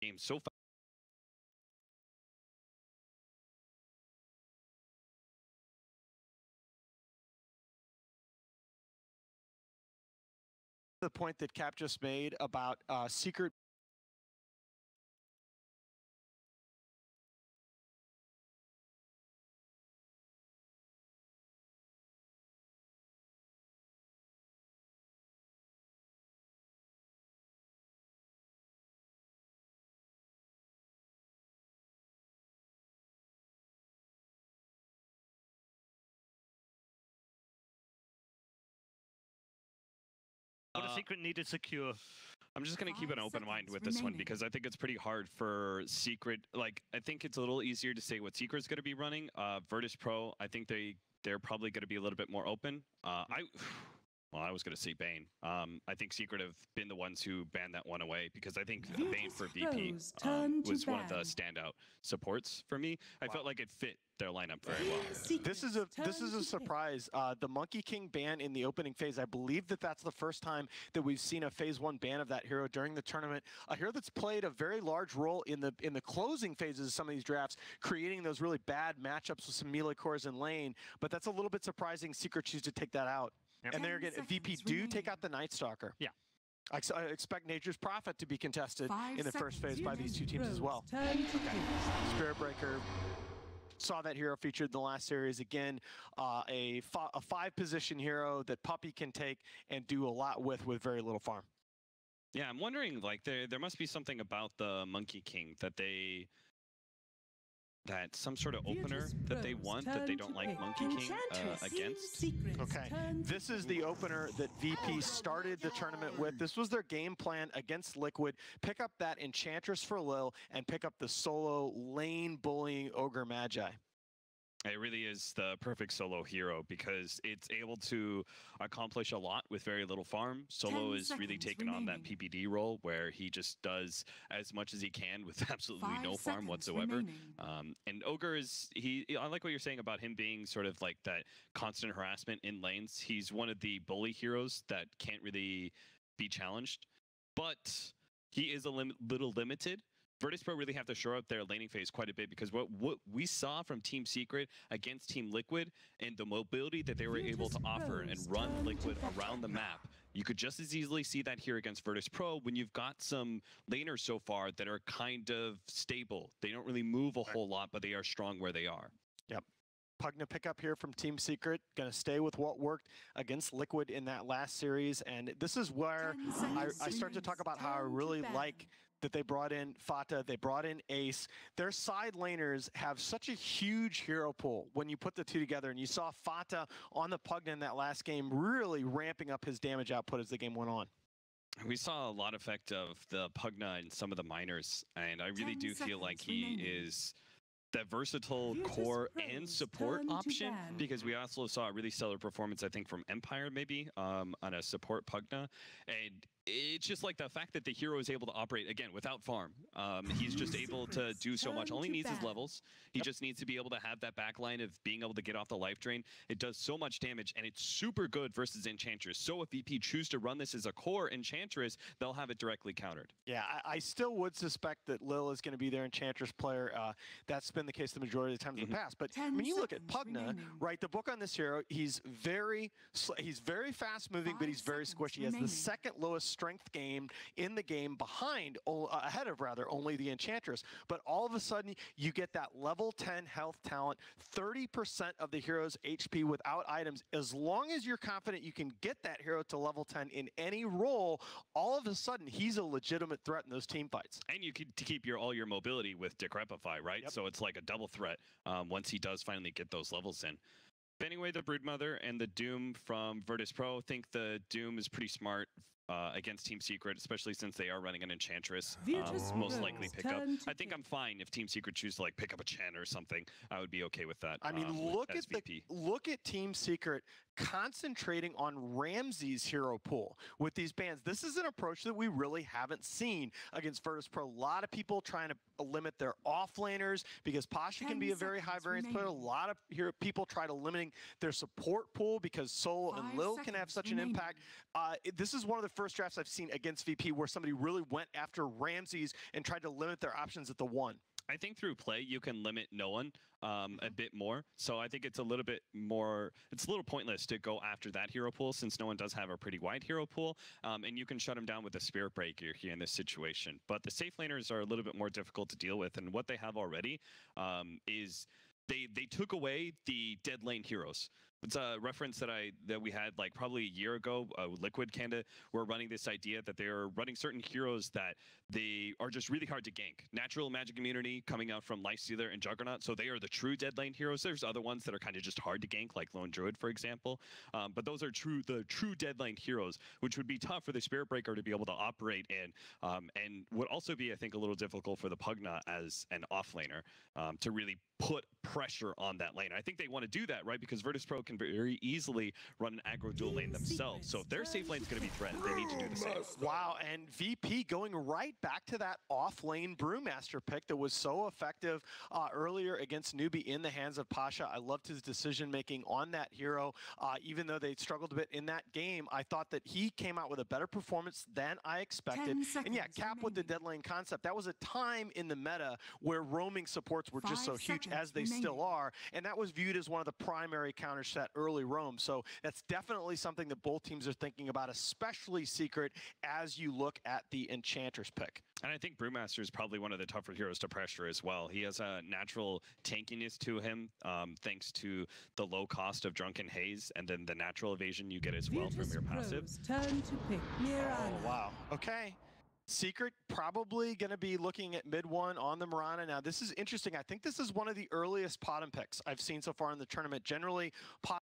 game so fast. The point that Cap just made about Secret. What a Secret need to secure. I'm just going to keep an open mind with this one because I think it's pretty hard for Secret. Like, I think it's a little easier to say what Secret's going to be running. Virtus Pro, I think they're probably going to be a little bit more open. Well, I was going to say Bane. I think Secret have been the ones who banned that one away because I think Bane for VP was one of the standout supports for me. I felt like it fit their lineup very well. This is a surprise. The Monkey King ban in the opening phase, I believe that's the first time that we've seen a phase 1 ban of that hero during the tournament. A hero that's played a very large role in the closing phases of some of these drafts, creating those really bad matchups with some melee cores in lane. But that's a little bit surprising. Secret choose to take that out. Yep. And there again, VP do take out the Night Stalker. Yeah. I expect Nature's Prophet to be contested in the first phase by these two teams as well. Okay. Spirit Breaker. Saw that hero featured in the last series again. A 5-position hero that Puppey can take and do a lot with very little farm. Yeah, I'm wondering, like, there must be something about the Monkey King that some sort of opener that they want that they don't like Monkey King against. Okay, this is the opener that VP started the tournament with. This was their game plan against Liquid. Pick up that Enchantress for Lil and pick up the solo lane bullying Ogre Magi. It really is the perfect solo hero because it's able to accomplish a lot with very little farm. Solo is really taking on that PPD role where he just does as much as he can with absolutely no farm whatsoever. And Ogre is, I like what you're saying about him being sort of like that constant harassment in lanes. He's one of the bully heroes that can't really be challenged, but he is a little limited. Virtus Pro really have to shore up their laning phase quite a bit because what we saw from Team Secret against Team Liquid and the mobility that they were able to offer and run Liquid around the map, you could just as easily see that here against Virtus Pro when you've got some laners so far that are kind of stable. They don't really move a whole lot, but they are strong where they are. Yep. Pugna pickup here from Team Secret. Going to stay with what worked against Liquid in that last series. And this is where I start to talk about how I really like that they brought in Fata, they brought in Ace. Their side laners have such a huge hero pool when you put the two together. And you saw Fata on the Pugna in that last game really ramping up his damage output as the game went on. We saw a lot of effect of the Pugna and some of the miners. And I really do feel like he is that versatile core and support option because we also saw a really stellar performance, I think, from Empire maybe on a support Pugna. And it's just like the fact that the hero is able to operate, again, without farm. He's just able to do so much. All he needs is levels. He just needs to be able to have that backline of being able to get off the life drain. It does so much damage, and it's super good versus Enchantress. So if VP choose to run this as a core Enchantress, they'll have it directly countered. Yeah, I still would suspect that Lil is going to be their Enchantress player. That's been the case the majority of the times in the past. But when you look at Pugna, right, the book on this hero, he's very fast moving, but he's very squishy. He has the second lowest strength game in the game ahead of only the Enchantress. But all of a sudden you get that level 10 health talent, 30% of the hero's HP without items. As long as you're confident you can get that hero to level 10 in any role, all of a sudden he's a legitimate threat in those team fights. And you can keep all your mobility with Decrepify, right? Yep. So it's like a double threat once he does finally get those levels in. Banning away the Broodmother and the Doom from Virtus Pro. I think the Doom is pretty smart against Team Secret, especially since they are running an Enchantress. Most likely pick up. I think I'm fine if Team Secret choose to like pick up a Chen or something. I would be okay with that. I mean, look at Team Secret concentrating on Ramsey's hero pool with these bans. This is an approach that we really haven't seen against Virtus Pro. A lot of people trying to limit their offlaners because Pasha can be a very high variance player. A lot of people try to limiting their support pool because Solo and Lil can have such an impact. This is one of the first drafts I've seen against VP where somebody really went after Ramsey's and tried to limit their options at the 1. I think through play, you can limit no one a bit more. So I think it's a little bit more, it's a little pointless to go after that hero pool since no one does have a pretty wide hero pool. And you can shut him down with a Spirit Breaker here in this situation. But the safe laners are a little bit more difficult to deal with. And what they have already is they took away the dead lane heroes. It's a reference that we had like probably a year ago. Liquid kinda were running this idea that they're running certain heroes that they are just really hard to gank. Natural magic immunity coming out from Lifestealer and Juggernaut, so they are the true dead lane heroes. There's other ones that are kind of just hard to gank, like Lone Druid, for example. But those are the true dead lane heroes, which would be tough for the Spirit Breaker to be able to operate in, and would also be, I think, a little difficult for the Pugna as an offlaner to really put pressure on that lane. I think they want to do that, right? Because Virtus Pro can very easily run an aggro dual lane themselves. So if their safe lane is going to be threatened, they need to do the same. Wow, and VP going right back to that off-lane Brewmaster pick that was so effective earlier against Newbie in the hands of Pasha. I loved his decision-making on that hero. Even though they struggled a bit in that game, I thought that he came out with a better performance than I expected. And yeah, Cap with the dead lane concept. That was a time in the meta where roaming supports were just so huge, as they still are, and that was viewed as one of the primary counters to that early roam. So that's definitely something that both teams are thinking about, especially Secret, as you look at the Enchantress pick. And I think Brewmaster is probably one of the tougher heroes to pressure as well. He has a natural tankiness to him, thanks to the low cost of Drunken Haze, and then the natural evasion you get as well from your passive. Turn to pick Oh, wow. Okay. Secret probably going to be looking at mid 1 on the Mirana. Now, this is interesting. I think this is one of the earliest Potom picks I've seen so far in the tournament. Generally, the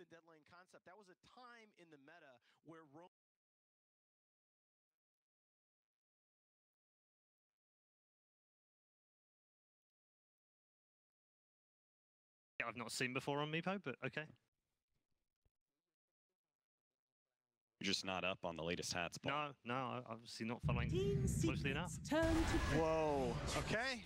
dead lane concept. That was a time in the meta where I've not seen before on Meepo, but okay. You're just not up on the latest hats. No, obviously not following closely enough. Whoa, okay.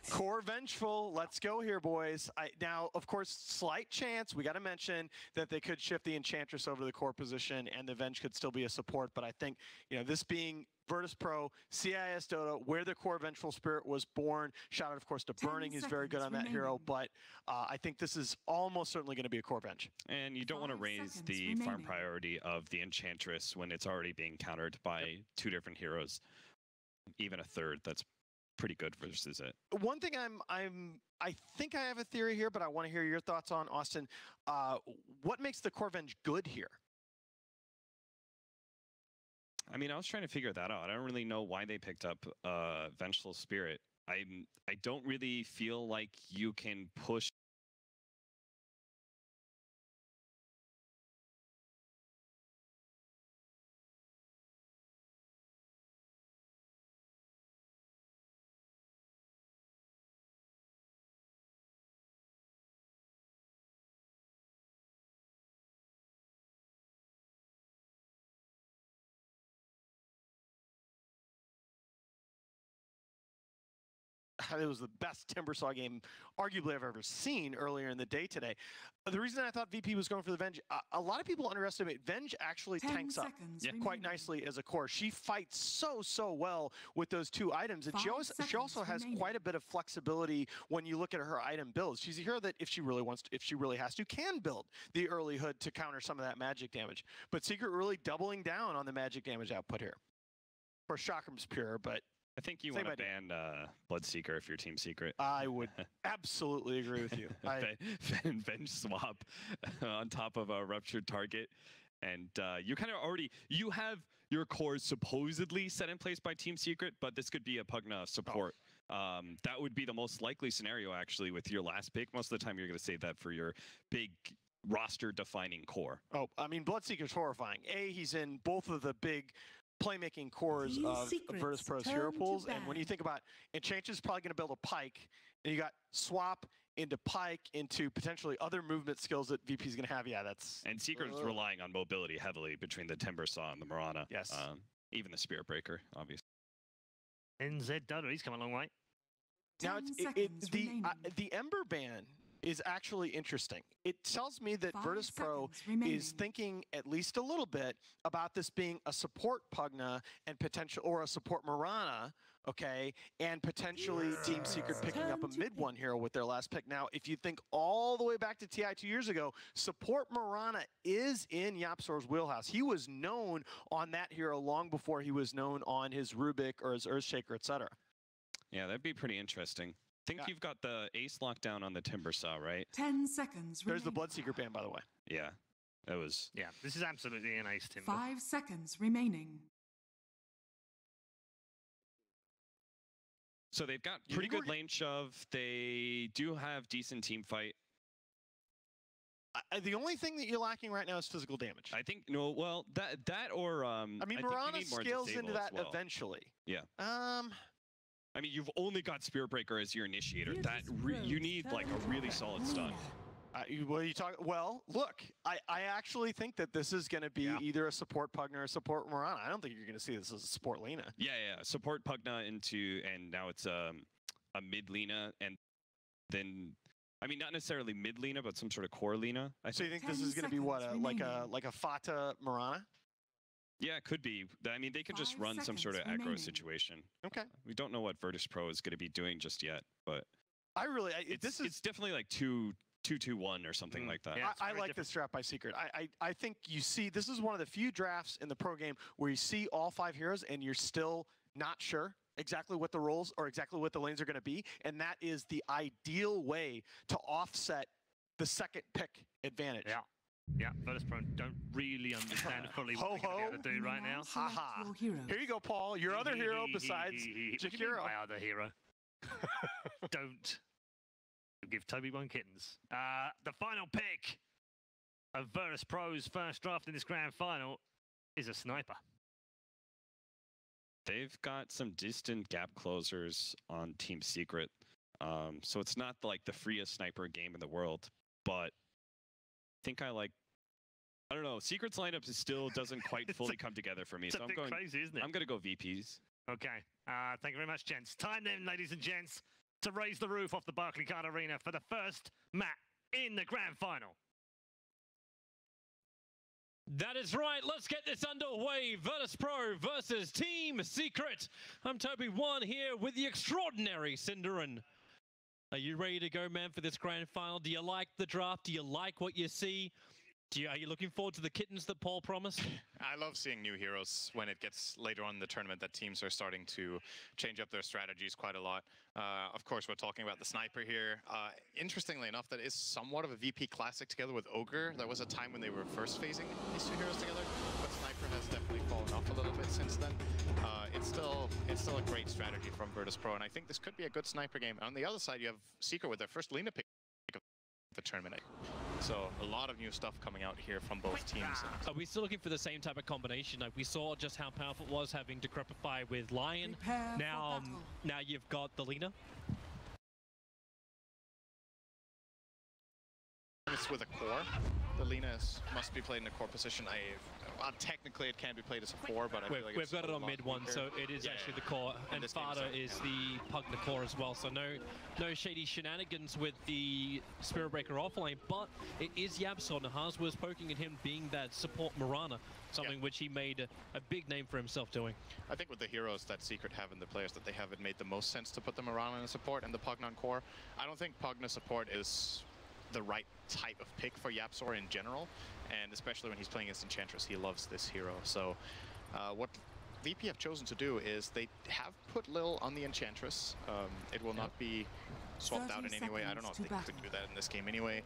Core Vengeful, let's go here, boys. Now, of course, slight chance, we got to mention that they could shift the Enchantress over to the core position and the Venge could still be a support, but I think, you know, this being Virtus Pro, CIS Dota, where the core Vengeful Spirit was born. Shout out, of course, to Burning, who's very good on that hero, but I think this is almost certainly going to be a core Venge. And you don't want to raise the farm priority of the Enchantress when it's already being countered by 2 different heroes. Even a third, that's pretty good versus it. One thing I think I have a theory here, but I want to hear your thoughts on, Austin. What makes the core Venge good here? I mean, I was trying to figure that out. I don't really know why they picked up Vengeful Spirit. I don't really feel like you can push It was the best Timbersaw game arguably I've ever seen earlier in the day today. The reason I thought VP was going for the Venge, a lot of people underestimate Venge actually tanks up quite nicely as a core. She fights so well with those 2 items, and she also has quite a bit of flexibility when you look at her item builds. She's a hero that if she really has to, can build the early hood to counter some of that magic damage. But Secret really doubling down on the magic damage output here. Of course, Chakram's pure, but I think you want to ban Bloodseeker if you're Team Secret. I would absolutely agree with you. Venge swap on top of a Ruptured Target. And you kind of you have your cores supposedly set in place by Team Secret, but this could be a Pugna support. That would be the most likely scenario, actually, with your last pick. Most of the time, you're going to save that for your big roster-defining core. Oh, I mean, Bloodseeker's horrifying. He's in both of the big playmaking cores of Virtus Pro's hero pools, and when you think about Enchantress is probably going to build a Pike, and you got Swap into Pike into potentially other movement skills that VP's going to have. Yeah, that's... And Secret's relying on mobility heavily between the Timber Saw and the Marana. Yes. Even the Spirit Breaker, obviously. NZ Dodo, he's come a long way. Now, the Ember ban is actually interesting. It tells me that Virtus Pro is thinking at least a little bit about this being a support Pugna and potential, or a support Marana, okay, and potentially Team Secret picking up a mid-1 hero with their last pick. Now, if you think all the way back to TI 2 years ago, support Marana is in YapzOr's wheelhouse. He was known on that hero long before he was known on his Rubik or his Earthshaker, etc. Yeah, that'd be pretty interesting. I think you've got the ace lockdown on the Timber Saw, right? 10 seconds. There's the Bloodseeker ban, by the way. Yeah, that was... Yeah, this is absolutely an ace Timber. 5 seconds remaining. So they've got pretty good lane shove. They do have decent team fight. The only thing that you're lacking right now is physical damage. I think, no, well, that or... I mean, Marana scales into that eventually. Yeah. I mean, you've only got Spirit Breaker as your initiator. You need like a really solid stun. Well, look, I actually think that this is going to be either a support Pugna or a support Marana. I don't think you're going to see this as a support Lina. Yeah. Support Pugna into, and now it's a mid Lina, and then, I mean, not necessarily mid Lina, but some sort of core Lina. So you think this is going to be what, like a Fata Marana? Yeah, it could be. I mean, they could just run some sort of aggro situation. Okay. We don't know what Virtus Pro is going to be doing just yet, but it's definitely like 2-2-1 or something like that. Yeah, I like this draft by Secret. I think you see, this is one of the few drafts in the pro game where you see all 5 heroes and you're still not sure exactly what the roles or exactly what the lanes are going to be, and that is the ideal way to offset the second pick advantage. Yeah, Virtus Pro don't really understand fully what they're going to do right now. Haha. Here you go, Paul. Your other hero besides Jakiro. My other hero. Don't give Toby one kittens. The final pick of Virtus Pro's first draft in this grand final is a sniper. They've got some distant gap closers on Team Secret. So it's not like the freest sniper game in the world, but I think I don't know. Secret's lineup still doesn't quite fully come together for me. So I'm going crazy, isn't it? I'm going to go VPs. Okay. Thank you very much, gents. Time then, ladies and gents, to raise the roof off the Barclaycard Arena for the first map in the grand final. That is right. Let's get this underway. Virtus Pro versus Team Secret. I'm Toby One here with the extraordinary Cinderin. Are you ready to go, man, for this grand final? Do you like the draft? Do you like what you see? Are you looking forward to the kittens that Paul promised? I love seeing new heroes when it gets later on in the tournament that teams are starting to change up their strategies quite a lot. Of course, we're talking about the Sniper here. Interestingly enough, that is somewhat of a VP classic together with Ogre. There was a time when they were first phasing these two heroes together, but Sniper has definitely fallen off a little bit since then. It's still a great strategy from Virtus Pro, and I think this could be a good Sniper game. On the other side, you have Secret with their first Lina pick of the tournament. So a lot of new stuff coming out here from both teams. Are we still looking for the same type of combination? Like we saw just how powerful it was having Decrepify with Lion. Now you've got the Lina. It's with a core. The Lina must be played in a core position. Technically, it can be played as a 4, but I feel like we've got it on mid 1, so it is actually the core, and Fada is the Pugna core as well. So no shady shenanigans with the Spirit Breaker offlane, but it is YapzOr. Nahaz was poking at him being that support Marana, something which he made a big name for himself doing. I think with the heroes that Secret have and the players that they have, it made the most sense to put the Marana in support and the Pugna on core. I don't think Pugna support is the right type of pick for YapzOr in general, and especially when he's playing against Enchantress, he loves this hero. So what VP have chosen to do is they have put Lil on the Enchantress. It will not be swapped out in any way. I don't know if they could do that in this game anyway.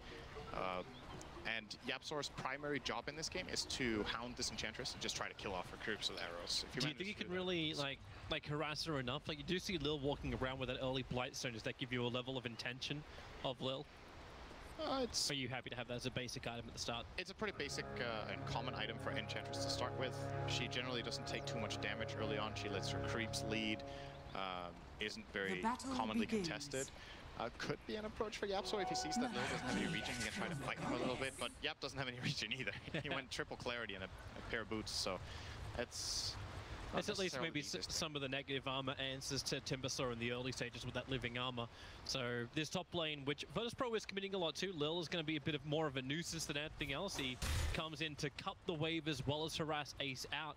And YapzOr's primary job in this game is to hound this Enchantress and just try to kill off her creeps with arrows. Do you think you can really like harass her enough? Like you do see Lil walking around with that early Blightstone. Does that give you a level of intention of Lil? Are you happy to have that as a basic item at the start? It's a pretty basic and common item for Enchantress to start with. She generally doesn't take too much damage early on. She lets her creeps lead, isn't very commonly contested. Could be an approach for YapzOr if he sees that Lil doesn't have any regen. He can try to fight for a little bit, but Yap doesn't have any regen either. He went triple clarity and a pair of boots, so it's at least maybe some of the negative armor answers to Timbersaw in the early stages with that living armor. So this top lane, which VirtusPro is committing a lot to, Lil is going to be a bit of more of a nuisance than anything else. He comes in to cut the wave as well as harass Ace out.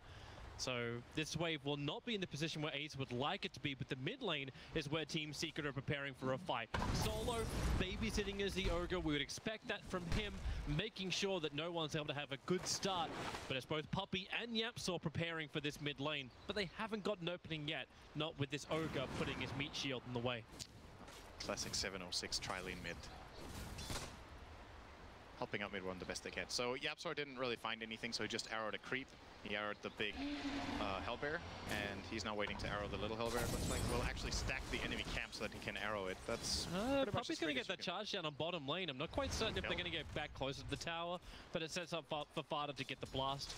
So this wave will not be in the position where Ace would like it to be, but the mid lane is where Team Secret are preparing for a fight. Solo babysitting as the Ogre. We would expect that from him, making sure that no one's able to have a good start. But it's both Puppey and YapzOr preparing for this mid lane, but they haven't got an opening yet, not with this Ogre putting his meat shield in the way. Classic 706 tri-lane mid. Helping out mid one the best they can. So YapzOr didn't really find anything, so he just arrowed a creep. He arrowed the big Hellbear, and he's now waiting to arrow the little Hellbear. Looks like we'll actually stack the enemy camp so that he can arrow it. That's Puppey's going to get that charge down on bottom lane. I'm not quite certain if they're going to get back closer to the tower, but it sets up for Fada to get the blast.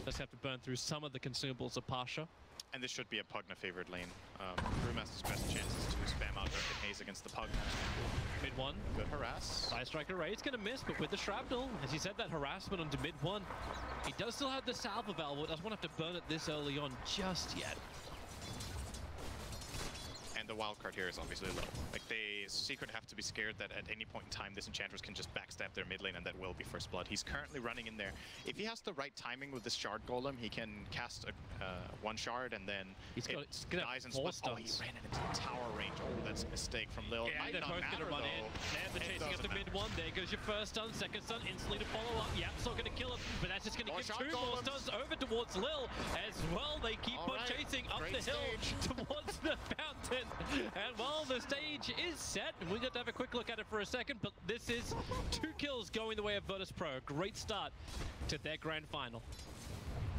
Just have to burn through some of the consumables of Pasha. And this should be a Pugna favored lane. Brewmaster's best chances to spam out Drunken Haze against the Pugna. Mid one. Good harass. Side Striker Raid's going to miss, but with the Shrapnel, as he said, that harassment onto mid one, he does still have the salve available. Doesn't want to have to burn it this early on just yet. And the wild card here is obviously low. Like, Secret have to be scared that at any point in time this Enchantress can just backstab their mid lane and that will be first blood. He's currently running in there. If he has the right timing with this shard golem, he can cast one shard and then it dies and splits. Oh, he ran it into tower range. Oh, that's a mistake from Lil. Yeah, they're both going to run in. They're chasing up the mid one. There goes your first stun, second stun, instantly to follow up. YapzOr going to kill him, but that's just going to give two more stuns over towards Lil as well. They keep on chasing up the hill towards the fountain. And well, the stage is set, and we're going to have a quick look at it for a second, but this is 2 kills going the way of VirtusPro. Great start to their grand final.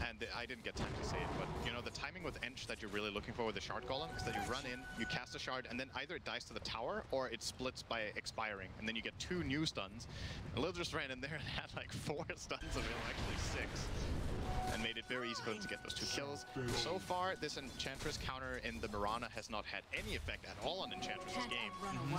And I didn't get time to say it, but you know, the timing with Ench that you're really looking for with the shard golem is that you run in, you cast a shard, and then either it dies to the tower or it splits by expiring, and then you get 2 new stuns. And Lil just ran in there and had like 4 stuns of him, actually 6. And made it very easy for them to get those 2 kills. So far, this Enchantress counter in the Mirana has not had any effect at all on Enchantress's game.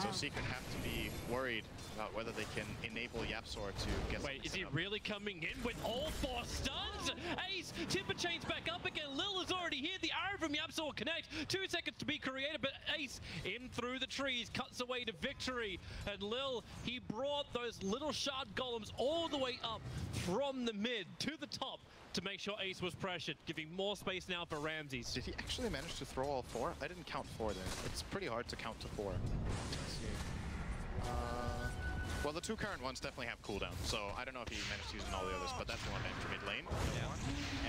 So Secret have to be worried about whether they can enable YapzOr to get. Wait, is he really coming in with all 4 stuns? Ace, Timber chains back up again. Lil is already here. The arrow from YapzOr connect. 2 seconds to be created, but Ace in through the trees, cuts away to victory. And Lil, he brought those little shard golems all the way up from the mid to the top to make sure Ace was pressured, giving more space now for Ramses. Did he actually manage to throw all 4? I didn't count 4 there. It's pretty hard to count to 4. Let's see. Well, the 2 current ones definitely have cooldown, so I don't know if he managed to use all the others, but that's the one enter mid lane. Yeah.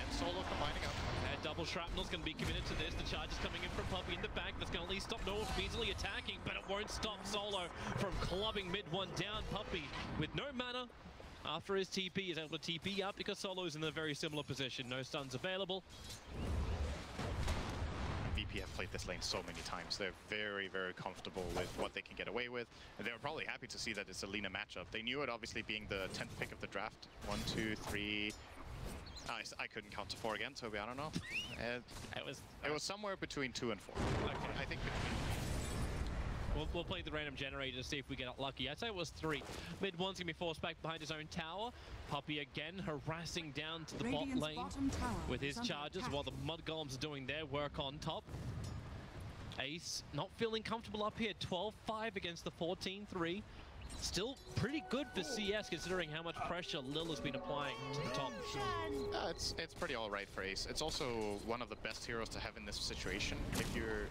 And Solo combining up. And double Shrapnel's going to be committed to this. The charge is coming in from Puppey in the back. That's going to at least stop Noel from easily attacking, but it won't stop Solo from clubbing mid one down. Puppey with no mana. After his TP, is able to TP up because Solo's in a very similar position. No stuns available. VP have played this lane so many times. They're very, very comfortable with what they can get away with. And they were probably happy to see that it's a Lina matchup. They knew it obviously being the 10th pick of the draft. 1, 2, 3... I couldn't count to 4 again, Toby, I don't know. It was somewhere between 2 and 4. Okay. I think between. We'll play the random generator to see if we get lucky. I'd say it was 3. Mid one's going to be forced back behind his own tower. Puppey again harassing down to the bot lane with his charges while the Mud Golems are doing their work on top. Ace not feeling comfortable up here. 12-5 against the 14-3. Still pretty good for CS considering how much pressure Lil has been applying to the top. It's pretty all right for Ace. It's also one of the best heroes to have in this situation.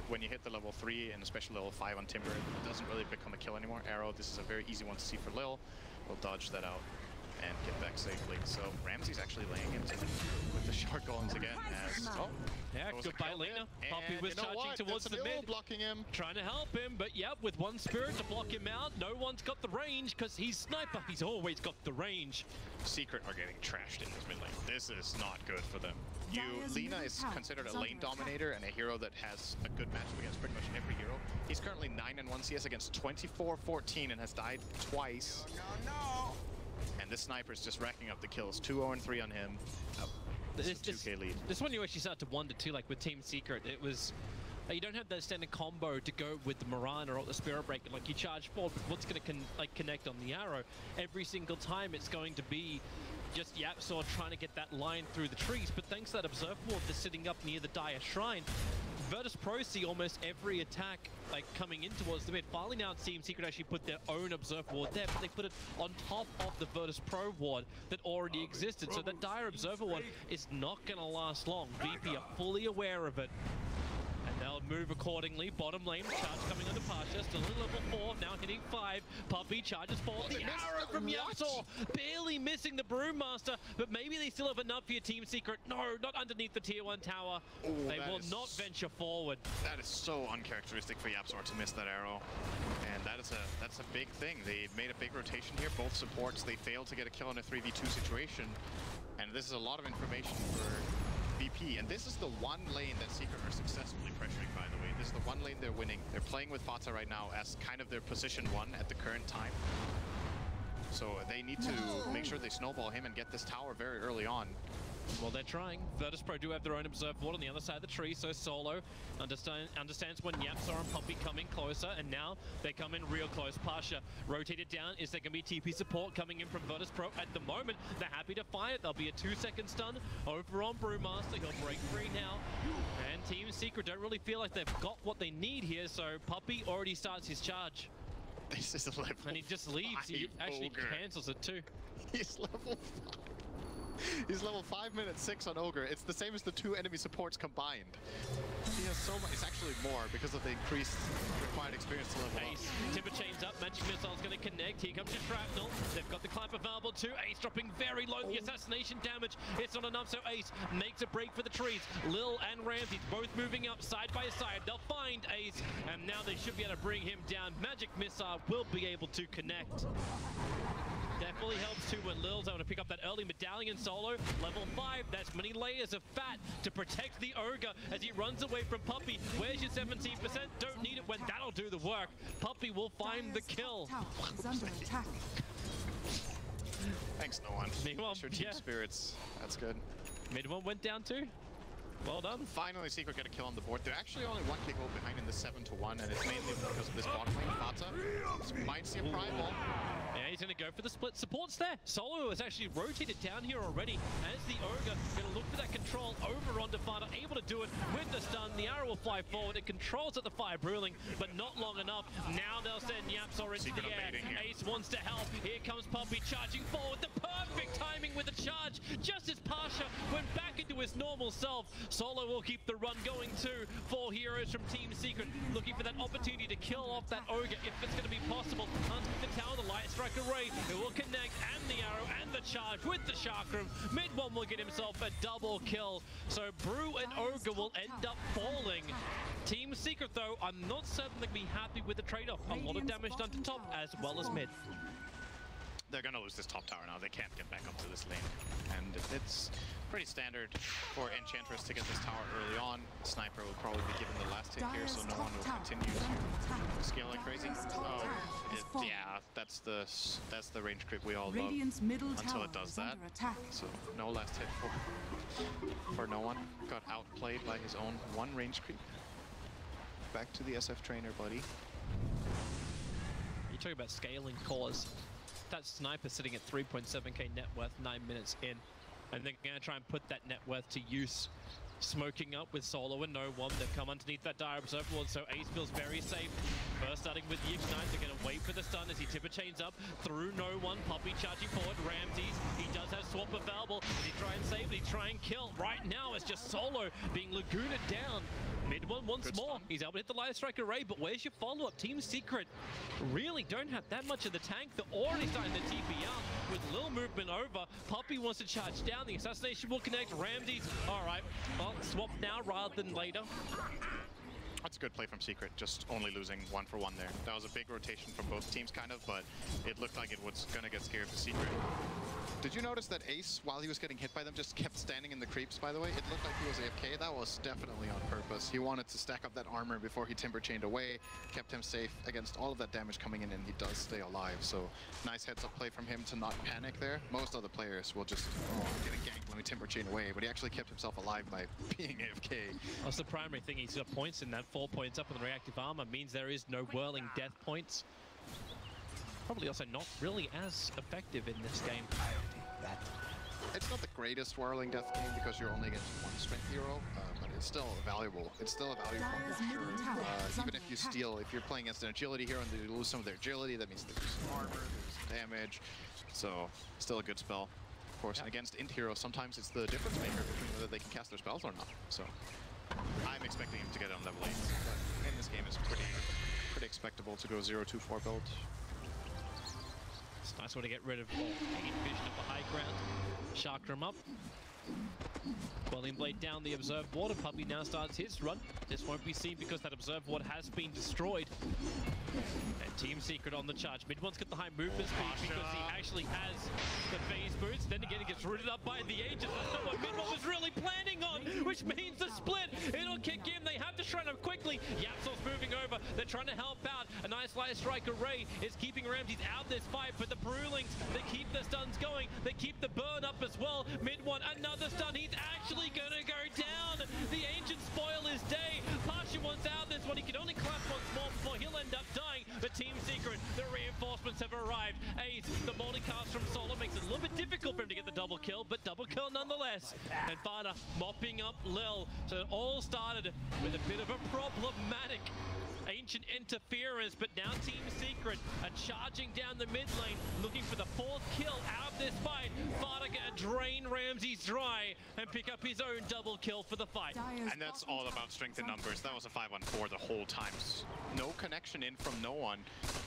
When you hit the level 3 and especially level 5 on Timber, it doesn't really become a kill anymore. Arrow, this is a very easy one to see for Lil. We'll dodge that out. and get back safely. So Ramsey's actually laying into with the short golems again as yeah, goodbye Lena. Poppy was charging towards the mid, blocking him, trying to help him, but yep, with one spirit to block him out, no one's got the range because he's sniper. He's always got the range. Secret are getting trashed in this mid lane. This is not good for them. Lena is considered a lane dominator and a hero that has a good matchup against pretty much every hero. He's currently 9-1 CS against 24-14 and has died twice. And this sniper is just racking up the kills. 2-0-3 on him. This is a 2K lead. This one you actually start to wonder too, like with Team Secret, it was you don't have that standard combo to go with the Mirana or the Spirit Breaker. Like you charge forward, but what's going to connect on the arrow? Every single time it's going to be just YapzOr trying to get that line through the trees, but thanks to that Observer Ward that's sitting up near the Dire Shrine, Virtus.pro see almost every attack like coming in towards the mid. Finally now Team Secret actually put their own Observer Ward there, but they put it on top of the Virtus.pro ward that already existed. So that Dire Observer Ward is not going to last long. VP are fully aware of it. And they'll move accordingly. Bottom lane, charge coming under Pasha. Still in level 4, now hitting 5. Puppy charges forward. The arrow from YapzOr, barely missing the Brewmaster, but maybe they still have enough for your Team Secret. No, not underneath the tier 1 tower. They will not venture forward. That is so uncharacteristic for YapzOr to miss that arrow. And that's a big thing. They made a big rotation here. Both supports, they failed to get a kill in a 3v2 situation. And this is a lot of information for VP, and this is the one lane that Secret are successfully pressuring, by the way. This is the one lane they're winning. They're playing with Fata right now as kind of their position 1 at the current time. So they need to make sure they snowball him and get this tower very early on. Well, they're trying. Virtus.pro do have their own Observe Ward on the other side of the tree, so Solo understands when YapzOr and Puppy coming closer, and now they come in real close. Pasha rotated down. Is there going to be TP support coming in from Virtus.pro? At the moment, they're happy to fire. There'll be a 2-second stun over on Brewmaster. He'll break free now. And Team Secret don't really feel like they've got what they need here, so Puppy already starts his charge. This is a level and he just leaves. He actually cancels it too. He's level 5. He's level 5-6 on Ogre. It's the same as the 2 enemy supports combined. He has so much. It's actually more because of the increased required experience to level Ace, Timber chains up. Magic Missile's going to connect. Here comes your Shrapnel. They've got the clamp available too. Ace dropping very low. The assassination damage. It's not enough, so Ace makes a break for the trees. Lil and Ramsey both moving up side by side. They'll find Ace, and now they should be able to bring him down. Magic Missile will be able to connect. Definitely helps too when Lil's able to pick up that early medallion. Solo, level 5. That's many layers of fat to protect the Ogre as he runs away from Puppy. Where's your 17%? Don't need it when that'll do the work. Puppy will find the kill. Thanks, no one. Meanwhile, Sure, Team Spirits. That's good. Mid one went down too. Well done. Finally, Secret get a kill on the board. They're actually only 1 kick behind in the 7-1, and it's mainly because of this bottom lane. Fata might see a primal. Yeah, he's going to go for the split. Support's there. Solo has actually rotated down here already as the Ogre going to look for that control over onto Fata. Able to do it with the stun. The arrow will fly forward. It controls at the fire brewing, but not long enough. Now they'll send YapzOr into the air. Ace wants to help. Here comes Puppy charging forward. The perfect timing with the charge. Just as Pasha went back into his normal self. Solo will keep the run going too. 4 heroes from Team Secret looking for that opportunity to kill off that Ogre if it's going to be possible. Underneath the tower, the light strike array. It will connect, and the arrow and the charge with the chakram. Mid one will get himself a double kill. So Brew and Ogre will end up falling. Team Secret though, I'm not certain they'll be happy with the trade-off. A lot of damage done to top as well as mid. They're going to lose this top tower now. They can't get back up to this lane. And it's pretty standard for Enchantress to get this tower early on. Sniper will probably be given the last hit here, so no one will continue to scale like crazy. Oh, yeah, that's the range creep we all love until it does that. So no last hit for no one. Got outplayed by his own 1 range creep. Back to the SF trainer, buddy. You talk about scaling cores. That sniper sitting at 3.7k net worth 9 minutes in, and they're going to try and put that net worth to use. Smoking up with Solo and no one. They've come underneath that Dire Observer Ward, so Ace feels very safe. First starting with the Ignite, they're going to wait for the stun as he tipper chains up through no one. Puppey charging forward, Ramses, he does have swap available. Does he try and save it? He try and kill. Right now it's just Solo being Lagooned down. Mid one once Good more. stun. He's able to hit the live strike array, but where's your follow-up? Team Secret really don't have that much of the tank. They're already starting to TP out with little movement over. Puppey wants to charge down. The assassination will connect. Ramses, all right, well, swap now rather than later. That's a good play from Secret, just only losing 1 for 1 there. That was a big rotation from both teams, kind of, but it looked like it was going to get scared for Secret. Did you notice that Ace, while he was getting hit by them, just kept standing in the creeps, by the way? It looked like he was AFK. That was definitely on purpose. He wanted to stack up that armor before he timber chained away, kept him safe against all of that damage coming in, and he does stay alive. So nice heads-up play from him to not panic there. Most other players will just, oh, I'm getting ganked, let me timber chain away, but he actually kept himself alive by being AFK. That's the primary thing. He's got points in that. 4 points up on the reactive armor means there is no whirling death points. Probably also not really as effective in this game. It's not the greatest whirling death game because you're only against 1 strength hero, but it's still valuable. It's still a value point for sure. Even if you steal, if you're playing against an agility hero and they lose some of their agility, that means they lose some armor, there's damage. So still a good spell. Of course, and against int heroes, sometimes it's the difference maker between whether they can cast their spells or not. So I'm expecting him to get on level 8, but in this game it's pretty expectable to go 0-2-4 build. It's a nice way to get rid of all vision of the high ground. Chakra him up. Quelling Blade down the Observed Ward. Puppey now starts his run. This won't be seen because that Observed Ward has been destroyed. And Team Secret on the charge. Mid one's got the high movement speed because he actually has the phase boots. Then again, he gets rooted up by the Aegis. That's not what Mid one was really planning on, which means the split. It'll kick in. They have to shrine up quickly. Yapsor's moving over. They're trying to help out. A nice light strike array is keeping Ramses out of this fight, but the Brewlings, they keep the stuns going. They keep the burn up as well. Mid one, another stun. He's actually gonna go down. The Ancient spoil his day. Pasha wants out this one. He can only clap once more before he'll end up dying. But Team Secret, the reinforcements have arrived. Ace, the multicast from Solo makes it a little bit difficult for him to get the double kill, but double kill nonetheless. And Fada mopping up Lil. So it all started with a bit of a problematic Ancient interference, but now Team Secret are charging down the mid lane, looking for the 4th kill out of this fight. Fada gonna drain Ramses dry and pick up his own double kill for the fight. And that's all about strength in numbers. That was a 5-on-4 the whole time. No connection in from no one.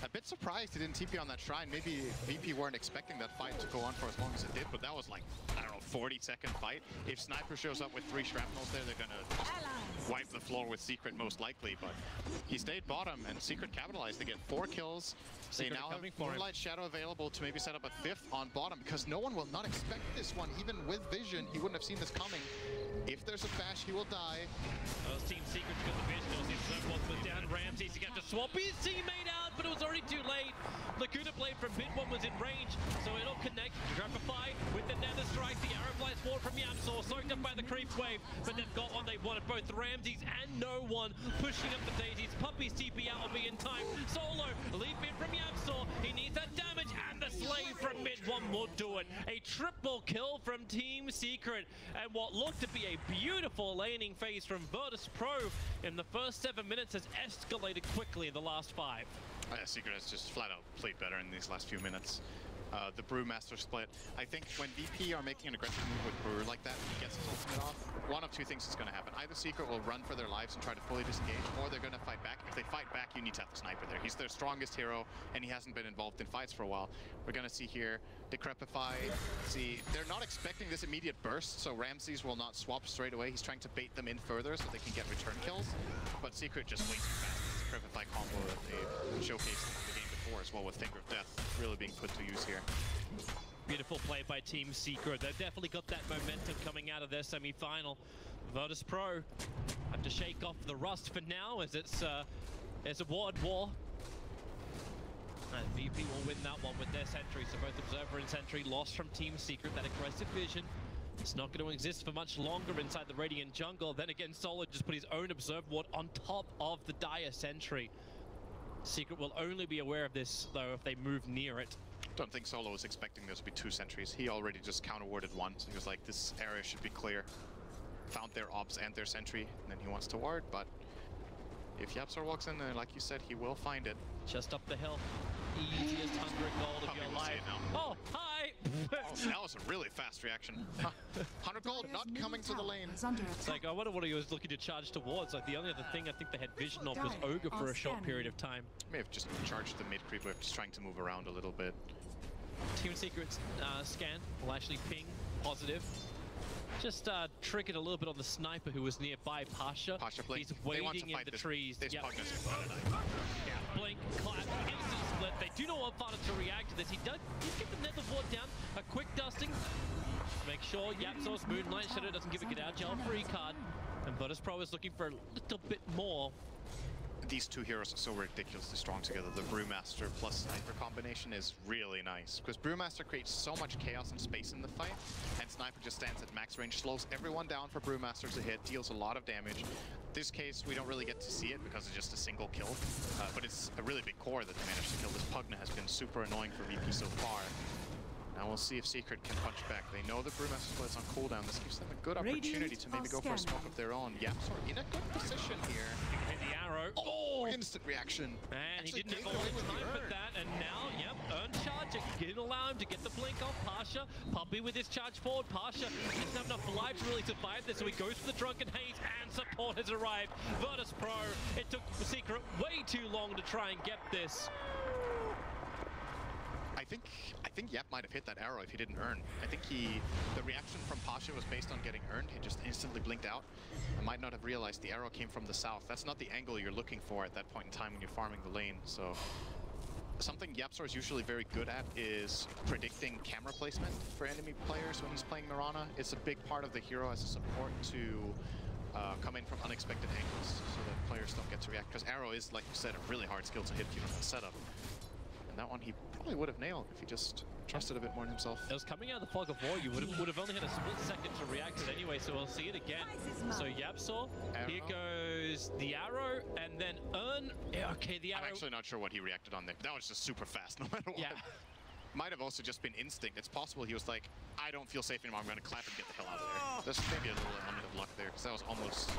A bit surprised he didn't TP on that shrine. Maybe VP weren't expecting that fight to go on for as long as it did, but that was like, I don't know, 40-second fight. If Sniper shows up with 3 shrapnels there, they're gonna wipe the floor with Secret most likely, but he stayed bottom and Secret capitalized. They get 4 kills. They now have Moonlight Shadow available to maybe set up a 5th on bottom because no one will not expect this one. Even with vision, he wouldn't have seen this coming. If there's a flash, he will die. Those Team Secret got the vision. It was the Observed Ward was down. Ramses, he got to swap his teammate out, but it was already too late. Laguna Blade from mid one was in range, so it'll connect. Grapify with the Nether Strike. The Arrow Blast Ward from Yamsor, soaked up by the creep wave, but they've got what they wanted. Both Ramses and no one pushing up the daisies. Puppey's TP out will be in time. Solo, leap in from Yamsor. He needs that damage, and the Slave from mid one will do it. A triple kill from Team Secret, and what looked to be a beautiful laning phase from Virtus Pro in the first 7 minutes has escalated quickly in the last 5. Secret has just flat out played better in these last few minutes. The Brewmaster split. I think when VP are making an aggressive move with Brewer like that, he gets his ultimate off, one of 2 things is going to happen. Either Secret will run for their lives and try to fully disengage, or they're going to fight back. If they fight back, you need to have the Sniper there. He's their strongest hero, and he hasn't been involved in fights for a while. We're going to see here, Decrepify. See, they're not expecting this immediate burst, so Ramses will not swap straight away. He's trying to bait them in further so they can get return kills, but Secret just way too fast. This Decrepify combo that they showcased in the game before as well with Finger of Death really being put to use here. Beautiful play by Team Secret. They've definitely got that momentum coming out of their semi-final. Virtus Pro have to shake off the rust for now as it's a ward war. And VP will win that one with their sentry. So both Observer and Sentry lost from Team Secret. That aggressive vision, it's not going to exist for much longer inside the Radiant jungle. Then again, Solo just put his own Observe Ward on top of the Dire Sentry. Secret will only be aware of this, though, if they move near it. Don't think Solo was expecting there to be 2 sentries. He already just counter-warded 1, so he was like, this area should be clear. Found their ops and their sentry, and then he wants to ward, but If Yapsor walks in there, like you said, he will find it. Just up the hill. Easiest 100 gold of your life. Oh, hi! Oh, that was a really fast reaction. 100 gold not coming to the lane. It's like, I wonder what he was looking to charge towards. Like, the only other thing I think they had vision of was Ogre for a short period of time. May have just charged the mid creep, just trying to move around a little bit. Team Secret's scan will actually ping positive. Just triggered a little bit on the sniper who was nearby, Pasha. He's waiting in the trees. Yep. Yeah, blink, clap, instant split. They do not want Fada to react to this. He does get the nether ward down. A quick dusting. Make sure Yapsor's Moonlight Shadow doesn't give a get out gel free card. And Virtus.pro is looking for a little bit more. These two heroes are so ridiculously strong together. The Brewmaster plus Sniper combination is really nice, because Brewmaster creates so much chaos and space in the fight, and Sniper just stands at max range, slows everyone down for Brewmaster to hit, deals a lot of damage. This case, we don't really get to see it because it's just a single kill, but it's a really big core that they managed to kill. This Pugna has been super annoying for VP so far. Now we'll see if Secret can punch back. They know the Brewmaster split's on cooldown. This gives them a good opportunity to maybe go for a smoke of their own. Yapsor in a good position here. Hit the arrow. Oh, instant reaction. And he didn't have a long time for that. And now, yep, earn charge. Didn't allow him to get the blink off Pasha. Puppy with his charge forward. Pasha doesn't have enough life to really survive this, so he goes for the Drunken Haze, and support has arrived. Virtus.pro, it took the Secret way too long to try and get this. I think Yap might have hit that arrow if he didn't earn. I think the reaction from Pasha was based on getting earned. He just instantly blinked out. I might not have realized the arrow came from the south. That's not the angle you're looking for at that point in time when you're farming the lane. So something Yapsor is usually very good at is predicting camera placement for enemy players when he's playing Mirana. It's a big part of the hero as a support to come in from unexpected angles so that players don't get to react. Because arrow is, like you said, a really hard skill to hit if you don't have a setup. That one he probably would have nailed if he just trusted a bit more in himself. It was coming out of the fog of war. You would have only had a split second to react to it anyway, so we'll see it again. So Yapsor, here goes the arrow, and then earn. Yeah, okay, the arrow. I'm actually not sure what he reacted on there. That was just super fast, no matter what. Yeah. Might have also just been instinct. It's possible he was like, I don't feel safe anymore, I'm going to clap and get the hell out of there. There's maybe a little element of luck there, because that was almost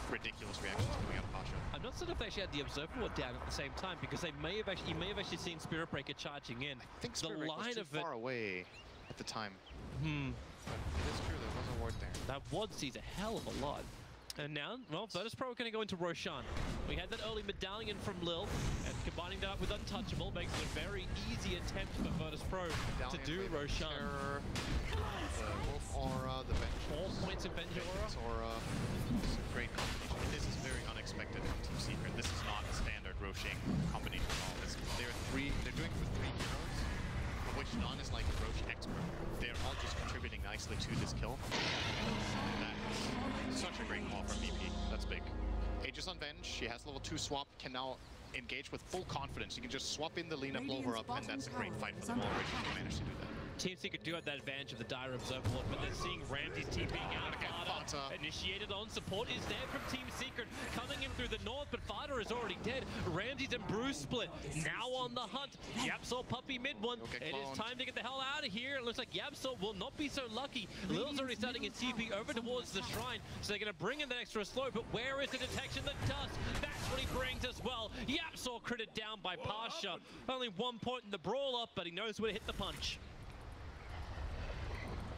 ridiculous reactions coming out of Pasha. I'm not certain if they actually had the Observer Ward down at the same time, because you may have actually seen Spirit Breaker charging in. I think Spirit Breaker was too far away at the time. But it is true, there was a ward there. That ward sees a hell of a lot. And now, well, Virtus.pro are going to go into Roshan. We had that early medallion from Lil, and combining that up with Untouchable makes it a very easy attempt for Virtus.pro to do Roshan. The Wolf Aura, the Venge. 4 points of Venge Aura. It's a great combination. This is very unexpected from Team Secret. This is not a standard Roshan combination at all. They're doing it for 3 heroes, of which none is like a Rosh expert. They're all just contributing nicely to this kill. That is such a great call from VP. That's big. Aegis on Venge. She has level 2 swap, can now engage with full confidence. You can just swap in the Lina, blow her up, and that's a great fight for them already if you manage to do that. Team Secret do have that advantage of the dire Observer Ward, but they're seeing Ramsey's TPing out. Fada initiated on. Support is there from Team Secret, coming in through the north, but Fada is already dead. Ramsey's and Bruce split, now on the hunt. Yapsor Puppy mid one. It is time to get the hell out of here. It looks like Yapsor will not be so lucky. Lil's already starting his TP over towards the shrine, so they're going to bring in that extra slow, but where is the detection? The dust, that's what he brings as well. Yapsor critted down by Pasha. Only 1 point in the brawl up, but he knows where to hit the punch.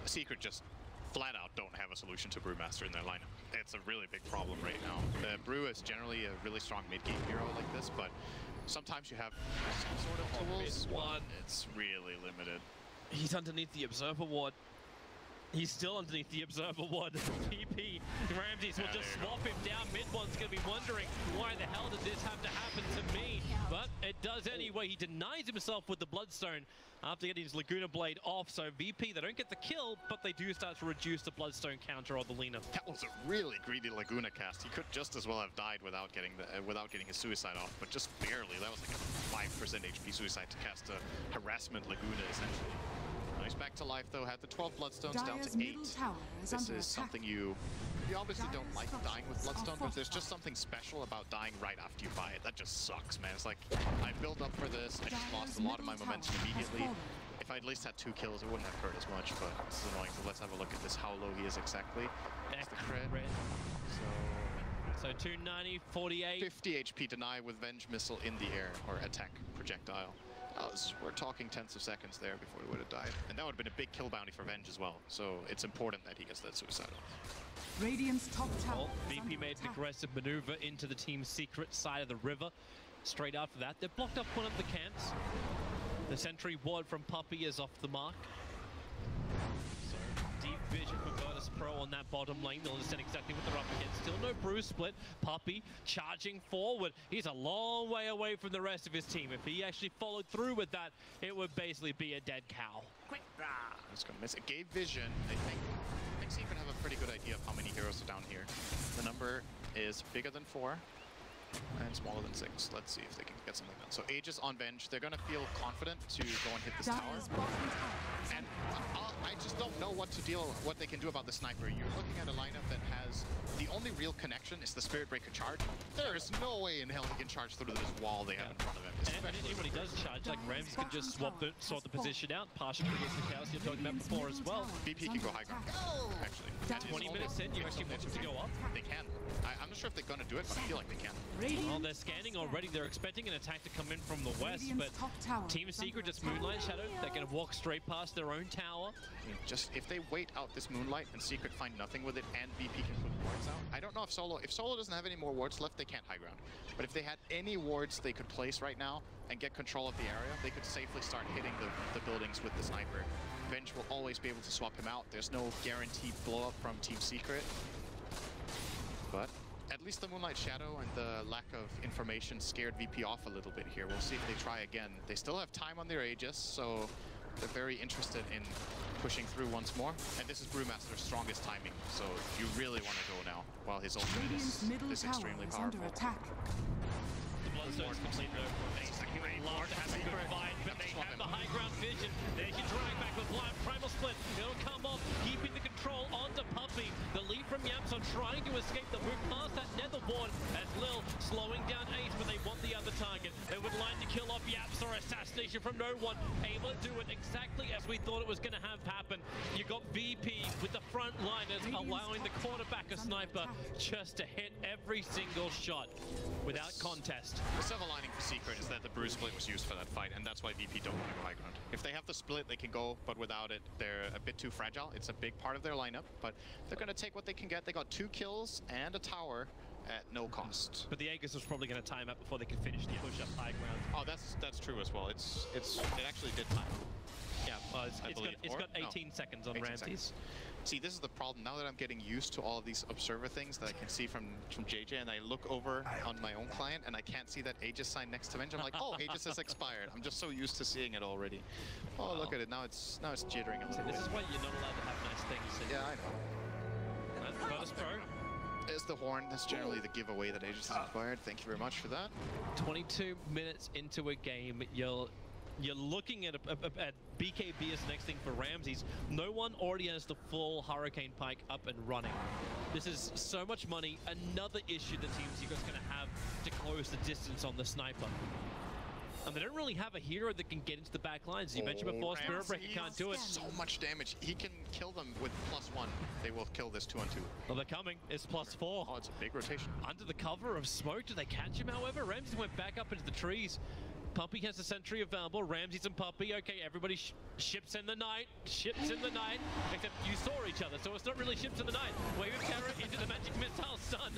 Secret just flat out don't have a solution to Brewmaster in their lineup. It's a really big problem right now. Brew is generally a really strong mid-game hero like this, but sometimes you have some sort of tools. It's really limited. He's underneath the Observer Ward. He's still underneath the Observer Ward. PP Ramses will just swap him down. Mid one's going to be wondering, why the hell did this have to happen to me? But it does anyway. He denies himself with the Bloodstone after getting his Laguna Blade off. So VP, they don't get the kill, but they do start to reduce the Bloodstone counter on the Lina. That was a really greedy Laguna cast. He could just as well have died without getting his suicide off, but just barely. That was like a 5% HP suicide to cast a harassment Laguna essentially. He's back to life though, had the 12 Bloodstones down to 8. This is something you obviously don't like dying with Bloodstone, but there's just something special about dying right after you buy it. That just sucks, man. It's like, I built up for this, I just lost a lot of my momentum immediately. If I at least had 2 kills, it wouldn't have hurt as much, but this is annoying. So let's have a look at this, how low he is exactly. That's the crit. So So 290, 48. 50 HP deny with Venge Missile in the air, or attack projectile. We're talking tenths of seconds there before he would have died. And that would have been a big kill bounty for Venge as well. So it's important that he gets that suicidal. Radiant's top tower. VP made an aggressive maneuver into the Team Secret side of the river. Straight after that, they've blocked up one of the camps. The sentry ward from Puppey is off the mark. So deep vision for Virtus Pro on that bottom lane. They'll understand exactly what they're up against. Still no Bruce split. Puppey charging forward. He's a long way away from the rest of his team. If he actually followed through with that, it would basically be a dead cow. Quick! It's gonna miss it. Gave vision, I think. Secret have a pretty good idea of how many heroes are down here. The number is bigger than 4 and smaller than 6. Let's see if they can get something done. So Aegis on Venge, they're gonna feel confident to go and hit this tower. And I just don't know what they can do about the sniper. You're looking at a lineup that has the only real connection is the Spirit Breaker charge. There is no way in hell he can charge through this wall they have in front of him. And when he does charge, like Rams can just sort the position out, partially against the chaos you're talking about before as well. VP can go high ground. Actually, 20 minutes in, you actually want him to go up? They can. I'm not sure if they're going to do it, but I feel like they can. Well, they're scanning already. They're expecting an attack to come in from the west, but Team Secret just Moonlight Shadow. They're going to walk straight past their own tower. Just if they wait out this Moonlight and Secret find nothing with it, and VP can put wards out. I don't know if Solo doesn't have any more wards left, they can't high ground. But if they had any wards they could place right now and get control of the area, they could safely start hitting the buildings with the sniper. Venge will always be able to swap him out. There's no guaranteed blow up from Team Secret. But at least the Moonlight Shadow and the lack of information scared VP off a little bit here. We'll see if they try again. They still have time on their Aegis, so they're very interested in pushing through once more. And this is Brewmaster's strongest timing, so you really want to go now while his ultimate is extremely powerful. The Bloodstone's complete though. They love to have a good fight, but they have the high ground vision. They can drag back with blind primal split. It'll come off, keeping the control onto Puppey. The lead from Yamso trying to escape the move past that nether ward as Lil slowing down Ace, but they want the other target. They would like to kill off Yapsor. Assassination from no one. Able to do it exactly as we thought it was going to have happen. You got VP with the front liners allowing the quarterback a sniper just to hit every single shot without contest. The silver lining for Secret is that the Bruce split was used for that fight, and that's why VP don't want to go high ground. If they have the split, they can go, but without it, they're a bit too fragile. It's a big part of their lineup, but they're going to take what they can get. They got 2 kills and a tower at no cost. But the Aegis was probably going to time up before they could finish the push up high ground. Oh, that's true as well. It actually did time. Yeah, it's got 18 seconds on 18 Ramses. Seconds. See, this is the problem. Now that I'm getting used to all of these observer things that I can see from JJ, and I look over on my own client, and I can't see that Aegis sign next to Venge. I'm like, oh, Aegis has expired. I'm just so used to seeing it already. Oh, wow. Look at it. Now it's jittering a little bit. This is why you're not allowed to have nice things. Yeah, I know. Virtus Pro. There's the horn. That's generally the giveaway that Aegis has acquired. Thank you very much for that. 22 minutes into a game, you're looking at BKB as the next thing for Ramses. No one already has the full Hurricane Pike up and running. This is so much money. Another issue that Team Secret's going to have to close the distance on the sniper. And they don't really have a hero that can get into the back lines. As you mentioned before, Spirit Breaker can't do it. So much damage. He can kill them with +1. They will kill this 2-on-2. Well, they're coming. It's +4. Oh, it's a big rotation. Under the cover of smoke, do they catch him, however? Ramses went back up into the trees. Puppey has a sentry available. Ramses and Puppey. Okay, everybody ships in the night. Ships in the night. Except you saw each other, so it's not really ships in the night. Wave of terror into the magic missile stun.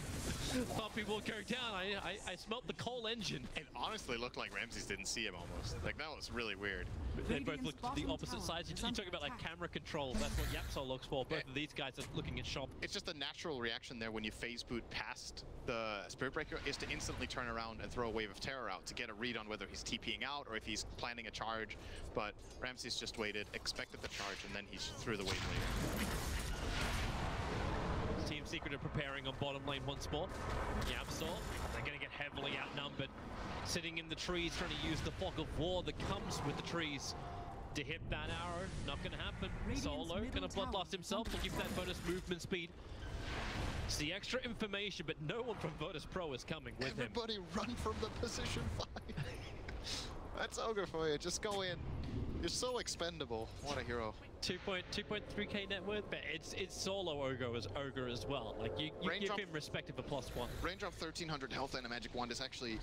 Puppey will go down. I smelt the coal engine. It honestly looked like Ramses didn't see him almost. Like, that was really weird. They both looked to the opposite sides. You're talking about like camera control. That's what Yapsol looks for. Both of these guys are looking at shop. It's just a natural reaction there when you phase boot past the Spirit Breaker is to instantly turn around and throw a wave of terror out to get a read on whether he's TPing out or if he's planning a charge. But Ramses just waited, expected the charge, and then he threw the wave later. Team Secret are preparing on bottom lane once more. Yapsol, they're going to get heavily outnumbered. Sitting in the trees, trying to use the fog of war that comes with the trees to hit that arrow. Not going to happen. Solo going to bloodlust himself, looking for that bonus movement speed. It's the extra information, but no one from Virtus Pro is coming with him. Everybody run from the position fight. That's Ogre for you. Just go in. You're so expendable. What a hero. 2.3k net worth, but it's solo ogre as well. Like you give him respect of a +1. Range of 1300 health and a magic wand is actually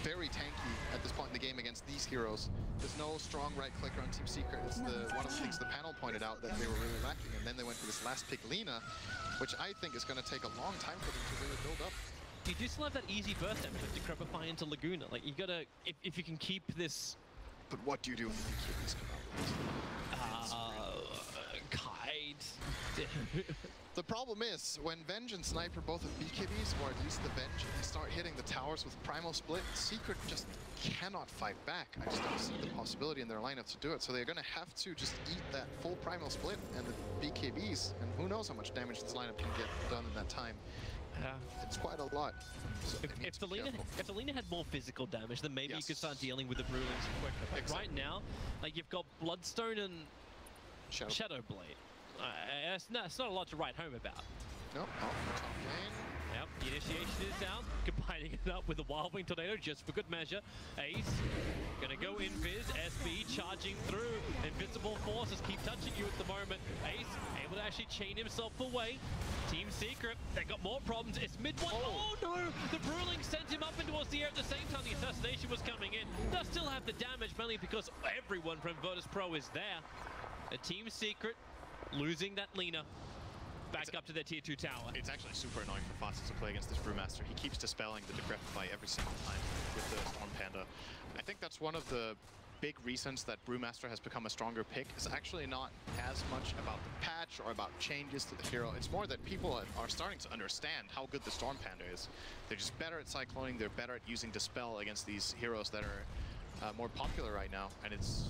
very tanky at this point in the game against these heroes. There's no strong right clicker on Team Secret. It's one of the things the panel pointed out that they were really lacking, and then they went for this last pick Lina, which I think is going to take a long time for them to really build up. You do still have that easy burst damage with Decrepify into Laguna. Like you gotta, if you can keep this. But what do you do if the BKBs come out with? The problem is, when Venge and Sniper both have BKBs, or at least the Venge, they start hitting the towers with Primal Split, Secret just cannot fight back. I just don't see the possibility in their lineup to do it, so they're going to have to just eat that full Primal Split and the BKBs, and who knows how much damage this lineup can get done in that time. It's quite a lot. So if the Lina had more physical damage, then maybe you could start dealing with the Brulings quicker. But right now, like you've got Bloodstone and Shadowblade. It's not a lot to write home about. Nope. Top lane. Yep, the initiation is down, combining it up with the Wild Wing Tornado just for good measure. Ace, gonna go invis, SB charging through. Invisible forces keep touching you at the moment. Ace able to actually chain himself away. Team Secret, they got more problems. It's mid one. Oh no! The Bruling sent him up and towards the air at the same time the assassination was coming in. They'll still have the damage, mainly because everyone from Virtus Pro is there. A Team Secret losing that Lina. Back up to their tier 2 tower. It's actually super annoying for Fossil to play against this Brewmaster. He keeps dispelling the Decrepify every single time with the Storm Panda. I think that's one of the big reasons that Brewmaster has become a stronger pick. Is actually not as much about the patch or about changes to the hero. It's more that people are starting to understand how good the Storm Panda is. They're just better at cycloning. They're better at using Dispel against these heroes that are more popular right now. And it's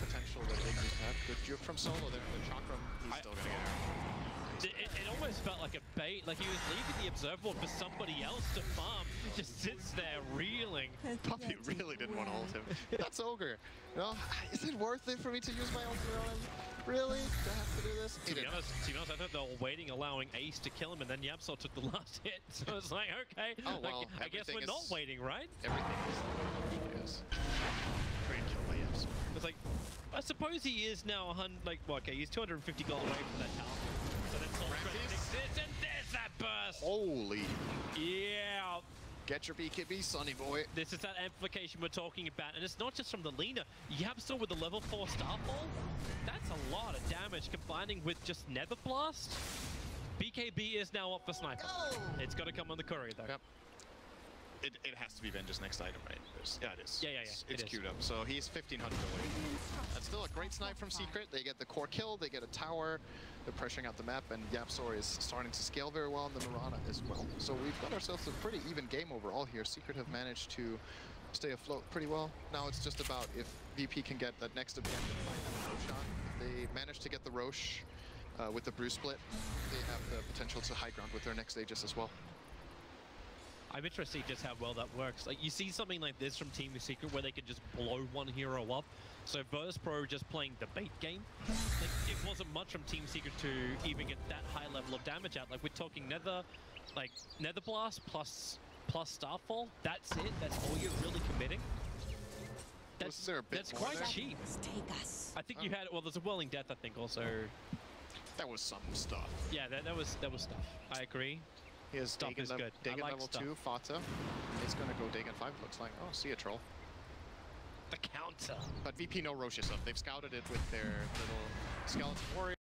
potential that they need to have. Good juke from Solo there. The Chakram, he's still gonna get her. It almost felt like a bait, like he was leaving the observer board for somebody else to farm. Just sits there reeling. Puppy really didn't want to ult him. That's Ogre. You know, is it worth it for me to use my ultimate on him? Really? Do I have to do this? To be honest, I thought they were waiting, allowing Ace to kill him, and then YapzOr took the last hit. So it's like, okay, oh, well, I guess we're not waiting, right? Everything is. Great kill by YapzOr. It's like, I suppose he is now 100, like, well, okay, he's 250 gold away from that tower. So then Soul Strength exists, and there's that burst! Holy. Yeah. Get your BKB, sonny boy. This is that amplification we're talking about, and it's not just from the Lina. YapzOr with the level 4 Starfall, that's a lot of damage, combining with just Nether Blast. BKB is now up for Sniper. Oh. It's got to come on the courier, though. Yep. It has to be Venge's next item, right? Yeah, it is. Yeah. It's queued up. So he's 1500 away. That's still a great snipe from Secret. They get the core kill, they get a tower, they're pressuring out the map, and YapzOr is starting to scale very well, and the Mirana as well. So we've got ourselves a pretty even game overall here. Secret have managed to stay afloat pretty well. Now it's just about if VP can get that next objective shot. They managed to get the Roche with the Brew Split. They have the potential to high ground with their next stages as well. I'm interested just how well that works. Like, you see something like this from Team Secret where they could just blow one hero up. So Virtus Pro just playing the bait game. Like, it wasn't much from Team Secret to even get that high level of damage out. Like, we're talking Nether Blast plus Starfall. That's it. That's all you're really committing. That's quite cheap. I think you had, well, there's a Whirling Death, I think, also. That was some stuff. Yeah, that was stuff. I agree. He has Stuff is good. Dagon like level stuff. 2, Fata. He's gonna go Dagon 5, looks like. Oh, see a troll. The counter. But VP no Roches up. They've scouted it with their little skeleton warrior.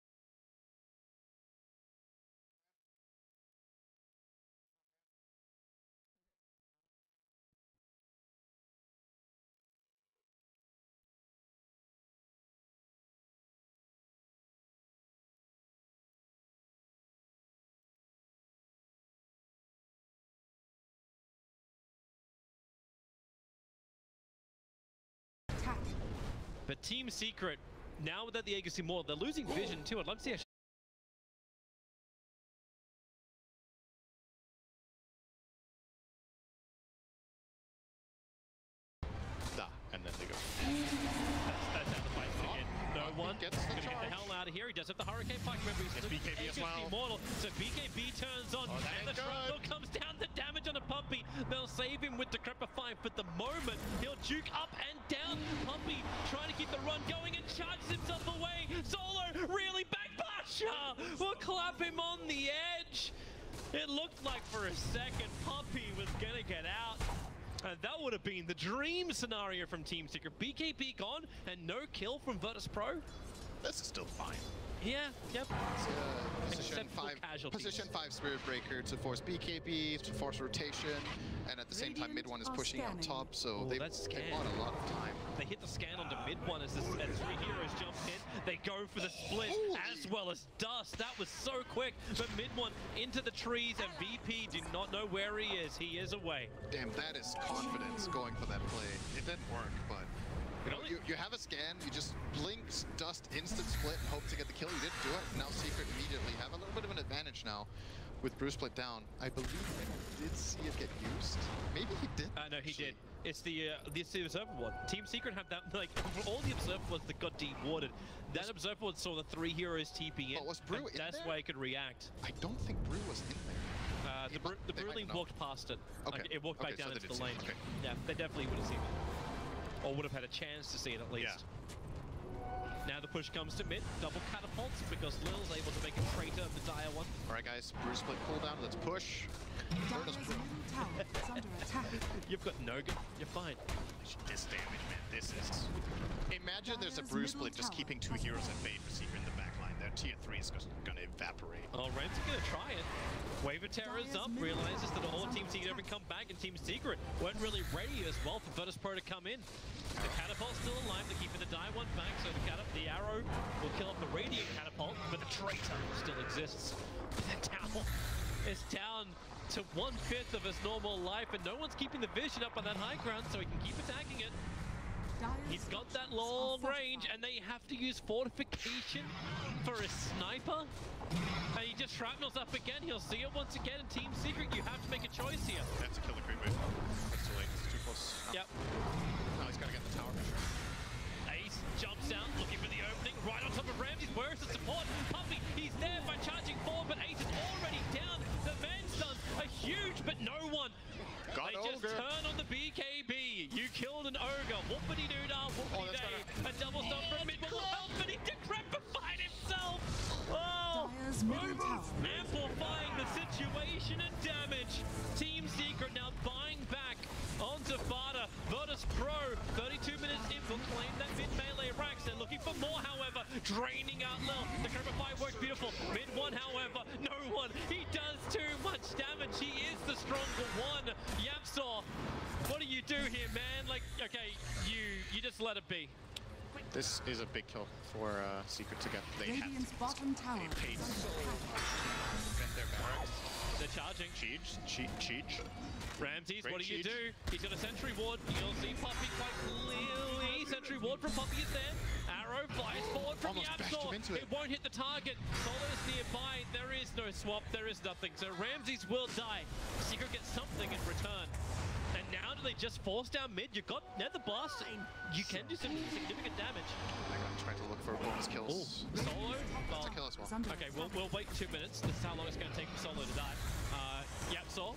But Team Secret, now that the Aegis more, they're losing vision too. I'd love to see a and then they go. That's how the fight's begin. No one gets the gonna get charge. the hell out of here. He does have the Hurricane Pike. Remember, he's BKB as well. Immortal. So BKB turns on, and the Shrapnel comes down. The damage on the Puppy. They'll save him with Decrepify. For the moment, he'll juke up and down. Puppy trying to keep the run going and charges himself away. Solo really back. Pasha will clap him on the edge. It looked like for a second Puppy was gonna get out. And that would have been the dream scenario from Team Secret. BKB gone and no kill from Virtus Pro. This is still fine. Yeah, yep. Position 5 Spirit Breaker to force BKB, to force rotation, and at the same time mid one is pushing out top, so they bought a lot of time. They hit the scan onto mid one as 3 heroes jump in. They go for the split as well as Dust. That was so quick, but mid one into the trees and VP do not know where he is. He is away. Damn, that is confidence going for that play. It didn't work, but you have a scan, you just blink, Dust, instant split, and hope to get the kill. You didn't do it. Now Secret immediately have a little bit of an advantage now with Bruce split down. I believe I did see it get used. Maybe he did. No, he did. It's the observer ward. Team Secret have that, like, all the observer wards that got dewarded. That observer ward saw the 3 heroes TP in. Was Brew in that's there? why he could react. I don't think Brew was in there. The Brewling walked past it. Okay. Like, it walked back down so into the lane. Okay. Yeah, they definitely would have seen it. Or would have had a chance to see it at least. Yeah. Now the push comes to mid, double catapults because Lil's able to make a traitor of the dire one. Alright guys, Bruce split cooldown, let's push. You've got Nogan, you're fine. This damage, man, this is... Imagine there's a Bruce split just keeping 2 heroes at bay for Secret in the backline. Their tier 3 is gonna evaporate. Oh, Ramsey's gonna try it. Wave of Terror is up, realizes that all Team Secret haven't come back, and Team Secret weren't really ready as well for Virtus Pro to come in. The catapult's still alive, they're keeping the die one back, so the arrow will kill off the radiant catapult, but the traitor still exists. The tower is down to 1/5 of his normal life, and no one's keeping the vision up on that high ground, so he can keep attacking it. He's got that long range, and they have to use fortification for his sniper. And he just shrapnels up again. He'll see it once again. And Team Secret, you have to make a choice here. That's a killer creep move. It's too late. It's too close. Yep. Now he's got to get the tower for sure. Ace jumps out, looking for the opening, right on top of Ramsey. Where is the support? Puppy, he's there by charging forward, but Ace is already down. The man stuns are huge, but no one. They just turn on the BKB. You killed an ogre. Whoopity-doo-dah, whoopity-day. A double stun from mid will help, but he decrepified himself. Oh! Amplifying the situation and damage. Team Secret now buying back onto Fada. Virtus Pro, 32 minutes in, will claim that mid-melee racks. They're looking for more, however. Draining out Lil. The Crepify works beautiful. Mid one, however, no one. He does too much damage. He is the stronger one. Yapsaw, what do you do here, man? Like, okay, you just let it be. This is a big kill for Secret to get. They Radiant's bottom tower. They paid so defend their barracks. They're charging. Cheech. Ramses, Great what do you cheech. do? He's got a sentry ward. You'll see Puppy quite clearly. Sentry ward from Puppy is there. Arrow flies forward from Yapsaw. It won't hit the target. Solo's nearby. There is no swap. There is nothing. So Ramses will die. Secret gets something in return. And now do they just force down mid? You got Nether Blast. You can do some significant damage. They're going to try to look for bonus kills. Ooh. Solo? That's a kill as well. Okay, we'll wait 2 minutes. This is how long it's going to take for Solo to die. Yapsaw.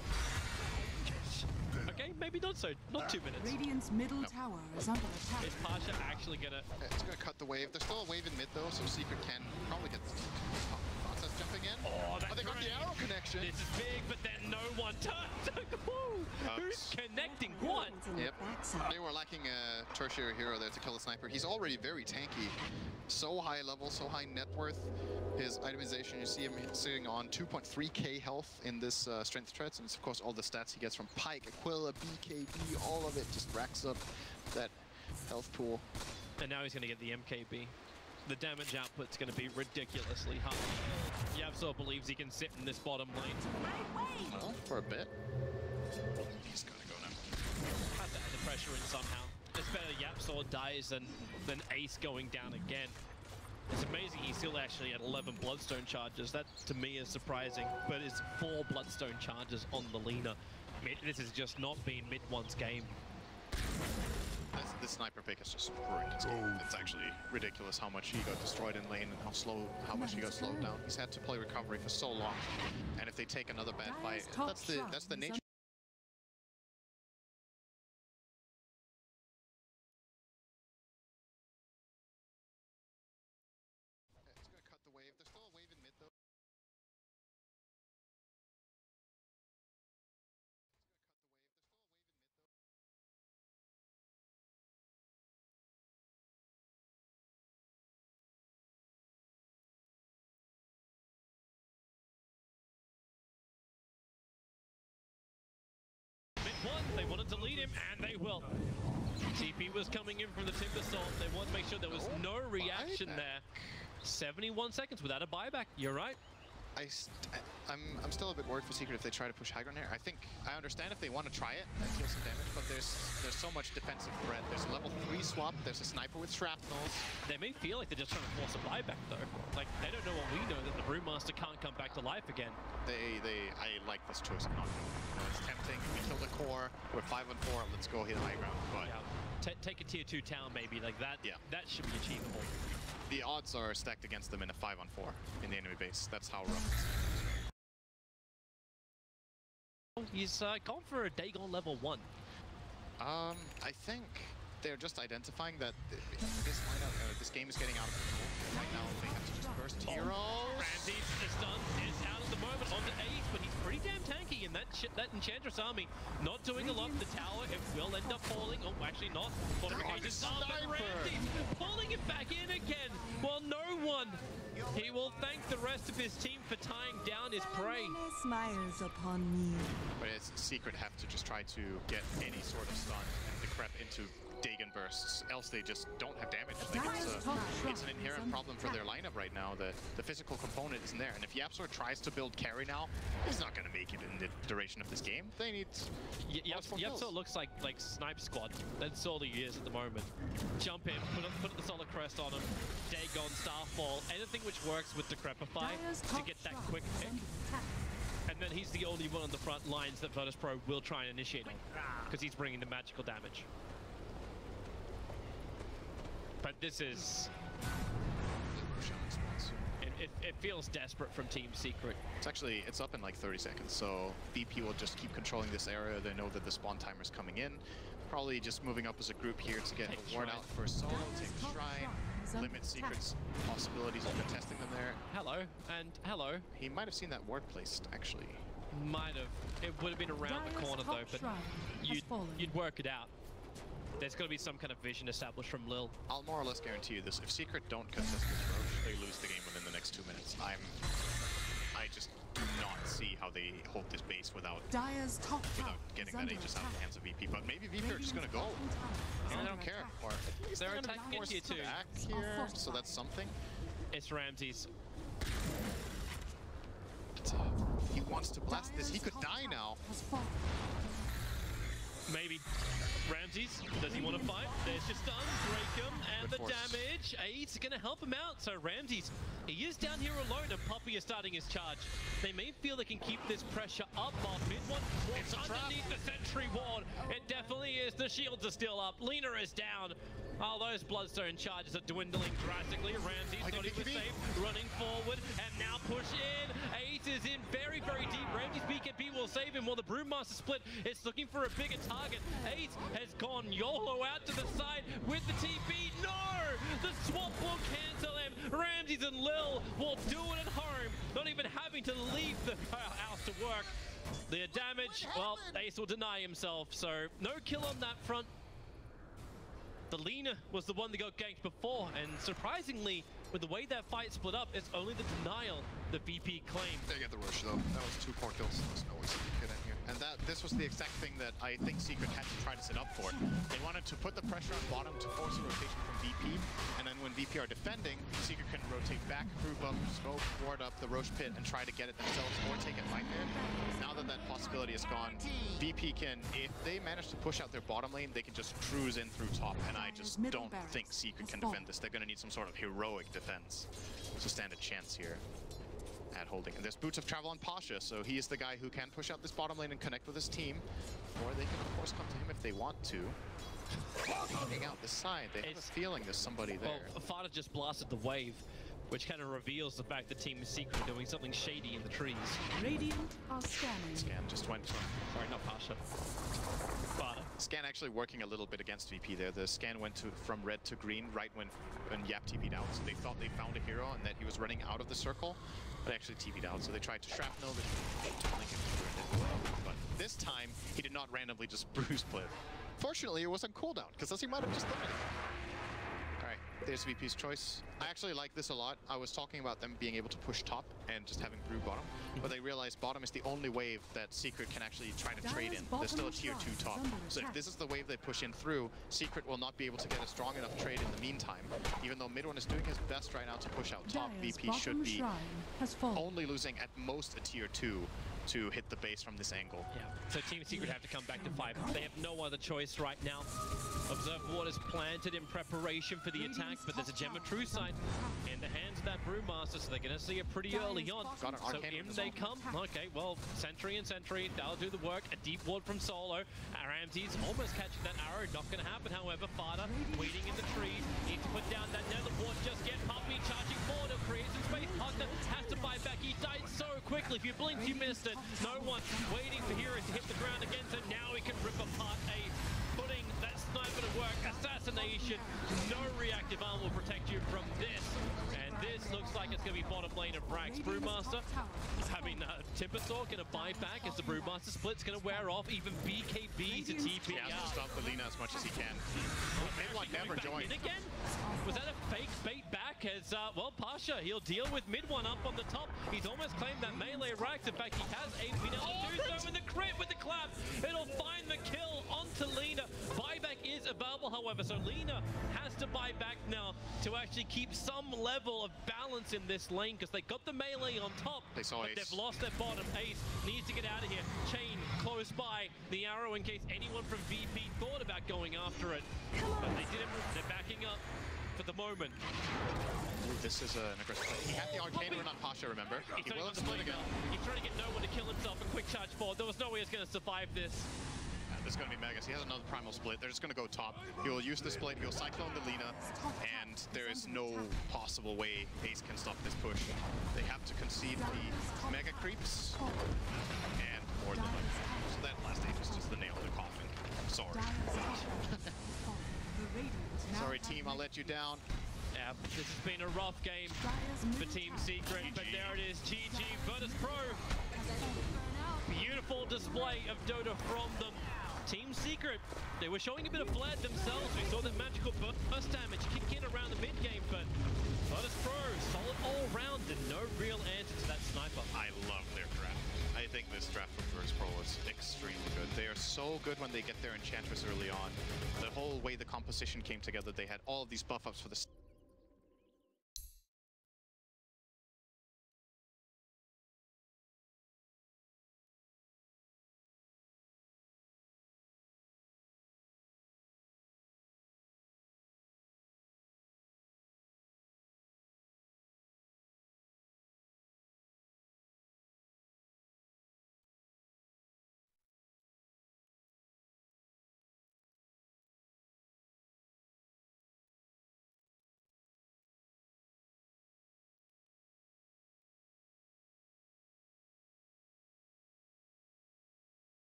Okay, maybe not 2 minutes. Radiant's middle tower is under attack. Is Pasha actually gonna... It's gonna cut the wave. There's still a wave in mid though, so Secret can probably get Process jumping in. Oh, that's they got the arrow connection. This is big, but then no one turns. Who's connecting what? Yep. They were lacking a tertiary hero there to kill the sniper. He's already very tanky. So high level, so high net worth. His itemization, you see him sitting on 2.3k health in this strength threats, and it's of course all the stats he gets from Pike, Aquila, BKB, all of it just racks up that health pool. And now he's going to get the MKB. The damage output's going to be ridiculously high. Yapsaw believes he can sit in this bottom lane. Well, for a bit. He's got to go now. Had to add the pressure in somehow. It's better Yapsaw dies than Ace going down again. It's amazing he's still actually at 11 Bloodstone charges. That, to me, is surprising. But it's 4 Bloodstone charges on the Lina. I mean, this has just not been mid-one's game. This sniper pick is just ruined his game. It's actually ridiculous how much he got destroyed in lane and how much he got slowed down. He's had to play recovery for so long. And if they take another bad fight, that's the nature wanted to lead him, and they will. TP was coming in from the Timber Salt. They wanted to make sure there was no reaction there. 71 seconds without a buyback. You're right. I'm still a bit worried for Secret if they try to push high ground here. I understand if they want to try it and deal some damage, but there's so much defensive threat. There's a level 3 swap, there's a sniper with shrapnels. They may feel like they're just trying to force a buyback though. Like they don't know what we know, that the Brewmaster can't come back to life again. I like this choice of not. It's tempting. We kill the core. We're 5-on-4. Let's go hit high ground. But yeah. Take a tier 2 town maybe like that. Yeah. That should be achievable. The odds are stacked against them in a 5-on-4 in the enemy base. That's how rough it is. He's gone for a Dagon level 1. I think they're just identifying that this lineup, this game is getting out of control. Right now, they have to just burst heroes. Ramsey's stun is out at the moment onto 8, but he's pretty damn tanky, and that Enchantress army not doing a lot. The tower, it will end up falling. Oh, actually not. Fortifications are, but Ramsey's pulling it back in again. Well, no one. He will thank the rest of his team for tying down his prey. Smiles upon me. But it's Secret have to just try to get any sort of stun and decrep into Dagon bursts, else they just don't have damage. Like it's an inherent problem for their lineup right now that the physical component isn't there. And if YapzOr tries to build carry now, he's not going to make it in the duration of this game. They need YapzOr looks like Snipe Squad. That's all he is at the moment. Jump in, put the Solar Crest on him, Dagon, Starfall, anything which works with Decrepify to get that quick pick. And then he's the only one on the front lines that VirtusPro will try and initiate on, because he's bringing the magical damage. But this is... It feels desperate from Team Secret. It's up in like 30 seconds, so BP will just keep controlling this area. They know that the spawn timer's coming in. Probably just moving up as a group here to get a ward out for solo, take the shrine, limit Secret's possibilities of contesting them there. Hello, and hello. He might have seen that ward placed, actually. Might have. It would have been around the corner though, but you'd work it out. There's got to be some kind of vision established from Lil. I'll more or less guarantee you this. If Secret don't contest this Roche, they lose the game within the next 2 minutes. I just do not see how they hold this base without getting that Aegis out of the hands of VP. But maybe VP are just going to go. And they don't care. Or at least they're attacking into you too. Back here, so that's something. It's Ramsey's. He wants to blast this. He could die now. Maybe Ramsey's. Does he want to fight? There's just stun, break him, and the damage. Aid's going to help him out. So Ramsey's, he is down here alone, and Poppy is starting his charge. They may feel they can keep this pressure up while mid one walks underneath the sentry ward. It definitely is. The shields are still up. Lina is down. Oh, those Bloodstone charges are dwindling drastically. Ramsey's not even safe, running forward, and now push in. Ace is in very, very deep. Ramsey's BKB will save him while the Brewmaster split is looking for a bigger target. Ace has gone YOLO out to the side with the TP. No! The swap will cancel him. Ramsey's and Lil will do it at home, not even having to leave the house to work. The damage, well, Ace will deny himself, so no kill on that front. The Lina was the one that got ganked before, and surprisingly, with the way that fight split up, it's only the denial the VP claimed. They get the rush though. That was 2 core kills. There's no way to get in here. And this was the exact thing that I think Secret had to try to set up for. They wanted to put the pressure on bottom to force a rotation from VP, and then when VP are defending, Secret can rotate back, group up, smoke, ward up the Roche pit, and try to get it themselves or take it right there. Now that that possibility is gone, VP can, if they manage to push out their bottom lane, they can just cruise in through top, and I just don't think Secret can defend this. They're going to need some sort of heroic defense to stand a chance here at holding. And there's Boots of Travel on Pasha, so he is the guy who can push out this bottom lane and connect with his team, or they can of course come to him if they want to. Taking out this side, they have a feeling there's somebody there. Well, Fada just blasted the wave, which kind of reveals the fact that Team Secret doing something shady in the trees. Radiant are scanning. Scan just went from... Sorry, not Pasha. Fada. Scan actually working a little bit against VP there. The scan went from red to green right when Yap TP'd out, so they thought they found a hero and that he was running out of the circle, but actually TP'd out, so they tried to shrapnel, but this time he did not randomly just bruise split. Fortunately, it was on cooldown, because else he might have just done it. Alright, There's VP's choice. I actually like this a lot. I was talking about them being able to push top and just having Brew bottom, but they realized bottom is the only wave that Secret can actually try to trade in. There's still a tier 2 top. So if this is the wave they push in through, Secret will not be able to get a strong enough trade in the meantime. Even though mid one is doing his best right now to push out top, VP should be only losing at most a tier 2 to hit the base from this angle. Yeah. So Team Secret have to come back to 5. They have no other choice right now. Observe Ward is planted in preparation for the attack, but there's a Gem of True Sight in the hands of that Brewmaster, so they're going to see it pretty early on. Got an So Arcane in they come. Okay, well, Sentry and Sentry, that'll do the work. A deep ward from Solo. Ramsey's almost catching that arrow. Not going to happen, however. Fada waiting in the trees. Needs to put down that nether ward. Just get Puppy charging forward. Creates some space. Pugna has to buy back. He died so quickly. If you blinked, you missed it. No one waiting for Hero to hit the ground again, so now he can rip apart Ace, putting that sniper to work. Assassination, no reactive arm will protect you from this. And this looks like it's going to be bottom lane of Brax. Brewmaster, Timbersaw going to buy back as the Brewmaster split's going to wear off. Even BKB to TP He has to stop the Lina as much as he can. Mid-one never joined. Again? Was that a fake bait back as, well, Pasha, he'll deal with mid-one up on the top. He's almost claimed that melee Rax. In fact, he has been able to do so in the crit with the clap. It'll find the kill onto Lina. Buyback is available, however, so Lina has to buy back now to actually keep some level of balance in this lane because they got the melee on top, They saw but Ace. they've lost their bottom. Ace needs to get out of here. Chain close by. The arrow in case anyone from VP thought about going after it, but they didn't. They're backing up for the moment. Ooh, this is an aggressive play. He had the Arcane Rune on Pasha, remember? He will have split again. He's trying to get no one to kill himself. A quick charge forward. There was no way he was going to survive this. This is going to be Megas. He has another primal split. They're just going to go top. He will use the split. He'll cyclone the Lina, and there is no possible way Ace can stop this push. They have to concede the Mega creeps, and more than that. So that last stage is just the nail in the coffin. Sorry. Sorry, team. I'll let you down. Yeah, this has been a rough game for Team Secret, but there it is. GG Virtus Pro. Beautiful display of Dota from them. Team Secret, they were showing a bit of flair themselves. We saw that magical burst damage kick in around the mid game, but Virtus Pro, solid all round and no real answer to that sniper. I love their draft. I think this draft from Virtus Pro is extremely good. They are so good when they get their Enchantress early on. The whole way the composition came together, they had all of these buff ups for the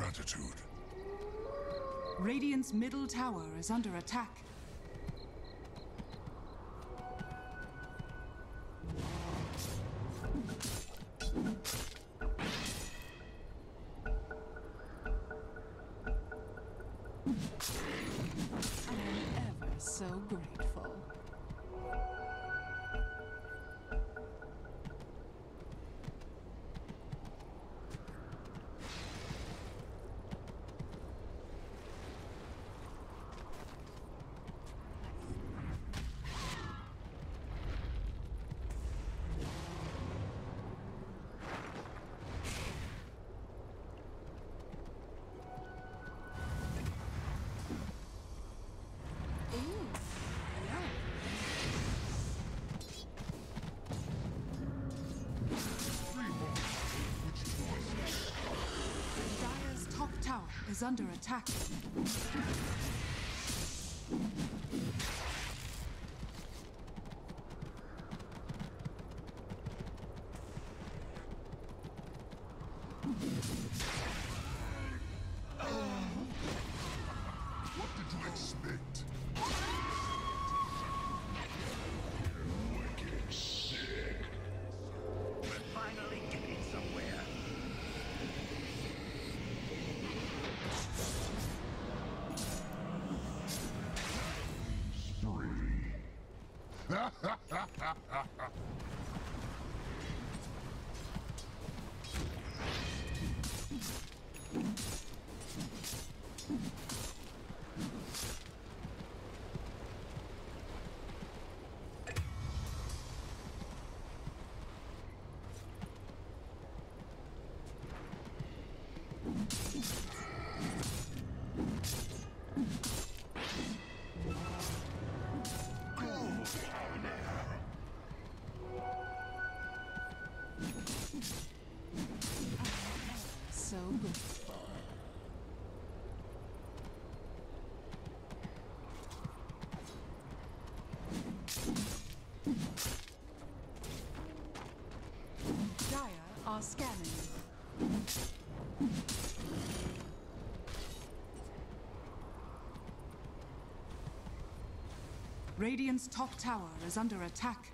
gratitude. Radiant's middle tower is under attack. I am ever so grateful. Is under attack. What did you expect? Wicked sick. We're finally getting somewhere. So grateful. Dire are scanning. Radiant's top tower is under attack.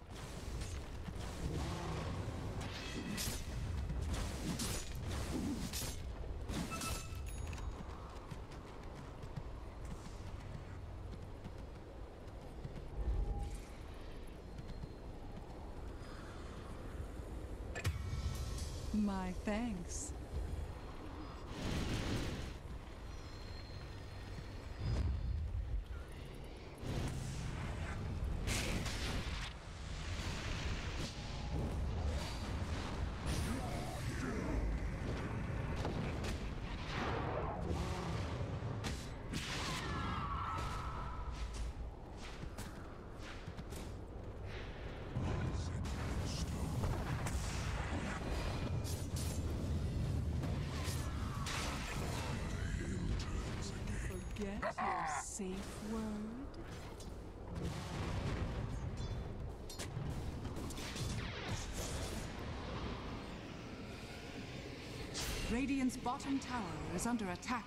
My thanks. Forget your safe word. Radiant's bottom tower is under attack.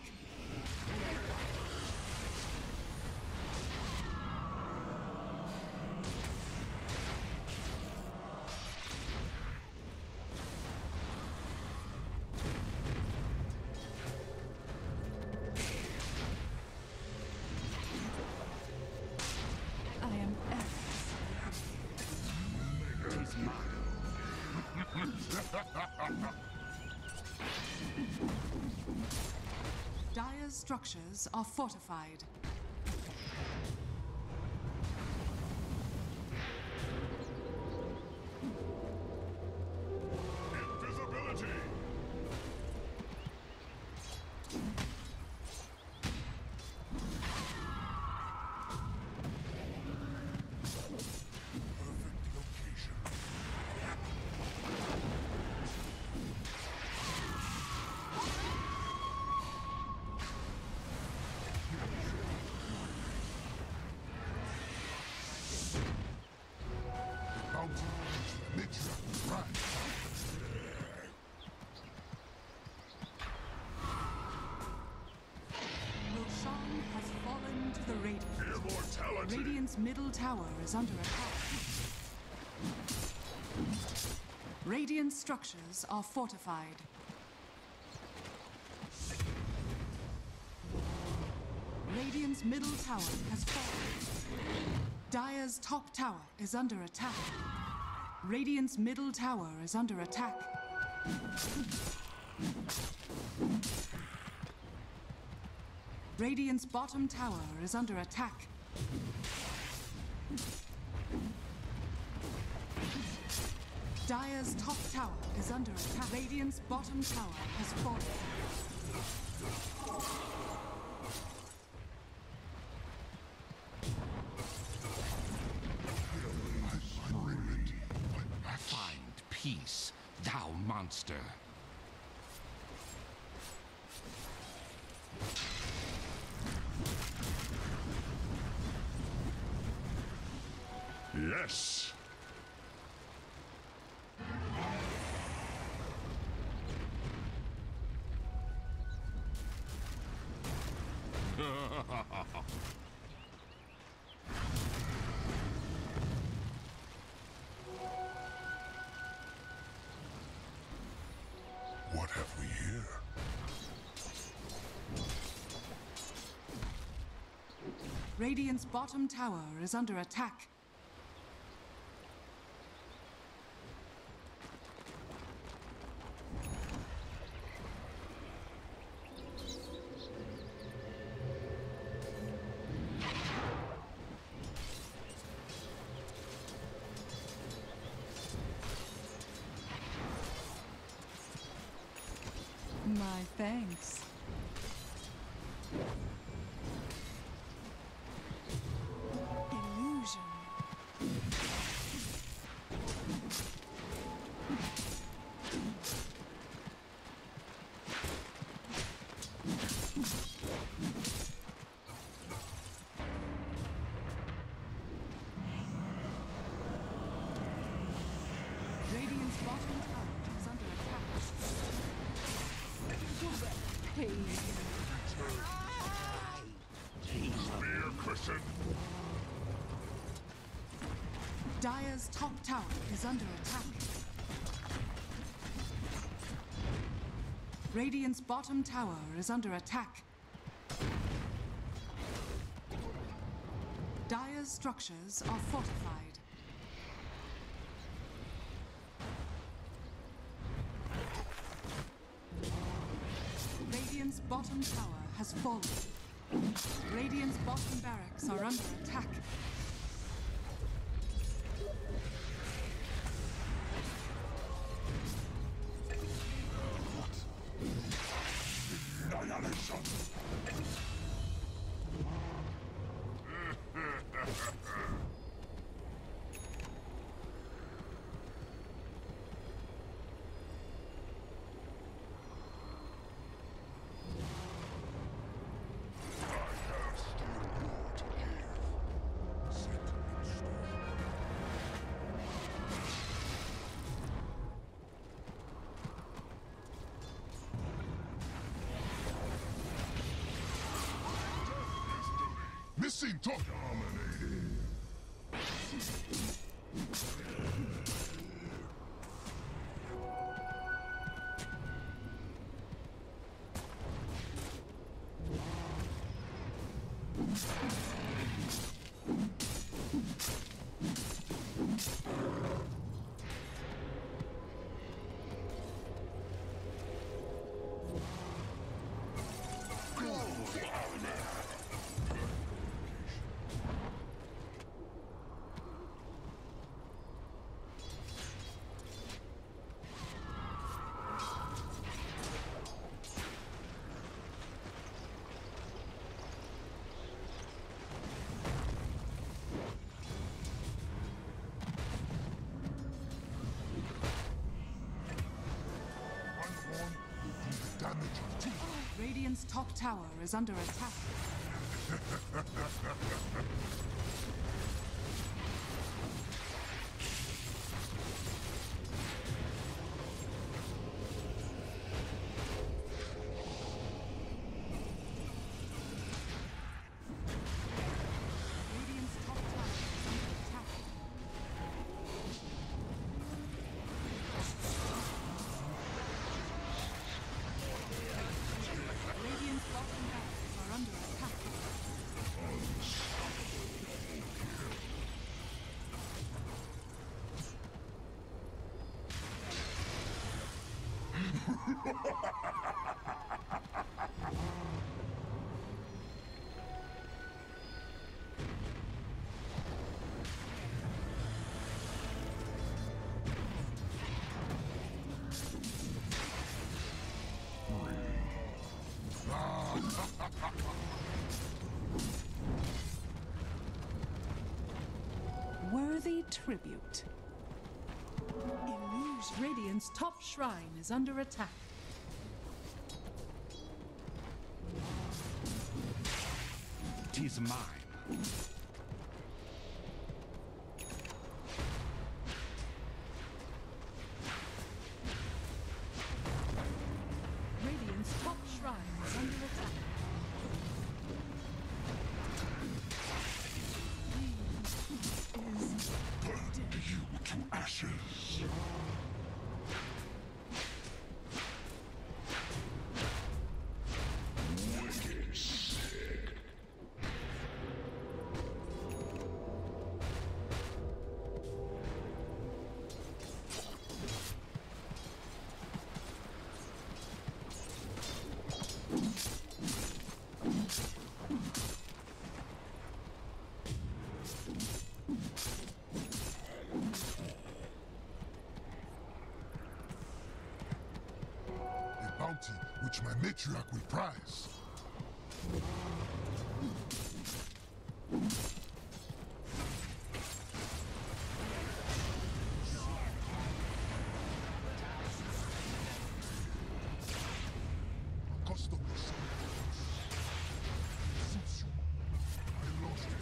I am Dire's structures are fortified. Invisibility! Perfect location. ability. Radiant's middle tower is under attack. Radiant structures are fortified. Radiant's middle tower has fallen. Dire's top tower is under attack. Radiant's middle tower is under attack. Radiant's bottom tower is under attack. Dire's top tower is under attack. Radiant's bottom tower has fallen. Find peace, thou monster. Yes. What have we here? Radiant's bottom tower is under attack. My thanks. Illusion. Radiant's bottom tower is under attack. Spear cushion. Dire's top tower is under attack. Radiant's bottom tower is under attack. Dire's structures are fortified. Radiant's bottom tower has fallen. Radiant's bottom barracks are under attack. Annihilation. Missing top dominating. Radiant's top tower is under attack. Radiant's Worthy tribute. Illusion. Radiant's top shrine is under attack. Tis mine. Radiant's top shrine is under attack. Burn you to ashes. Wicked sick. A bounty which my matriarch will prize. Custom suits you. I lost it.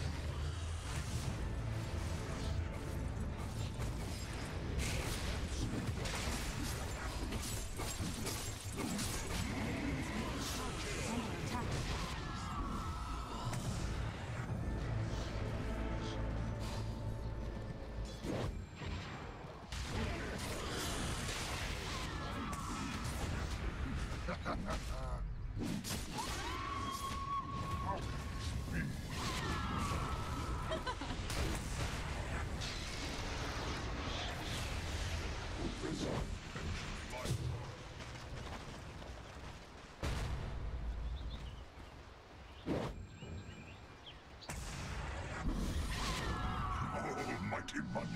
Almighty money.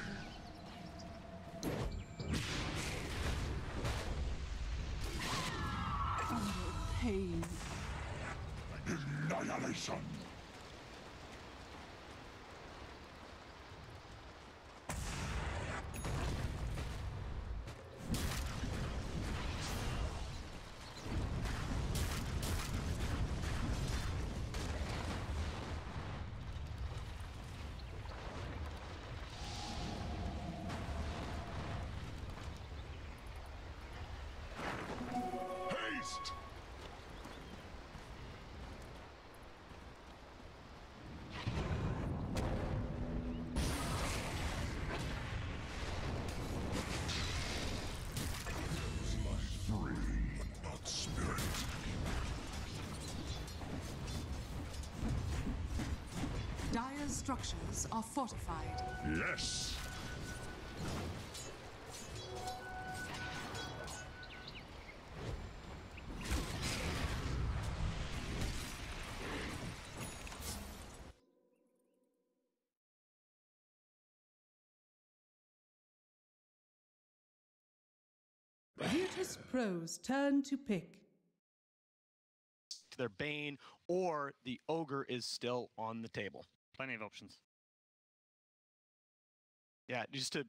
Under pain. Annihilation. Haste. Free, but not spirit. Dire's structures are fortified. Yes. Virtus Pro's turn to pick. To their Bane, or the Ogre is still on the table. Plenty of options. Yeah, just to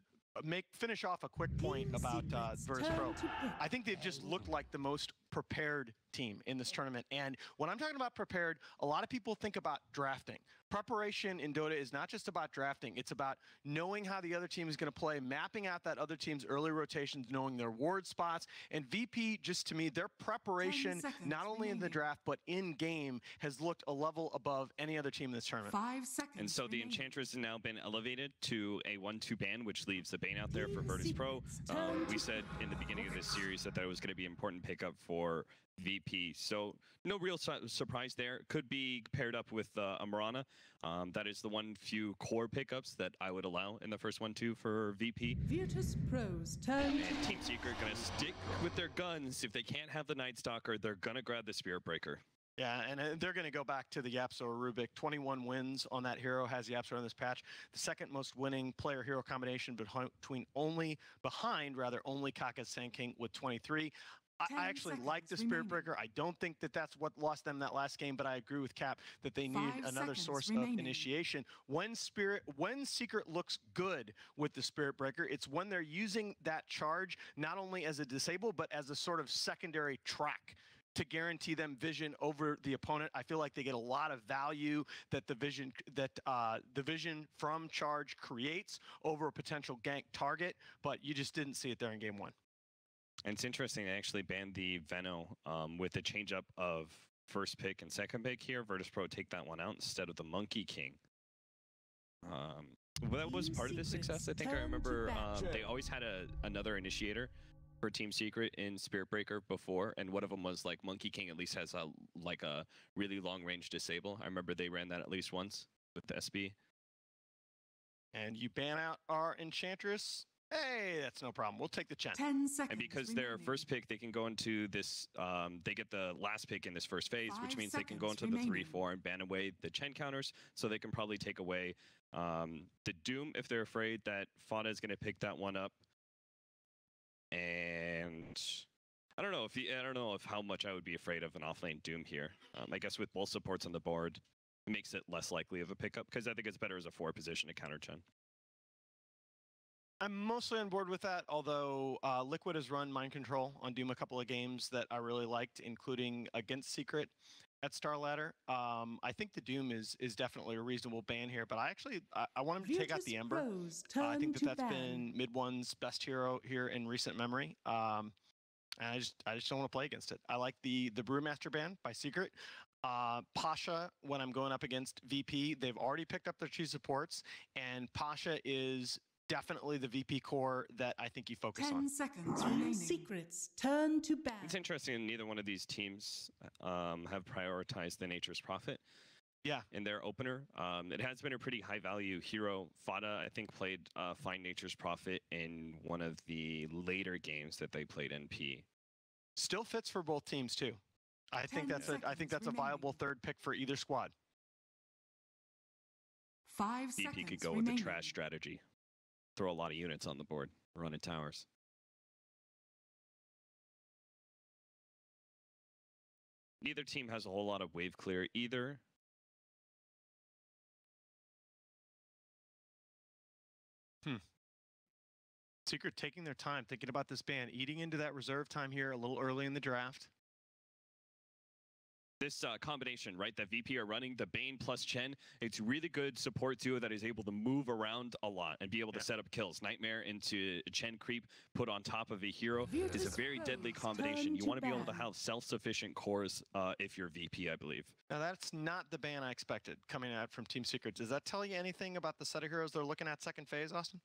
finish off a quick point about Virtus Pro. I think they've just looked like the most prepared team in this tournament. And when I'm talking about prepared, a lot of people think about drafting. Preparation in Dota is not just about drafting. It's about knowing how the other team is going to play, mapping out that other team's early rotations, knowing their ward spots. And VP, just to me, their preparation, not only in the draft, but in-game, has looked a level above any other team in this tournament. 5 seconds. And so the Enchantress has now been elevated to a 1-2 ban, which leaves the Bane out there for Virtus Pro. We said in the beginning of this series that that was going to be an important pickup for VP. So no real surprise there. Could be paired up with a Mirana. That is the one few core pickups that I would allow in the first 1-2 for VP. Virtus Pro's turn. And Team Secret going to stick with their guns. If they can't have the Night Stalker, they're going to grab the Spirit Breaker. Yeah, and they're going to go back to the YapzOr Rubik. 21 wins on that hero has YapzOr in this patch. The second most winning player-hero combination only Kaka's Sand King with 23. I actually like the Spirit Breaker. I don't think that that's what lost them that last game, but I agree with Cap that they need another source of initiation. When Secret looks good with the Spirit Breaker, it's when they're using that charge not only as a disable, but as a sort of secondary track to guarantee them vision over the opponent. I feel like they get a lot of value that the vision from charge creates over a potential gank target, but you just didn't see it there in game 1. And it's interesting, they actually banned the Veno with the change up of first pick and second pick here. Virtus Pro take that one out instead of the Monkey King. Well, that was part of the success. I think I remember they always had another initiator for Team Secret in Spirit Breaker before, and one of them was like Monkey King at least has a really long range disable. I remember they ran that at least once with the SB. And you ban out our Enchantress. Hey, that's no problem. We'll take the Chen. 10 seconds. And because their first pick, they can go into this, they get the last pick in this first phase, which means they can go into the 3-4 and ban away the Chen counters. So they can probably take away the Doom if they're afraid that Fada is going to pick that one up. And I don't know if how much I would be afraid of an offlane Doom here. I guess with both supports on the board, it makes it less likely of a pickup because I think it's better as a 4 position to counter Chen. I'm mostly on board with that, although Liquid has run Mind Control on Doom a couple of games that I really liked, including against Secret at Star Ladder. I think the Doom is definitely a reasonable ban here, but I want him to take out the Ember. I think that's been Mid-1's best hero here in recent memory. And I just don't want to play against it. I like the Brewmaster ban by Secret. Pasha, when I'm going up against VP, they've already picked up their 2 supports, and Pasha is definitely the VP core that I think you focus on. 10 seconds remaining. Secrets turn to ban. It's interesting. Neither one of these teams have prioritized the Nature's Prophet. Yeah. In their opener, it has been a pretty high value hero. Fada, I think, played Find Nature's Prophet in one of the later games that they played NP. Still fits for both teams too. I think that's a viable third pick for either squad. 5 seconds. VP could go with the trash strategy. Throw a lot of units on the board, running towers. Neither team has a whole lot of wave clear either. Secret taking their time, thinking about this ban, eating into that reserve time here a little early in the draft. This combination, right, that VP are running, the Bane plus Chen, it's really good support duo that is able to move around a lot and be able to set up kills. Nightmare into Chen creep put on top of a hero is a very deadly combination. You want to be able to have self-sufficient cores if you're VP, I believe. Now, that's not the ban I expected coming out from Team Secret. Does that tell you anything about the set of heroes they're looking at second phase, Austin?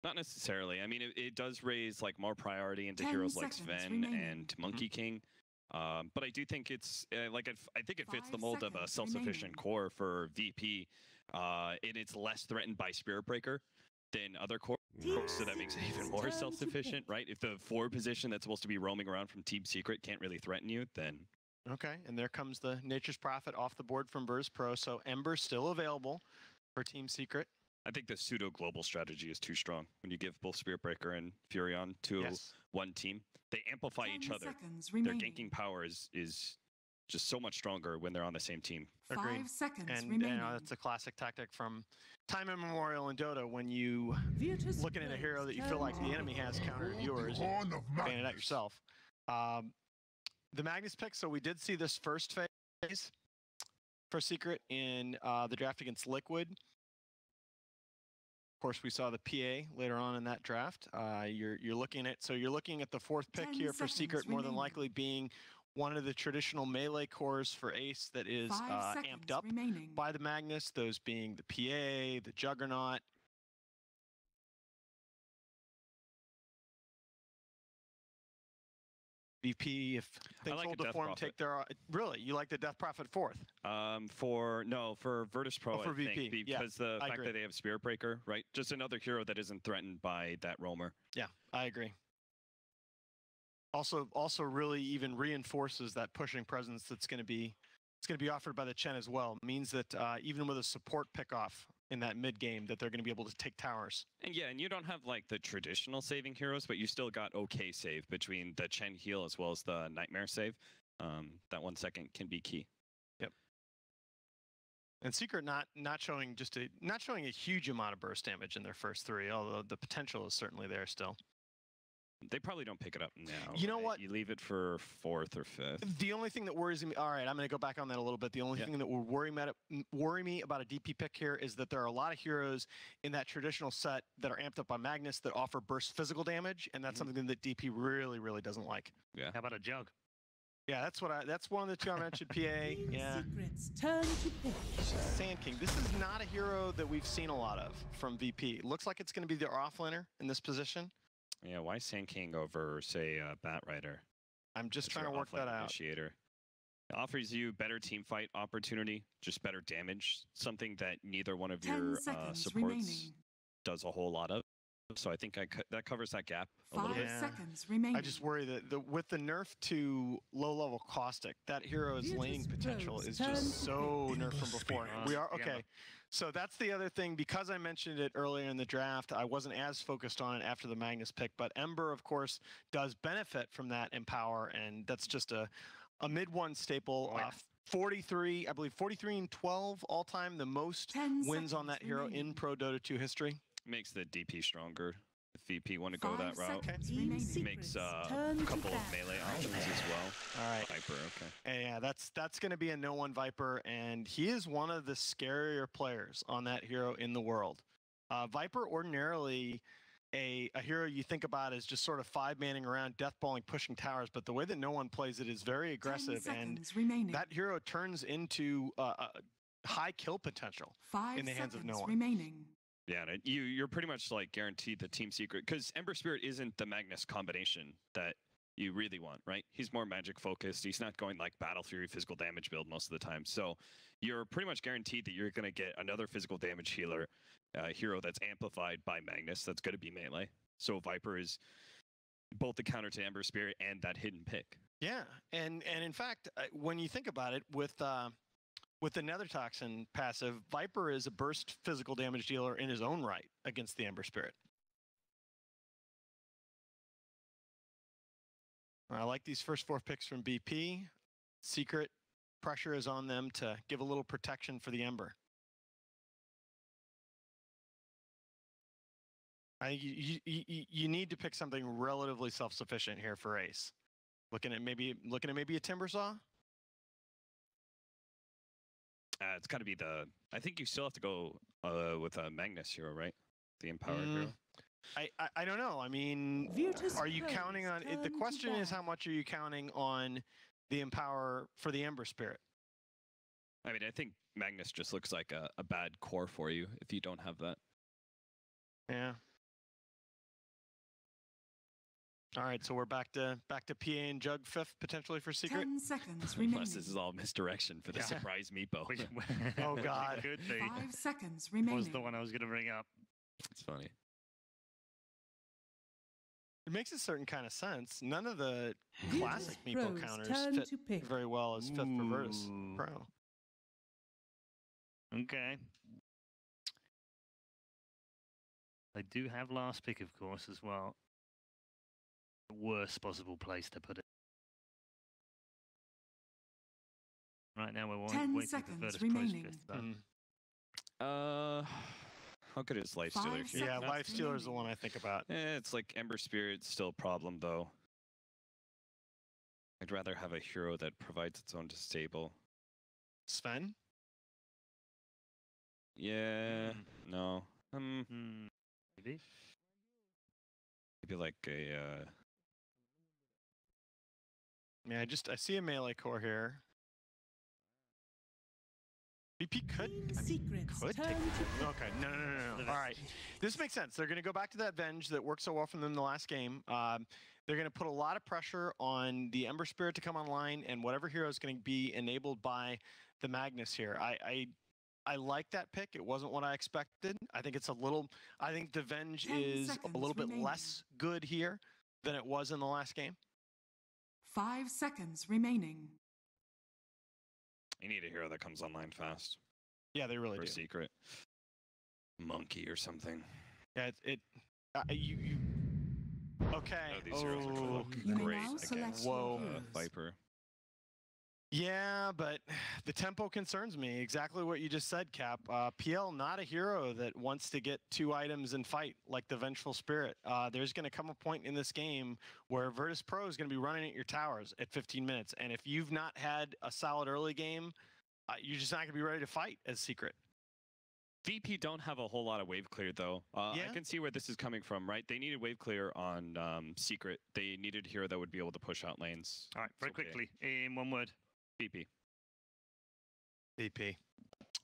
Not necessarily. I mean, it does raise like more priority into heroes like Sven and Monkey King. But I do think it's I think it fits the mold of a self-sufficient core for VP, and it's less threatened by Spirit Breaker than other cores, so that makes it even more self-sufficient, right? If the 4 position that's supposed to be roaming around from Team Secret can't really threaten you, then okay. And there comes the Nature's Prophet off the board from Virtus Pro. So Ember's still available for Team Secret. I think the pseudo-global strategy is too strong. When you give both Spirit Breaker and Furion to one team, they amplify each other. Their ganking power is just so much stronger when they're on the same team. 5 seconds and remaining. That's a classic tactic from time immemorial in Dota. When you looking at a hero that you feel like the enemy has countered yours, you ban it out yourself. The Magnus pick, so we did see this first phase for Secret in the draft against Liquid. Of course, we saw the PA later on in that draft. You're looking at the 4th pick here for Secret, more than likely being one of the traditional melee cores for Ace that is amped up by the Magnus, those being the PA, the Juggernaut. VP, if things like hold a the Death form, Prophet. take their... Really? You like the Death Prophet 4th? For Virtus Pro, for I think, VP, yeah, because the I fact agree. that they have Spirit Breaker, right? Just another hero that isn't threatened by that roamer. Yeah, I agree. Also really even reinforces that pushing presence that's going to be offered by the Chen as well. It means that even with a support pickoff in that mid game, that they're going to be able to take towers. And yeah, and you don't have like the traditional saving heroes, but you still got okay save between the Chen heal as well as the Nightmare save. That 1 second can be key. Yep. And Secret not showing a huge amount of burst damage in their first 3, although the potential is certainly there still. They probably don't pick it up now. You know right? what? You leave it for 4th or 5th. The only thing that worries me, all right, I'm going to go back on that a little bit. The only thing that will worry me about a DP pick here is that there are a lot of heroes in that traditional set that are amped up by Magnus that offer burst physical damage, and that's something that DP really, really doesn't like. Yeah. How about a Jug? Yeah, that's one of the 2 I mentioned. PA. Yeah. Secrets turn to pick. Sand King. This is not a hero that we've seen a lot of from VP. It looks like it's going to be their offlaner in this position. Yeah, why Sand King over, say, Bat Rider? I'm just As trying to your work that offlane out. Initiator. It offers you better team fight opportunity, just better damage, something that neither one of 10 your seconds supports remaining. does a whole lot of. So I think that covers that gap a little 5 bit. Yeah. seconds remaining. I just worry that with the nerf to low-level Caustic, that hero's laning potential is just so nerfed from before. We are okay. So that's the other thing. Because I mentioned it earlier in the draft, I wasn't as focused on it after the Magnus pick. But Ember, of course, does benefit from that Empower, and that's just a mid-1 staple. 43, I believe 43 and 12 all-time, the most 10 wins on that seconds hero remaining. in Pro Dota 2 history. Makes the DP stronger. If VP want to go 5 that route. seconds remaining. Makes a Turn to couple of bat. melee options as well. All right. Viper, okay. Yeah, that's going to be a no-1 Viper, and he is one of the scarier players on that hero in the world. Viper, ordinarily a hero you think about as just sort of 5-manning around, deathballing, pushing towers, but the way that no one plays it is very 10 aggressive, and seconds remaining. that hero turns into high kill potential 5 in the hands of seconds no one. remaining. Yeah, and you're pretty much like guaranteed the team secret because Ember Spirit isn't the Magnus combination that you really want, right? He's more magic focused. He's not going like Battle Fury physical damage build most of the time. So you're pretty much guaranteed that you're going to get another physical damage healer hero that's amplified by Magnus. That's going to be melee. So Viper is both the counter to Ember Spirit and that hidden pick. Yeah, and in fact, when you think about it, with the Nether Toxin passive, Viper is a burst physical damage dealer in his own right against the Ember Spirit. I like these first 4 picks from BP. Secret pressure is on them to give a little protection for the Ember. I think you need to pick something relatively self-sufficient here for Ace. Looking at maybe a Timbersaw. It's got to be I think you still have to go with a Magnus hero, right? The Empower hero. I don't know. I mean, Virtus are you Pro counting on it? The turn to question is, bat. how much are you counting on the Empower for the Ember Spirit? I mean, I think Magnus just looks like a bad core for you if you don't have that. Yeah. All right, so we're back to PA and Jug 5th potentially for Secret. 10 seconds remaining. Unless this is all misdirection for the surprise meepo. Oh, God. Could be. 5 seconds remaining. Was the one I was going to bring up. It's funny. It makes a certain kind of sense. None of the Virtus classic meepo Pros counters turn fit to pick. very well as 5th for Virtus Ooh. Pro. Okay. They do have last pick, of course, as well. Worst possible place to put it. Right now, we're 10 waiting seconds for Virtus remaining. Pro's 5th, though. How good is Life Stealer 5 here? Yeah, seconds Life Stealer is the remaining. one I think about. It's like Ember Spirit's still a problem, though. I'd rather have a hero that provides its own disable. Sven? Yeah, no. Maybe. Maybe like a... Yeah, I see a melee core here. BP could Secrets take turn to Okay, no. All right, this makes sense. They're going to go back to that Venge that worked so well for them in the last game. They're going to put a lot of pressure on the Ember Spirit to come online, and whatever hero is going to be enabled by the Magnus here. I like that pick. It wasn't what I expected. I think it's a little. I think the Venge is a little bit less good here than it was in the last game. 5 seconds remaining. You need a hero that comes online fast. Yeah, they really do. Secret monkey or something. Yeah, you. Okay. Oh, these heroes are gonna look great against Viper. Yeah, but the tempo concerns me. Exactly what you just said, Cap. PL, not a hero that wants to get 2 items and fight like the Vengeful Spirit. There's going to come a point in this game where Virtus Pro is going to be running at your towers at 15 minutes. And if you've not had a solid early game, you're just not going to be ready to fight as Secret. VP don't have a whole lot of wave clear, though. I can see where this is coming from, right? They needed wave clear on Secret. They needed a hero that would be able to push out lanes. All right, very quickly, in one word. VP. VP.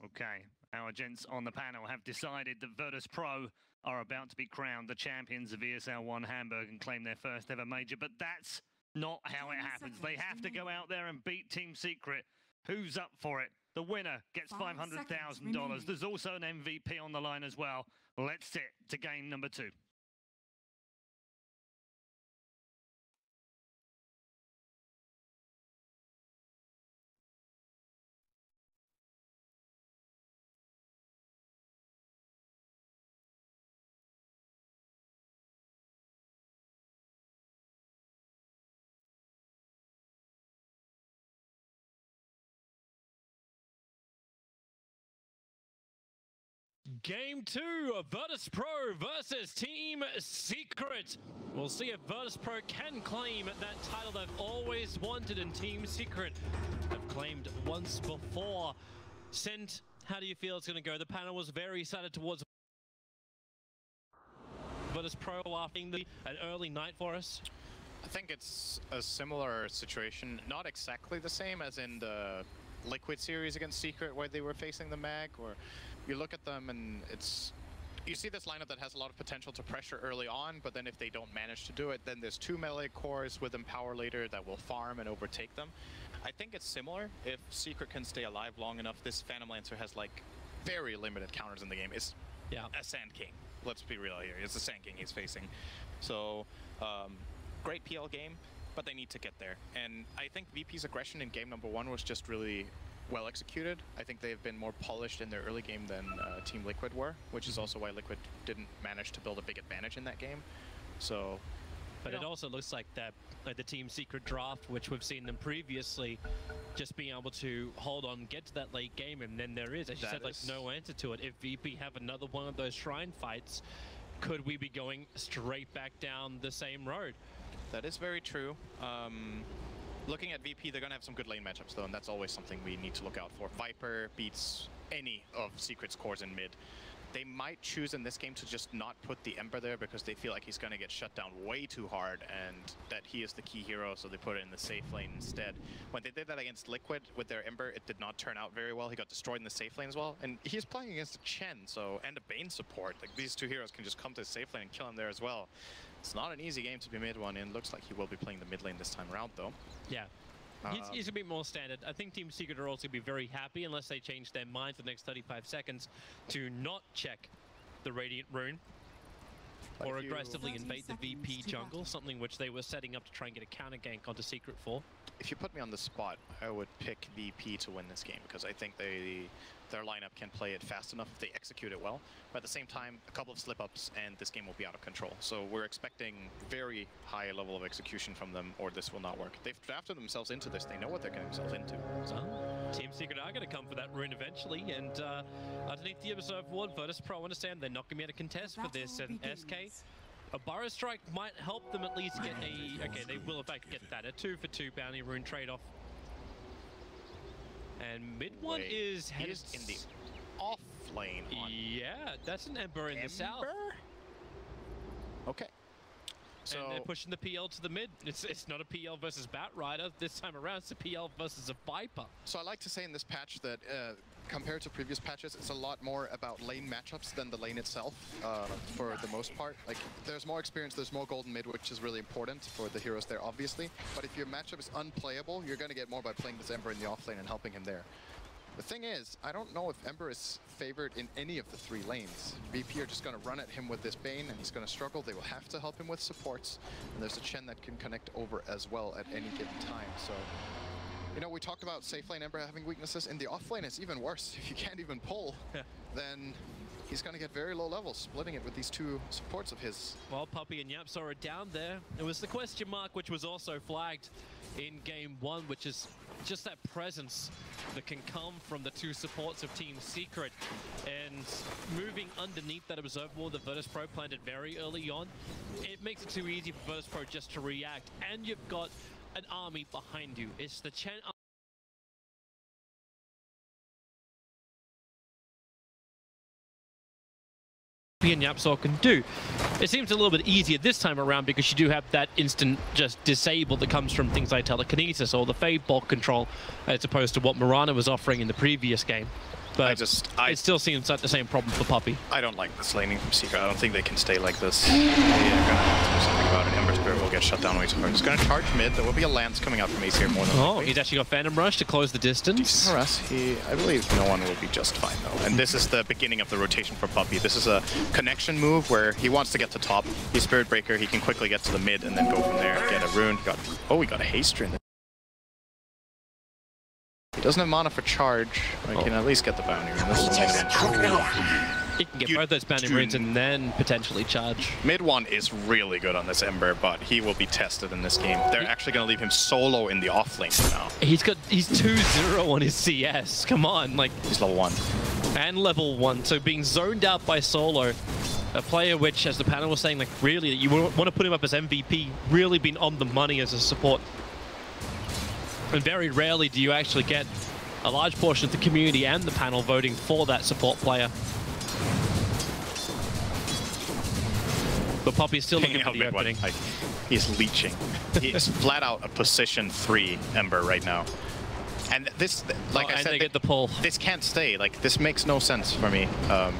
Okay, our gents on the panel have decided that Virtus Pro are about to be crowned the champions of ESL 1 Hamburg and claim their first ever major, but that's not how it happens. They have to go out there and beat Team Secret. Who's up for it? The winner gets $500,000. There's also an MVP on the line as well. Let's sit to game number 2. Game 2 of Virtus Pro versus Team Secret. We'll see if Virtus Pro can claim that title they've always wanted, and Team Secret have claimed once before. Sint, how do you feel it's going to go? The panel was very excited towards Virtus Pro after an early night for us. I think it's a similar situation, not exactly the same as in the Liquid series against Secret where they were facing the Mag, or you look at them and you see this lineup that has a lot of potential to pressure early on, but then if they don't manage to do it, then there's 2 melee cores with Empower later that will farm and overtake them. I think it's similar. If Secret can stay alive long enough, this Phantom Lancer has like very limited counters in the game. It's a Sand King. Let's be real here. It's a Sand King he's facing. So great PL game, but they need to get there. And I think VP's aggression in game number 1 was just really well executed. I think they've been more polished in their early game than Team Liquid were, which is also why Liquid didn't manage to build a big advantage in that game. So, but it also looks like that the Team Secret draft, which we've seen them previously, just being able to hold on, get to that late game, and then there is, as you said, like no answer to it. If VP have another one of those shrine fights, could we be going straight back down the same road? That is very true. Looking at VP, they're going to have some good lane matchups, though, and that's always something we need to look out for. Viper beats any of Secret's cores in mid. They might choose in this game to just not put the Ember there because they feel like he's going to get shut down way too hard and that he is the key hero, so they put it in the safe lane instead. When they did that against Liquid with their Ember, it did not turn out very well. He got destroyed in the safe lane as well, and he's playing against a Chen and a Bane support. Like, these 2 heroes can just come to the safe lane and kill him there as well. It's not an easy game to be mid one in. Looks like he will be playing the mid lane this time around, though. Yeah. He's a bit more standard. I think Team Secret are also going to be very happy, unless they change their mind for the next 35 seconds, to not check the Radiant Rune or aggressively invade the VP jungle, something which they were setting up to try and get a counter gank onto Secret for. If you put me on the spot, I would pick VP to win this game because I think their lineup can play it fast enough if they execute it well. But at the same time, a couple of slip-ups and this game will be out of control. So we're expecting very high level of execution from them, or this will not work. They've drafted themselves into this. They know what they're getting themselves into. So, Team Secret are going to come for that rune eventually, and underneath the Observer Ward, Virtus Pro understand they're not going to be able to contest for this, and SK, a Burrow Strike might help them at least get a... Okay, they will in fact get that, a 2-for-2 bounty rune trade-off. And mid one is headed in the off lane. Yeah, that's an Ember in the south. Okay. So and they're pushing the PL to the mid. It's not a PL versus Batrider this time around. It's a PL versus a Viper. So I like to say in this patch that compared to previous patches, it's a lot more about lane matchups than the lane itself, for the most part. Like, there's more experience, there's more golden mid, which is really important for the heroes there, obviously. But if your matchup is unplayable, you're going to get more by playing this Ember in the offlane and helping him there. The thing is, I don't know if Ember is favored in any of the 3 lanes. VP are just going to run at him with this Bane, and he's going to struggle. They will have to help him with supports, and there's a Chen that can connect over as well at any given time. So, you know, we talked about safe lane Ember having weaknesses. In the offlane, it's even worse. If you can't even pull, then he's going to get very low levels, splitting it with these 2 supports of his. Well, Puppey and YapzOr are down there. It was the question mark, which was also flagged in game 1, which is just that presence that can come from the 2 supports of Team Secret. And moving underneath that observable that Virtus Pro planted very early on, it makes it too easy for Virtus Pro just to react. And you've got an army behind you. It's the Chen and YapzOr can do. It seems a little bit easier this time around because you do have that instant just disable that comes from things like telekinesis or the Fade Bolt control, as opposed to what Mirana was offering in the previous game. But it still seems like the same problem for Puppey. I don't like this laning from Secret. I don't think they can stay like this. They're going to have to do something about it. Ember Spirit will get shut down way too hard. He's going to charge mid. There will be a lance coming out from Ace here more than likely. He's actually got Phantom Rush to close the distance. Decent harass. I believe no one will be just fine though. And this is the beginning of the rotation for Puppey. This is a connection move where he wants to get to top. He's Spirit Breaker. He can quickly get to the mid and then go from there. Get a rune. We got a haster in. He doesn't have mana for charge, but he can at least get the bounty rune. He can get both those bounty runes and then potentially charge. Mid 1 is really good on this Ember, but he will be tested in this game. They're actually going to leave him solo in the offlane for now. He's 2-0 on his CS. Come on, like he's level 1. And level 1, so being zoned out by Solo, a player which, as the panel was saying, like really, you want to put him up as MVP, really been on the money as a support. And very rarely do you actually get a large portion of the community and the panel voting for that support player. But Puppey's still looking for the opening. He's leeching. He's flat out a position 3 Ember right now. And this, like I said, they get the pull. This can't stay. Like, this makes no sense for me.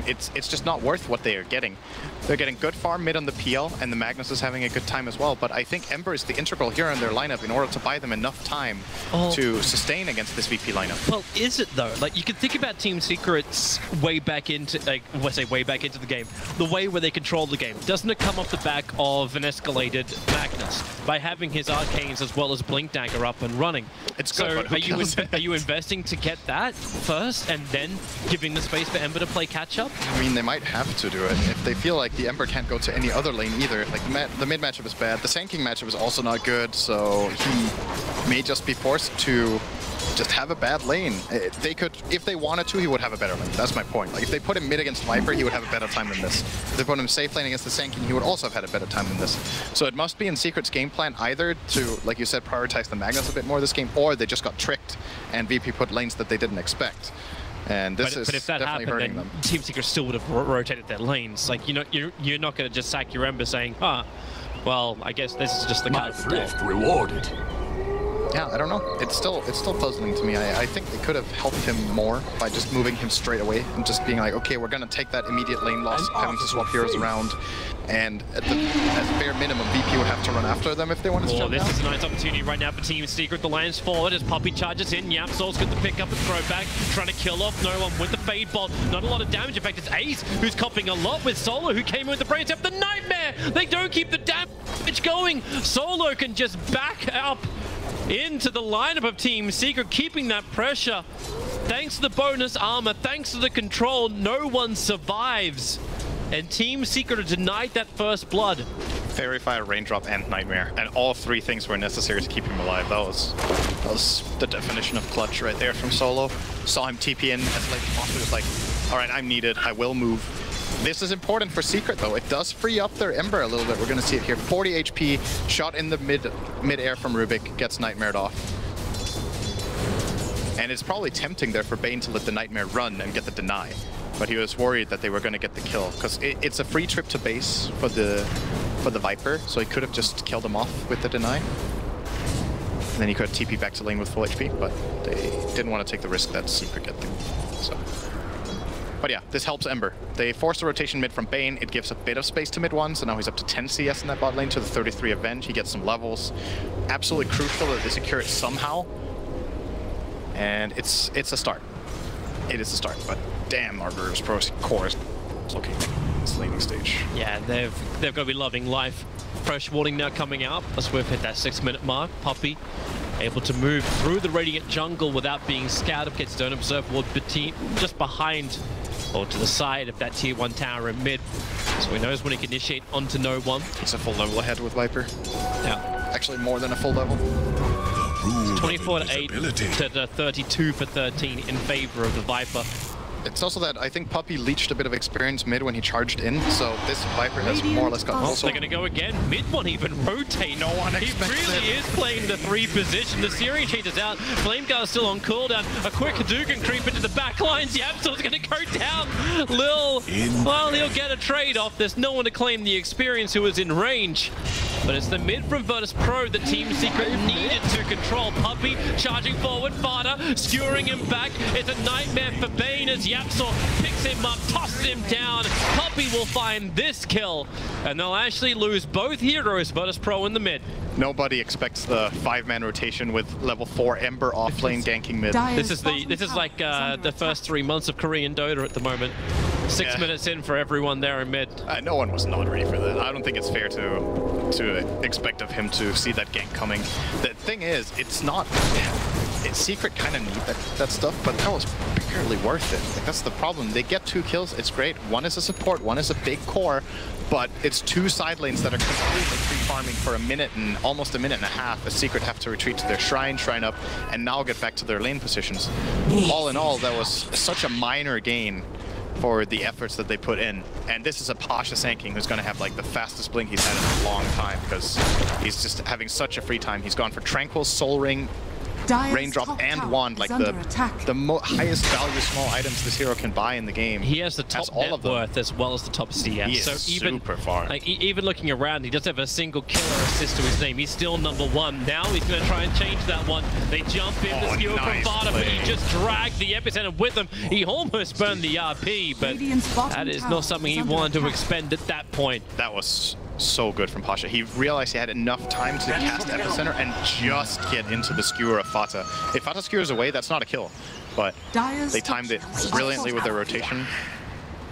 It's just not worth what they are getting. They're getting good farm mid on the PL, and the Magnus is having a good time as well. But I think Ember is the integral hero in their lineup in order to buy them enough time to sustain against this VP lineup. Well, is it though? Like, you can think about Team Secret's way back into, like, way back into the game, the way where they control the game. Doesn't it come off the back of an escalated Magnus by having his arcanes as well as Blink Dagger up and running? It's so good, but are you investing to get that first and then giving the space for Ember to play catch up? I mean, they might have to do it if they feel like the Ember can't go to any other lane either. Like, the mid matchup is bad. The Sand King matchup is also not good, so he may just be forced to just have a bad lane. They could, if they wanted to, he would have a better lane. That's my point. Like, if they put him mid against Viper, he would have a better time than this. If they put him safe lane against the Sand King, he would also have had a better time than this. So it must be in Secret's game plan either to, like you said, prioritize the Magnus a bit more this game, or they just got tricked and VP put lanes that they didn't expect. And this is if that definitely happened, hurting then them. Team Secret still would have rotated their lanes. Like, you're not going to just sack your Ember saying, well, I guess this is just the My card of the day. thrift rewarded. Yeah, I don't know. It's still puzzling to me. I think they could have helped him more by just moving him straight away and just being like, okay, we're going to take that immediate lane loss, having to swap heroes around. And at bare minimum, VP would have to run after them if they wanted to jump This down. is a nice opportunity right now for Team Secret. The lands forward as Puppey charges in. YapzOr's got the pick up and throw back, trying to kill off no one with the Fade Bolt. Not a lot of damage. In fact, it's Ace who's copping a lot with Solo, who came in with the Brains up the Nightmare. They don't keep the damage going. Solo can just back up into the lineup of Team Secret, keeping that pressure. Thanks to the bonus armor, thanks to the control, no one survives. And Team Secret are denied that first blood. Fairy Fire, Raindrop, and Nightmare. And all 3 things were necessary to keep him alive. That was the definition of clutch right there from Solo. Saw him TP in as late as possible. He was like, all right, I'm needed. I will move. This is important for Secret, though. It does free up their Ember a little bit. We're going to see it here. 40 HP, shot in the mid-air from Rubik, gets Nightmared off. And it's probably tempting there for Bane to let the Nightmare run and get the deny. But he was worried that they were going to get the kill, because it's a free trip to base for the Viper, so he could have just killed him off with the deny. And then he could have TP back to lane with full HP, but they didn't want to take the risk that Secret get the So. But yeah, this helps Ember. They force the rotation mid from Bane. It gives a bit of space to mid 1, so now he's up to 10 CS in that bot lane to the 33 Avenge. He gets some levels. Absolutely crucial that they secure it somehow. And it's a start. It is a start, but damn, our Virtus Pro's core is looking at this laning stage. Yeah, they've got to be loving life. Fresh warning now coming out as we've hit that 6-minute mark. Poppy able to move through the Radiant jungle without being scouted. Gets Don't Observe Ward just behind or to the side of that tier 1 tower in mid. So he knows when he can initiate onto no one. He's a full level ahead with Viper. Yeah. Actually more than a full level. 24 to 8 to 32 for 13 in favor of the Viper. It's also that I think Puppy leached a bit of experience mid when he charged in, so this Viper has more or less got also. They're going to go again. Mid one even rotate. No one expects He really is playing the 3 position. The Syrian changes out. Flameguard is still on cooldown. A quick Hadouken creep into the back lines. Yapsor's going to go down. Lil, well, he'll get a trade off. There's no one to claim the experience who is in range. But it's the mid from Virtus Pro that Team Secret needed to control. Puppy charging forward, Fada skewering him back. It's a nightmare for Bane as Yapsor picks him up, tosses him down. Puppy will find this kill, and they'll actually lose both heroes, Virtus Pro in the mid. Nobody expects the 5-man rotation with level 4 Ember offlane ganking mid. This is like the first 3 months of Korean Dota at the moment. 6 minutes in for everyone there in mid. No one was not ready for that. I don't think it's fair to expect of him to see that gank coming. The thing is, it's not... Secret kind of need that stuff, but that was barely worth it. Like, that's the problem. They get 2 kills, it's great. One is a support, one is a big core, but it's 2 side lanes that are completely free farming for a minute and almost a minute and a half. As Secret have to retreat to their shrine up, and now get back to their lane positions. All in all, that was such a minor gain for the efforts that they put in. And this is a Pasha Sand King who's going to have like the fastest blink he's had in a long time because he's just having such a free time. He's gone for Tranquil, Soul Ring, Raindrop, and Wand, like the highest value small items this hero can buy in the game. He has the top net worth as well as the top CS. He is super far. Like, even looking around, he doesn't have a single killer assist to his name. He's still #1. Now he's going to try and change that one. They jump in, the skewer from Vada, but he just dragged the epicenter with him. He almost burned the RP, but that is not something he wanted to expend at that point. That was so good from Pasha. He realized he had enough time to cast Epicenter and just get into the skewer of Fata. If Fata skewers away, that's not a kill, but they timed it brilliantly with their rotation.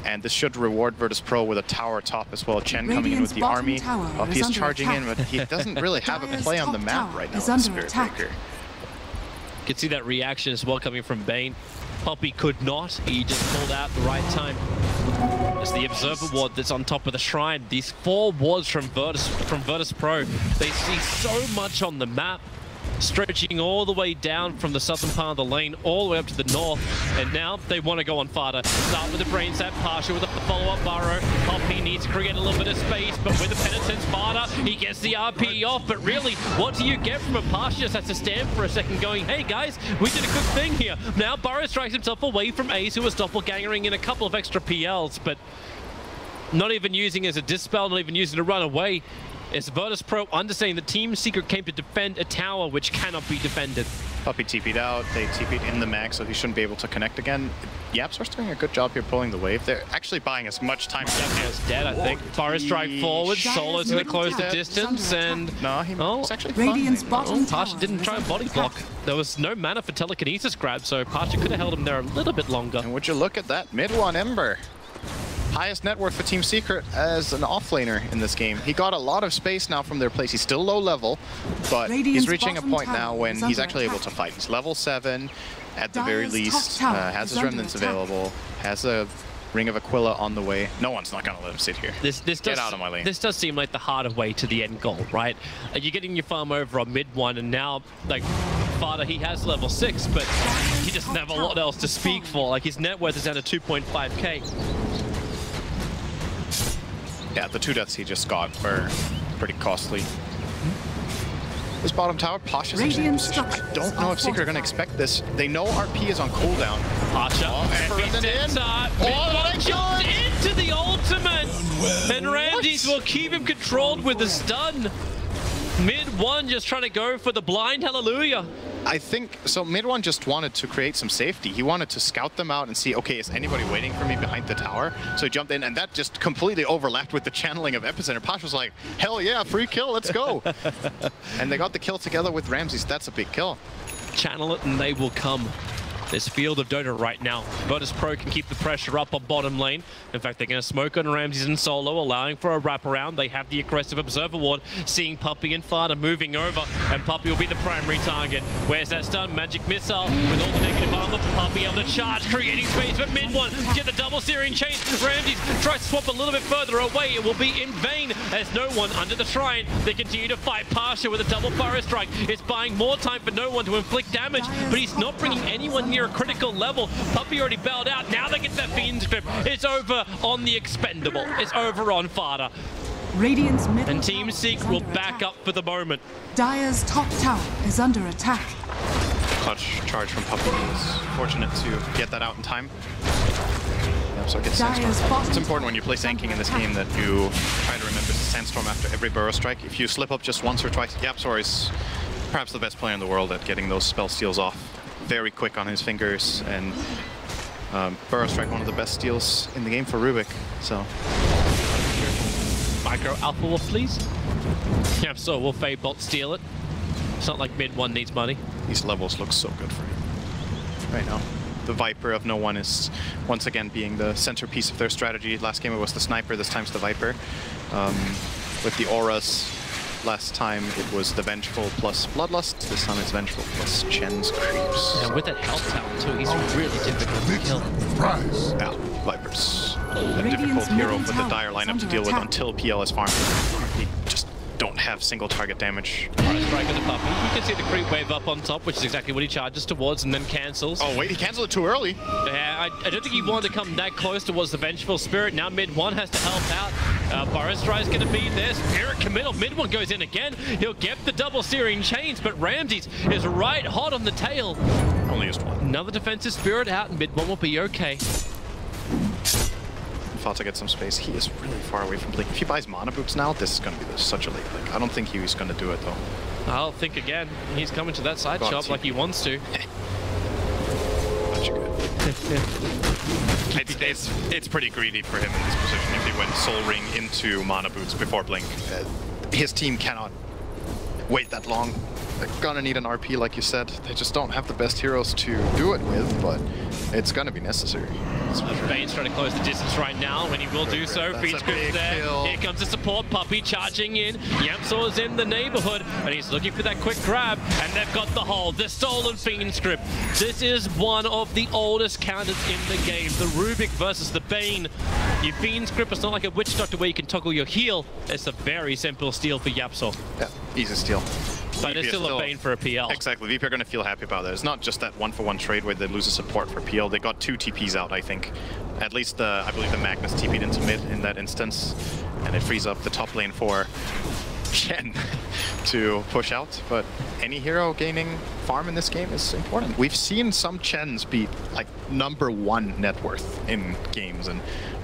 And this should reward Virtus Pro with a tower top as well. Chen coming in with the army. He's charging in, but he doesn't really have a play on the map right now with Spirit Breaker. You can see that reaction as well coming from Bane. Poppy could not. He just pulled out the right time. It's the Observer Ward that's on top of the shrine. These 4 wards from Virtus Pro. They see so much on the map, stretching all the way down from the southern part of the lane, all the way up to the north. And now they want to go on Fada. Start with the Brain Sap, Pasha with a follow-up burrow. Poppy needs to create a little bit of space, but with the Penitence Fada, he gets the RP off. But really, what do you get from a Pasha? Just has to stand for a second going, hey guys, we did a good thing here. Now Burrow strikes himself away from Ace, who was doppelgangering in a couple of extra PLs, but not even using as a dispel, not even using to run away. It's Virtus Pro understanding the Team Secret came to defend a tower which cannot be defended. Puppy TP'd out, they TP'd in the mag, so he shouldn't be able to connect again. Yapsor's doing a good job here pulling the wave. They're actually buying as much time as Yapsor's dead, I think. Forest strike forward, Solo's going to close the distance, and... No, he's actually fine. Pasha didn't try a body block. There was no mana for telekinesis grab, so Pasha could have held him there a little bit longer. And would you look at that, mid 1 Ember. Highest net worth for Team Secret as an offlaner in this game. He got a lot of space now from their place. He's still low level, but he's reaching a point now when he's actually able to fight. He's level 7 at the very least, has his remnants available, has a Ring of Aquila on the way. No one's not going to let him sit here. Get out of my lane. This does seem like the harder way to the end goal, right? You're getting your farm over on mid 1, and now, like, Fada, he has level 6, but he doesn't have a lot else to speak for. Like, his net worth is down to 2.5k. Yeah, the 2 deaths he just got were pretty costly. This bottom tower, Pasha's in position. I don't know if Secret are going to expect this. They know RP is on cooldown. Pasha, jumped into the ultimate, and Ramses will keep him controlled with the stun. Mid 1 just trying to go for the blind hallelujah. I think, so mid one just wanted to create some safety. He wanted to scout them out and see, okay, is anybody waiting for me behind the tower? So he jumped in, and that just completely overlapped with the channeling of Epicenter. Posh was like, hell yeah, free kill, let's go. And they got the kill together with Ramses. That's a big kill. Channel it and they will come. This field of Dota right now. Virtus Pro can keep the pressure up on bottom lane. In fact, they're going to smoke on Ramses and Solo, allowing for a wraparound. They have the aggressive Observer Ward, seeing Puppey and Fada moving over, and Puppey will be the primary target. Where's that stun? Magic Missile with all the negative armor. Puppey able to charge, creating space, but mid one get the double searing chain. Ramses tries to swap a little bit further away. It will be in vain as no one under the shrine. They continue to fight. Pasha with a double fire strike. It's buying more time for no one to inflict damage, but he's not bringing anyone near a critical level. Puppey already bailed out. Now they get that Fiend's Grip. It's over on the Expendable. It's over on Fada. Radiant's middle and Team Seek will back up for the moment. Dire's top tower is under attack. Clutch charge from Puppey. He's fortunate to get that out in time. Yeah, so it gets Sandstorm. It's important when you play Sanking in this game that you try to remember Sandstorm after every Burrow Strike. If you slip up just once or twice, YapzOr is perhaps the best player in the world at getting those spell steals off. Very quick on his fingers, and Burrow Strike, one of the best steals in the game for Rubik. So Micro Alpha Wolf, please. Yeah, so will Fade Bolt steal it? It's not like mid one needs money. These levels look so good for him right now. The Viper of no one is once again being the centerpiece of their strategy. Last game it was the Sniper, this time's the Viper. With the auras, last time it was the Vengeful plus Bloodlust. This time it's Vengeful plus Chen's Creeps. And with that health talent too, he's really difficult to kill. Yeah, Viper's a difficult hero for the Dire lineup to deal with until PL is farmed. He just don't have single target damage. Strike with the Puppey. You can see the creep wave up on top, which is exactly what he charges towards and then cancels. Oh wait, he canceled it too early. Yeah, I don't think he wanted to come that close towards the Vengeful Spirit. Now mid one has to help out. Baristrai is going to be there. Spirit committal. Mid one goes in again. He'll get the double searing chains, but Ramses is right hot on the tail. Only used one. Another defensive Spirit out, and mid one will be okay. To get some space. He is really far away from Blink. If he buys Mana Boots now, this is going to be such a late Blink. I don't think he was going to do it though. I'll think again. He's coming to that side shop like he wants to. Much good. It's pretty greedy for him in this position if he went Soul Ring into Mana Boots before Blink. His team cannot wait that long. They're gonna need an RP, like you said. They just don't have the best heroes to do it with, but it's gonna be necessary. Bane's trying to close the distance right now, when he will do so. Fiend's Grip's there. Kill. Here comes the support. Puppey charging in. YapzOr's in the neighborhood, and he's looking for that quick grab, and they've got the hold. The stolen Fiend's Grip. This is one of the oldest counters in the game. The Rubik versus the Bane. Your Fiend's Grip is not like a Witch Doctor where you can toggle your heal. It's a very simple steal for YapzOr. Yeah, easy steal. But it's still a Bane for a PL. Exactly, VP are going to feel happy about that. It's not just that one-for-one trade where they lose a support for PL. They got 2 TPs out, I think. At least, I believe the Magnus TP'd into mid in that instance. And it frees up the top lane for Chen to push out. But any hero gaining farm in this game is important. We've seen some Chens be like #1 net worth in games. And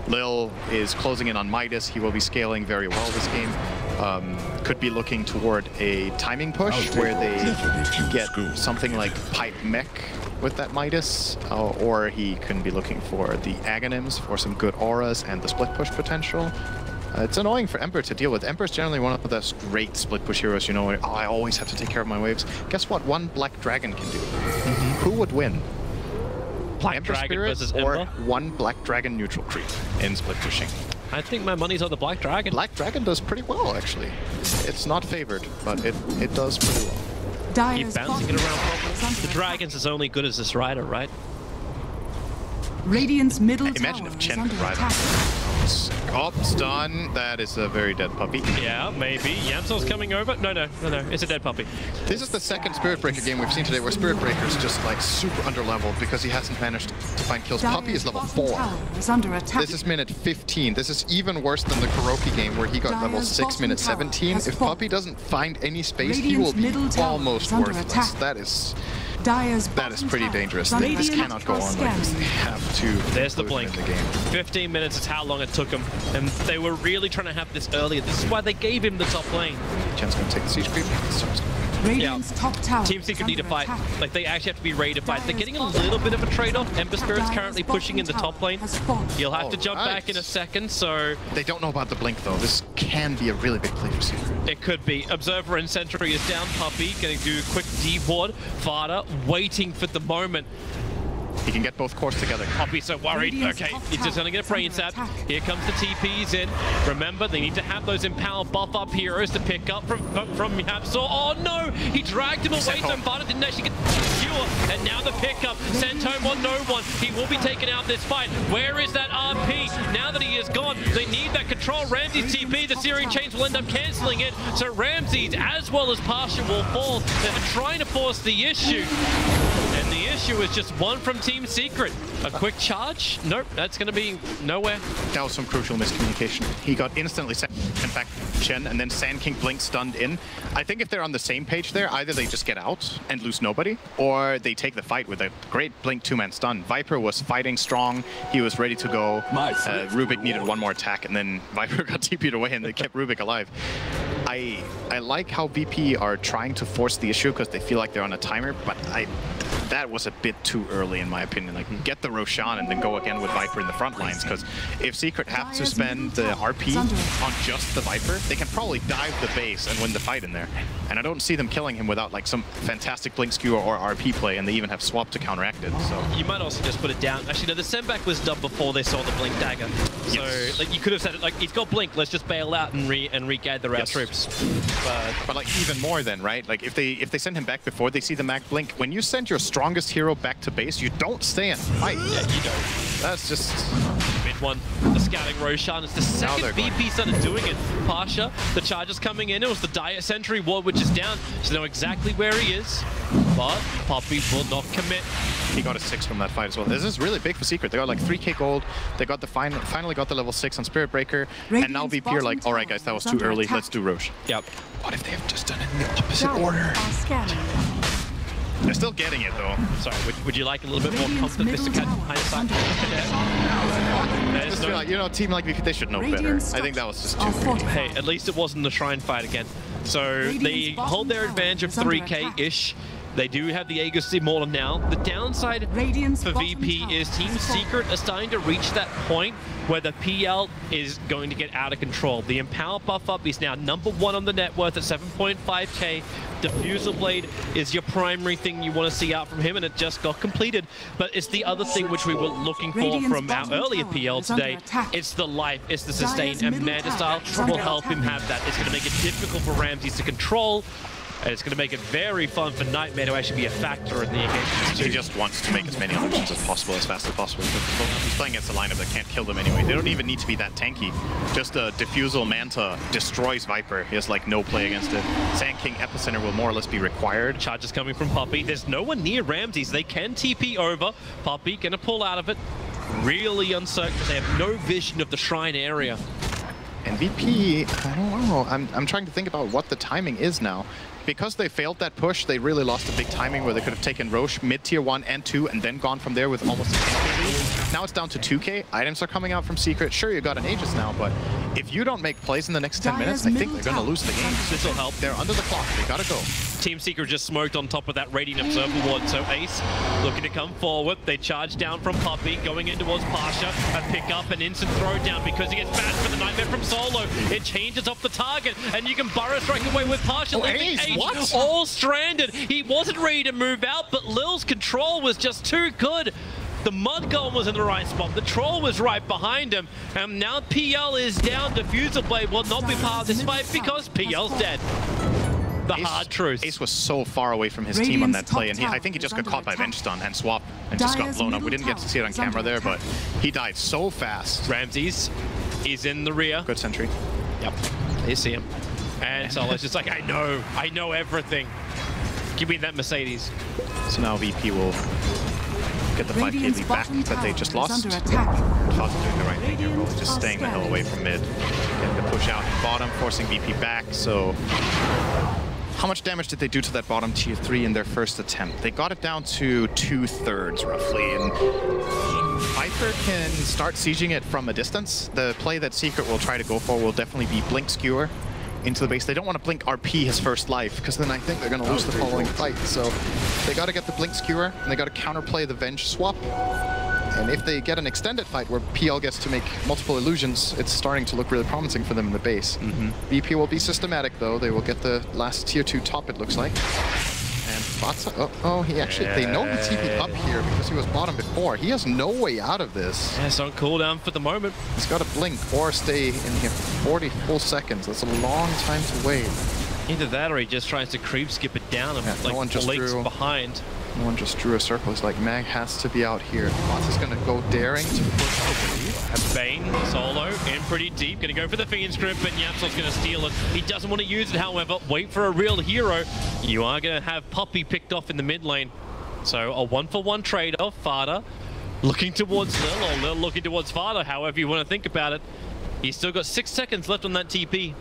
Lil is closing in on Midas. He will be scaling very well this game. Could be looking toward a timing push where they get something like Pipe Mech with that Midas, or he can be looking for the Aghanims for some good auras and the split push potential. It's annoying for Ember to deal with. Ember's generally one of those great split push heroes, you know, I always have to take care of my waves. Guess what? One Black Dragon can do. Who would win? Black Ember Dragon Spirit versus or Ember? one Black Dragon neutral creep in split pushing? I think my money's on the Black Dragon. Black Dragon does pretty well, actually. It's not favored, but it does pretty well. Keep bouncing it around. The Dragon's as only good as this rider, right? Radiant's middle Imagine tower if Chen is under could ride attack. Oh, stun. That is a very dead puppy. Yeah, maybe. YapzOr's coming over. No, it's a dead puppy. This is the second Spirit Breaker game we've seen today where Spirit Breaker is just like super underleveled because he hasn't managed to find kills. Puppy is level 4. Is under attack. This is minute 15. This is even worse than the Kuroki game where he got level 6 minute 17. If Puppy doesn't find any space, he will be almost worthless. That is pretty dangerous. This cannot go on like this. They have to. There's the blink. The game. 15 minutes is how long it took him, and they were really trying to have this earlier. This is why they gave him the top lane. Chen's going to take the siege creep. Radiant's top tower Team Secret need to fight. Like, they actually have to be ready to fight. They're getting a little bit of a trade-off. Ember Spirit's currently pushing in the top lane. He'll have to jump back in a second, so... They don't know about the blink, though. This can be a really big play for Secret. It could be. Observer and Sentry is down. Puppey going to do a quick D-ward. Fada waiting for the moment. He can get both cores together. Puppey so worried. Okay, he's just going to get a brain sap. Here comes the TPs in. Remember, they need to have those empower buff-up heroes to pick up from Yapsor. Oh no! He dragged him away, so Fada didn't actually get the cure. And now the pickup. Sent home on no one. He will be taken out this fight. Where is that RP? Now that he is gone, they need that control. Ramsey's TP, the Searing Chains will end up cancelling it. So Ramsey's, as well as Pasha, will fall. They're trying to force the issue. And the issue is just one from Team Secret. A quick charge? Nope, that's going to be nowhere. That was some crucial miscommunication. He got instantly sent back to Chen, and then Sand King blink stunned in. I think if they're on the same page there, either they just get out and lose nobody, or they take the fight with a great blink two-man stun. Viper was fighting strong. He was ready to go. Rubik needed one more attack, and then Viper got TP'd away, and they kept Rubik alive. I like how VP are trying to force the issue because they feel like they're on a timer, but that was a bit too early in my opinion. Like, get the Roshan and then go again with Viper in the front lines, because if Secret have to spend the RP on just the Viper, they can probably dive the base and win the fight in there. And I don't see them killing him without like some fantastic blink skewer or RP play, and they even have swap to counteract it. So you might also just put it down. Actually, no, the sendback was done before they saw the blink dagger. So like, you could have said it like, he's got blink, let's just bail out and regather our troops. But like even more then, right? Like if they send him back before they see the Mac blink, when you send your strongest hero back to base, you don't stay and fight. Yeah, you don't. That's just mid one. The scouting Roshan is the second VP started doing it. Pasha, the charges coming in. It was the Dire Sentry ward, which is down. So they know exactly where he is. But Puppey will not commit. He got a 6 from that fight as well. This is really big for Secret. They got like 3k gold. They got the finally got the level 6 on Spirit Breaker. And now VP are like, all right, guys, that was too early. Let's do Rosh. Yep. What if they have just done it in the opposite order? They're still getting it though. Sorry, would you like a little bit more comfort, Mr. Hindsight? I just feel like, you know, a team like VP, they should know better. I think that was just too early. Hey, at least it wasn't the Shrine fight again. So they hold their advantage of 3k-ish. They do have the Aegis Immortal now. The downside for VP is Team Secret are starting to reach that point where the PL is going to get out of control. The Empower buff up is now #1 on the net worth at 7.5k. Diffusal Blade is your primary thing you want to see out from him, and it just got completed. But it's the other thing which we were looking for from our earlier PL today. It's the life, it's the sustain, and Manta Style will help him have that. It's going to make it difficult for Ramses to control. And it's going to make it very fun for Nightmare to actually be a factor in the engagement. He just wants to make as many illusions as possible, as fast as possible. He's playing against a lineup that can't kill them anyway. They don't even need to be that tanky. Just a Diffusal Manta destroys Viper. He has like no play against it. Sand King Epicenter will more or less be required. Charges coming from Puppey. There's no one near Ramses. They can TP over. Puppey gonna pull out of it. Really uncertain. They have no vision of the Shrine area. And VP, I don't know. I'm trying to think about what the timing is now. Because they failed that push, they really lost a big timing where they could have taken Roche mid-tier 1 and 2 and then gone from there with almost a 10k lead. Now it's down to 2k. Items are coming out from Secret. Sure, you got an Aegis now, but if you don't make plays in the next 10 minutes, I think they're going to lose the game. This will help. They're under the clock. They got to go. Team Secret just smoked on top of that Radiant Observer ward, so Ace looking to come forward. They charge down from Puppey, going in towards Pasha. A pick up, an instant throw down because he gets bashed for the Nightmare from Solo. It changes off the target, and you can burrow strike away with Pasha. Ace, what? All stranded. He wasn't ready to move out, but Lil's control was just too good. The Mud Golem was in the right spot. The Troll was right behind him. And now PL is down. Diffusal Blade will not be part of this fight because PL's dead. The hard truth. Ace was so far away from his team on that play, and I think he just got caught by Bench Stun and Swap and just got blown up. We didn't get to see it on camera there, but he died so fast. Ramses is in the rear. Good sentry. Yep, you see him. And Solo's just like, I know everything. Give me that Mercedes. So now VP will get the 5k lead back that they just lost. Falcon doing the right thing here, really just staying the hell away from mid. Getting the push out bottom, forcing VP back. So how much damage did they do to that bottom tier 3 in their first attempt? They got it down to 2/3 roughly. And Viper can start sieging it from a distance. The play that Secret will try to go for will definitely be Blink Skewer into the base. They don't want to blink RP his first life, because then I think they're going to lose the following fight. So they got to get the blink skewer, and they got to counterplay the Venge swap. And if they get an extended fight where PL gets to make multiple illusions, it's starting to look really promising for them in the base. VP will be systematic, though. They will get the last tier 2 top, it looks like. And Fatsa, he actually, they know he TP'd up here because he was bottom before. He has no way out of this. Yeah, it's on cooldown for the moment. He's got to blink or stay in here for 40 full seconds. That's a long time to wait. Either that or he just tries to creep skip it down and like blinks behind. No one just drew a circle. It's like Mag has to be out here. Fatsa's going to go daring to push the wave. Bane, solo, in pretty deep. Going to go for the Fiend script, but Yapsol's going to steal it. He doesn't want to use it, however. Wait for a real hero. You are going to have Puppey picked off in the mid lane. So a 1-for-1 trade-off. Fada looking towards Lil, or Lil looking towards Fada, however you want to think about it. He's still got 6 seconds left on that TP.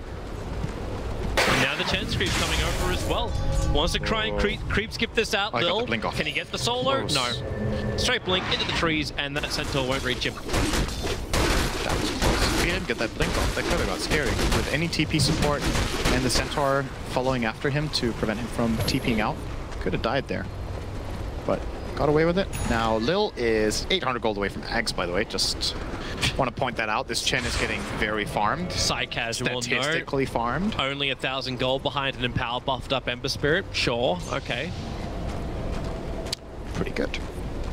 And now the chance creep's coming over as well. Wants to try and creep skip this out, Lil. Can he get the solo? Close. No. Straight blink into the trees, and that Centaur won't reach him. That was close. If he didn't get that blink off, that could have got scary. With any TP support and the Centaur following after him to prevent him from TPing out, could have died there. But got away with it. Now Lil is 800 gold away from Ags, by the way. Just want to point that out. This Chen is getting very farmed. Casual, statistically farmed. Only 1,000 gold behind an Empower buffed up Ember Spirit. Sure, okay. Pretty good.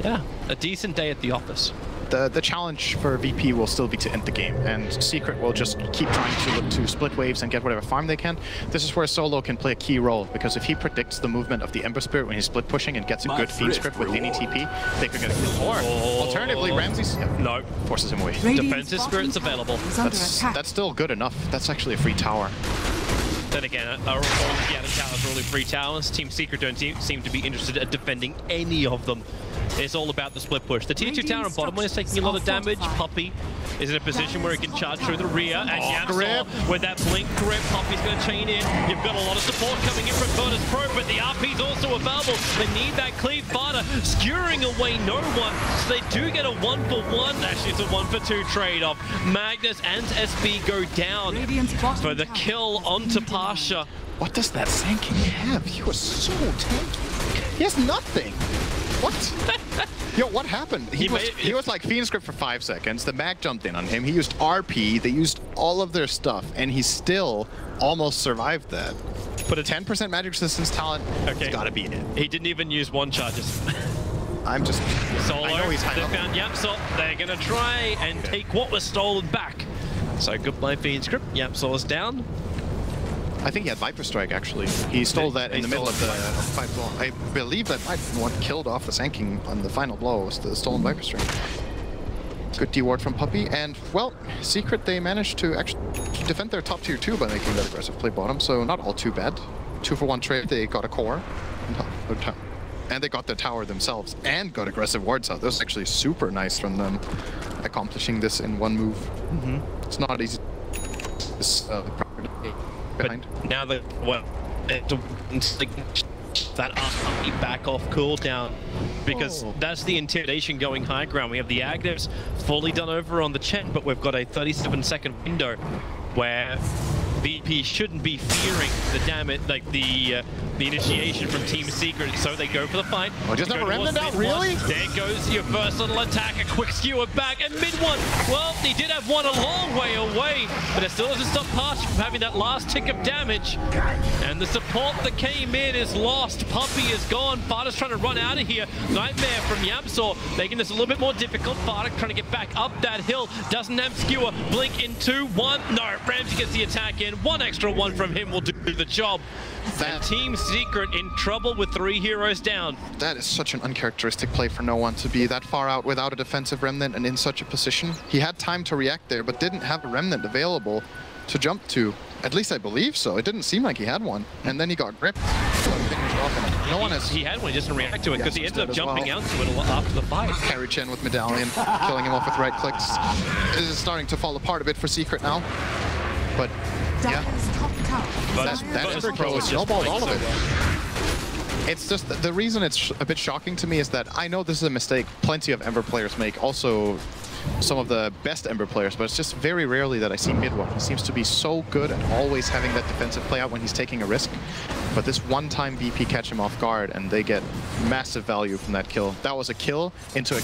Yeah, a decent day at the office. The challenge for VP will still be to end the game, and Secret will just keep trying to look to split waves and get whatever farm they can. This is where Solo can play a key role, because if he predicts the movement of the Ember Spirit when he's split pushing and gets a good Fiend script with any TP, they could get a kill. Or alternatively, Ramsey's forces him away. Defensive Spirit's available. That's still good enough. That's actually a free tower. Then again, all of the other towers are only free towers. Team Secret don't seem to be interested at defending any of them. It's all about the split push. The tier 2 tower on bottom lane is taking a lot of damage. Puppey is in a position where he can charge through the rear, and Yapsol with that blink grip, Puppey's going to chain in. You've got a lot of support coming in from Virtus Pro, but the RP's also available. They need that cleave. Fada skewering away no one, so they do get a 1-for-1. Actually, it's a 1-for-2 trade-off. Magnus and SB go down for the kill onto Pasha. What does that Sanking have? He was so tanky. He has nothing. What? Yo, what happened? He was like Fiend script for 5 seconds. The Mag jumped in on him. He used RP. They used all of their stuff, and he still almost survived that. But a 10% magic resistance talent, it's gotta be in it. He didn't even use one charges. I'm just... Solo, I know he's high up. They found Yapsol. They're gonna try and take what was stolen back. So good play Fiend script. Yapsol is down. I think he had Viper Strike, actually. He stole that in the middle of the fight blow. I believe that what killed off the Sanking on the final blow was the stolen Viper Strike. Good D-ward from Puppey, and, well, Secret, they managed to actually defend their top tier 2 by making that aggressive play bottom, so not all too bad. 2-for-1 trade, they got a core, and they got the tower themselves, and got aggressive wards out. That was actually super nice from them, accomplishing this in one move. It's not easy. Behind. But now that that RP back off cooldown, because that's the intimidation going high ground. We have the Agnus fully done over on the Chen, but we've got a 37-second window where VP shouldn't be fearing the damage, like the initiation from Team Secret, so they go for the fight. Oh, just have a remnant out, really? There goes your first little attack, a quick skewer back, and mid one. Well, he did have one a long way away, but it still doesn't stop Pasha from having that last tick of damage. And the support that came in is lost. Puppey is gone. Fada's trying to run out of here. Nightmare from Yapsol, making this a little bit more difficult. Fada trying to get back up that hill. Doesn't have skewer. Blink in 2, 1. No, Ramsey gets the attack in. One extra one from him will do the job. And Team Secret in trouble with 3 heroes down. That is such an uncharacteristic play for no one to be that far out without a defensive remnant and in such a position. He had time to react there, but didn't have a remnant available to jump to. At least I believe so. It didn't seem like he had one. And then he got gripped. No one has... He had one, he doesn't react to it because he ended up jumping out to it a lot after the fight. Carry Chen with Medallion, killing him off with right clicks. This is starting to fall apart a bit for Secret now. But yeah, that Ember Pro has snowballed all of it. It's just, the reason it's a bit shocking to me is that I know this is a mistake plenty of Ember players make. Also, some of the best Ember players, but it's just very rarely that I see mid one. He seems to be so good at always having that defensive play out when he's taking a risk. But this one time VP catch him off guard, and they get massive value from that kill. That was a kill into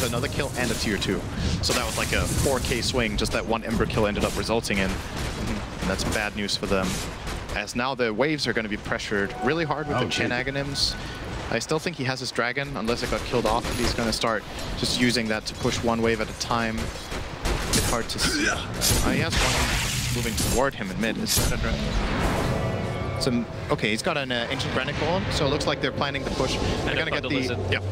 another kill, and a tier 2. So that was like a 4K swing, just that one Ember kill ended up resulting in. And that's bad news for them, as now the waves are going to be pressured really hard with the Chen Aghanims. I still think he has his dragon, unless it got killed off. He's going to start just using that to push one wave at a time. A bit hard to see. He has one moving toward him in mid. Is that a dragon? Okay, he's got an Ancient Granite Golem, so it looks like they're planning to push. They're going to get the... Lizard. Yep.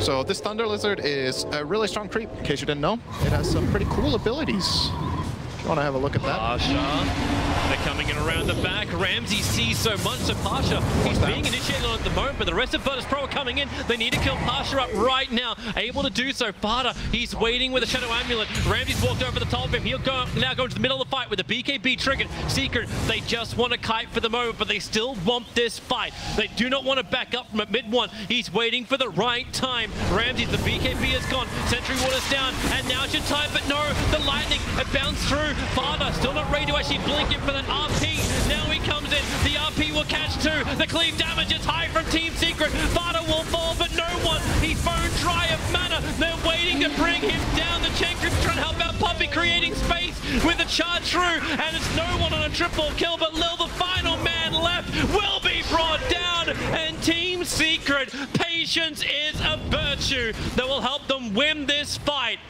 So this Thunder Lizard is a really strong creep, in case you didn't know. It has some pretty cool abilities. If you want to have a look at that. Pasha, they're coming in around the back. Ramsey sees so much, so Pasha, he's being initiated on at the moment, but the rest of Virtus Pro are coming in. They need to kill Pasha up right now. Able to do so. Fada, he's waiting with a Shadow Amulet. Ramsey's walked over the top of him. He'll now go into the middle of the fight with the BKB triggered. Secret, they just want to kite for the moment, but they still want this fight. They do not want to back up from mid one. He's waiting for the right time. Ramsey's, the BKB is gone. Sentry Water's down, and now it's your time, but no, the lightning, it bounced through. Fada still not ready to actually blink in for that RP. Now he comes in. The RP will catch two. The cleave damage is high from Team Secret. Fada will fall, but no one. He's bone dry of mana. They're waiting to bring him down. The Chenkrips trying to help out Puppy, creating space with a charge through, and it's no one on a triple kill, but Lil, the final man left, will be brought down, and Team Secret, patience is a virtue that will help them win this fight.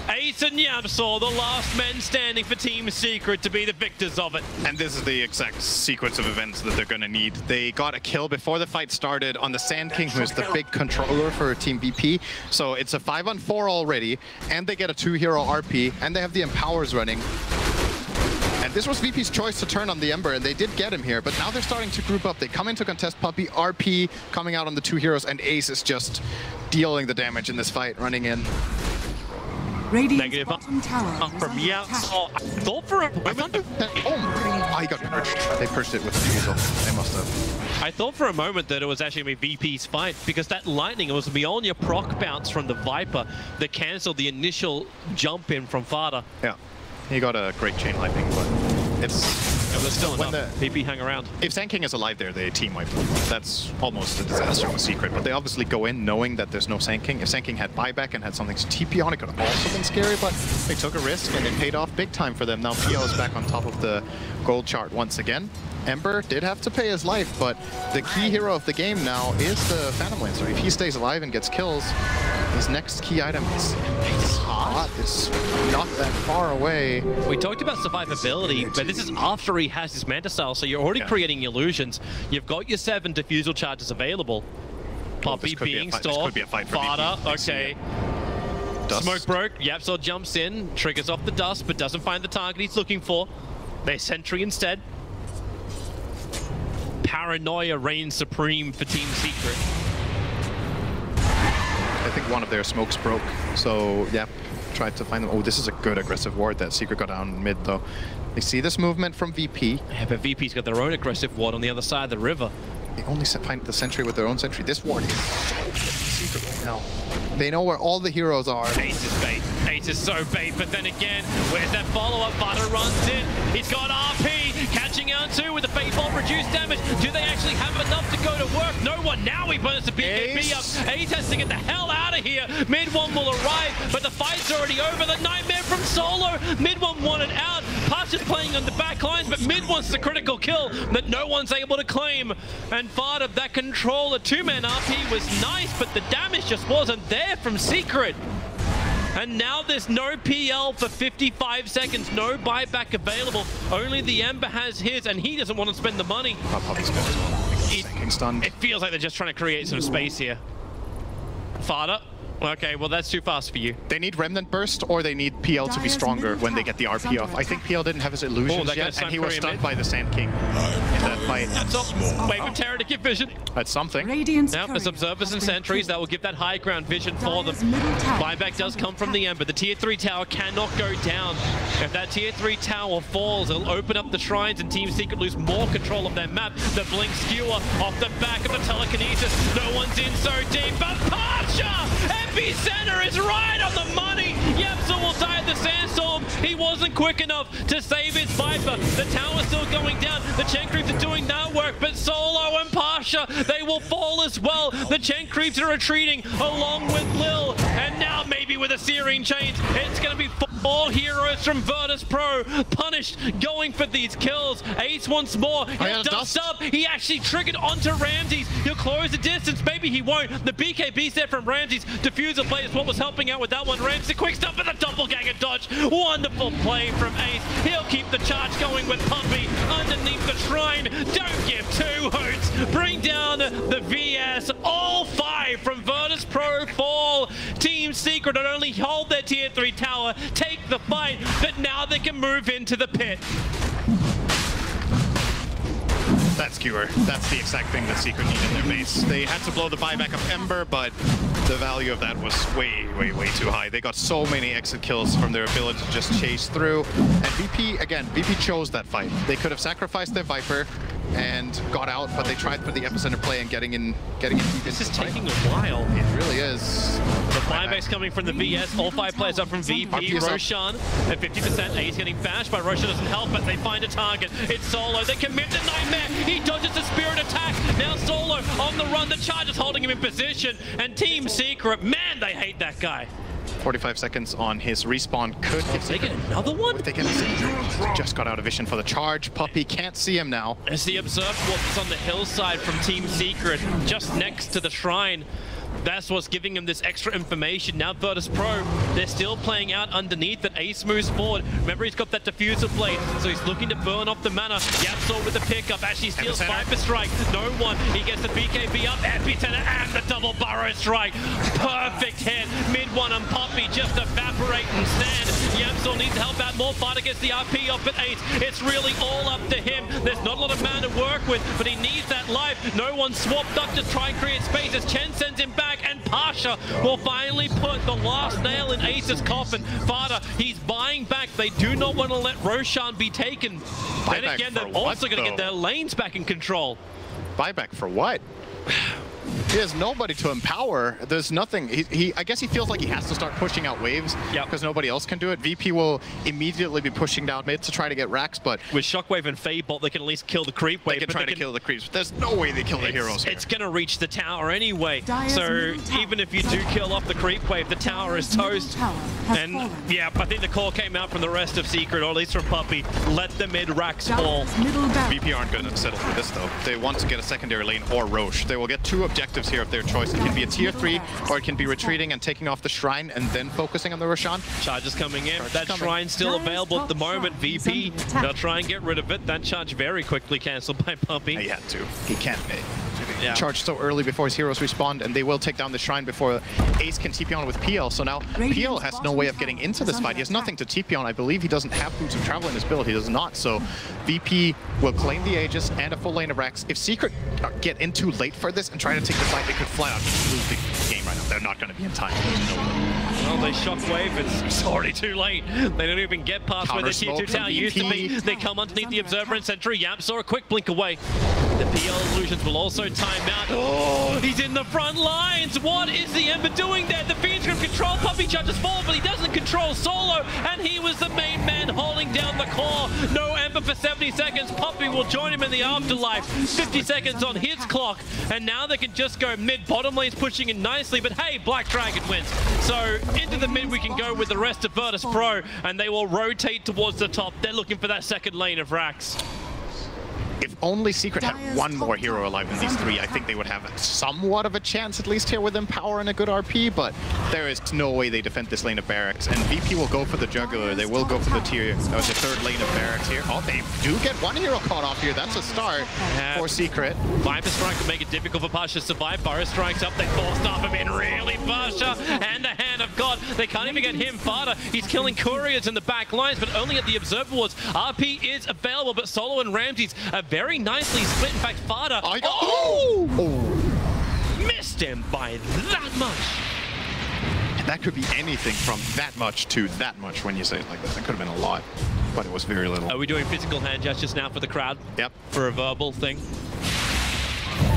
Ace and Yamsor, the last men standing for Team Secret, to be the victors of it. And this is the exact sequence of events that they're going to need. They got a kill before the fight started on the Sand King, who is the big controller for Team VP. So it's a 5-on-4 already, and they get a 2-hero RP, and they have the Empowers running. And this was VP's choice to turn on the Ember, and they did get him here, but now they're starting to group up. They come in to contest Puppy, RP coming out on the 2 heroes, and Ace is just dealing the damage in this fight, running in. Negative bottom tower from Yamsor. I thought for a moment. He got purged. They purged it with the diesel. They must have. I thought for a moment that it was actually going to be VP's fight, because that lightning, it was Mjolnir proc bounce from the Viper that cancelled the initial jump in from Fada. Yeah, he got a great chain lightning, but it's... There's still enough. VP hang around. If Sand King is alive there, they team wipe them. That's almost a disaster with Secret, but they obviously go in knowing that there's no Sand King. If Sand King had buyback and had something to TP on, it could have also been scary, but they took a risk and it paid off big time for them. Now PL is back on top of the gold chart once again. Ember did have to pay his life, but the key hero of the game now is the Phantom Lancer. If he stays alive and gets kills, his next key item is hot. It's not that far away. We talked about survivability, but this is after he has his Manta Cell, so you're already creating illusions. You've got your 7 diffusal charges available. Puppy being stalked. Fada, okay. Dust. Smoke broke. Yapsor jumps in, triggers off the dust, but doesn't find the target he's looking for. They Sentry instead. Paranoia reigns supreme for Team Secret. I think one of their smokes broke, so yeah, tried to find them. Oh, this is a good aggressive ward that Secret got down mid though. They see this movement from VP. Yeah, but VP's got their own aggressive ward on the other side of the river. They only find the Sentry with their own Sentry. This ward is Secret right now. They know where all the heroes are. Ace is bait. Ace is so bait, but then again, where's that follow-up? Fada runs in. He's got RP, catching out too with the Fate Bolt, reduced damage. Do they actually have enough to go to work? No one. Now he burns the BKB up. Ace has to get the hell out of here. Mid one will arrive, but the fight's already over. The Nightmare from Solo. Mid one wanted out. Pasha's playing on the back lines, but mid wants the critical kill that no one's able to claim. And Fada, that control, the 2-man RP was nice, but the damage just wasn't there from Secret. And now there's no PL for 55 seconds, no buyback available. Only the Ember has his, and he doesn't want to spend the money. It feels like they're just trying to create some space here. Fada. Okay, well that's too fast for you. They need Remnant Burst, or they need PL to be stronger when they get the RP off. I think PL didn't have his illusions yet, and he was stunned by the Sand King in that fight. That's all. Wait for Terra to give vision. That's something. Now there's Observers and Sentries that will give that high ground vision for them. Buyback does come from the Ember. The tier 3 tower cannot go down. If that tier 3 tower falls, it'll open up the shrines and Team Secret lose more control of their map. The Blink Skewer off the back of the telekinesis. No one's in so deep, but Pasha! Epicenter is right on the money. Yamsor will he wasn't quick enough to save his Viper. The tower's still going down. The Chen Creeps are doing that work, but Solo and Pasha, they will fall as well. The Chen Creeps are retreating along with Lil, and now maybe with a Searing Chains, it's going to be 4 heroes from Virtus Pro punished, going for these kills. Ace once more, he'll dust up. He actually triggered onto Ramses. He'll close the distance, maybe he won't. The BKB's there from Ramses. Diffuser play is what was helping out with that one. Ramses, quick stop with a doppelganger dodge. Wonderful play from Ace. He'll keep the charge going with Puppy underneath the shrine. Don't give 2 hoots. Bring down the VS. All 5 from Virtus Pro fall. Team Secret not only hold their tier 3 tower, take the fight, but now they can move into the pit. That's Skewer. That's the exact thing that Secret needed in their base. They had to blow the buyback of Ember, but the value of that was way too high. They got so many exit kills from their ability to just chase through. And VP, again, VP chose that fight. They could have sacrificed their Viper and got out, but they tried for the epicenter play and getting in deep. This is taking a while. It really is. The buyback's coming from the VS. All 5 players up from VP. Roshan at 50%. Ace getting bashed, but Roshan doesn't help, but they find a target. It's Solo. They commit the Nightmare. He dodges the Spirit attack. Now Solo on the run. The charge is holding him in position. And Team Secret, man, they hate that guy. 45 seconds on his respawn. Could they get another one? They get just got out of vision for the charge. Puppy can't see him now. As the observable is on the hillside from Team Secret, just next to the shrine. That's what's giving him this extra information. Now Virtus Pro, they're still playing out underneath it. Ace moves forward. Remember, he's got that diffuser blade, so he's looking to burn off the mana. Yapsor with the pickup, actually steals Viper Strike. No one, he gets the BKB up, Epicenter, and the double Burrow Strike. Perfect hit. Mid one and Puppy just evaporate and stand. Yapsor needs to help out more. Fighter gets the RP up at Ace. It's really all up to him. There's not a lot of mana to work with, but he needs that life. No one swapped up to try and create spaces. Chen sends him back, and Pasha will finally put the last nail in Ace's coffin. Fada, he's buying back. They do not want to let Roshan be taken. Then again, they're also going to get their lanes back in control. Buyback for what? He has nobody to empower. There's nothing. I guess he feels like he has to start pushing out waves because nobody else can do it. VP will immediately be pushing down mid to try to get racks, but with Shockwave and Fadebolt, they can at least kill the creep wave. They can try to kill the creeps. There's no way they kill the heroes here. It's going to reach the tower anyway. So even if you do kill off the creep wave, the tower is toast. And yeah, I think the call came out from the rest of Secret, or at least from Puppy. Let the mid racks fall. VP aren't going to settle for this though. They want to get a secondary lane or Roche. They will get 2 objectives here of their choice. It can be a tier 3, or it can be retreating and taking off the shrine and then focusing on the Roshan. Charge is coming in. That shrine's still available at the moment. VP, they'll try and get rid of it. That charge very quickly cancelled by Puppy. He had to. He can't pay. Charge so early before his heroes respawn, and they will take down the shrine before Ace can TP on with PL. So now PL has no way of getting into this fight. He has nothing to TP on. I believe he doesn't have boots of travel in his build. He does not. So VP will claim the Aegis and a full lane of racks. If Secret get in too late for this and try to take the fight, they could flat out lose the game right now. They're not going to be in time. Well, they Shockwave. It's already too late. They don't even get past where the tier 2 tower used to be. They come underneath the Observer and Sentry. Yapsor a quick blink away. The PL illusions will also time out. Oh, he's in the front lines. What is the Ember doing there? The Fiend's going to control Puppy Charges fall, but he doesn't control Solo, and he was the main man holding down the core. No Ember for 70 seconds. Puppy will join him in the afterlife. 50 seconds on his clock, and now they can just go mid. Bottom lane's pushing in nicely, but hey, Black Dragon wins. So into the mid we can go with the rest of Virtus Pro, and they will rotate towards the top. They're looking for that second lane of racks. If only Secret had one more hero alive than these 3, I think they would have somewhat of a chance at least here with Empower and a good RP, but there is no way they defend this lane of Barracks. And VP will go for the Juggler. They will go for the tier, the 3rd lane of Barracks here. Oh, they do get one hero caught off here. That's a start for Secret. Viper Strike will make it difficult for Pasha to survive. Burrow Strikes up. They force off him in. Really, Pasha and the Hand of God. They can't even get him. Fada, he's killing couriers in the back lines, but only at the Observer Wards. RP is available, but Solo and Ramses are very nicely split. In fact, Fada missed him by that much. And that could be anything from that much to that much when you say it like that. That could have been a lot, but it was very little. Are we doing physical hand gestures now for the crowd? Yep. For a verbal thing?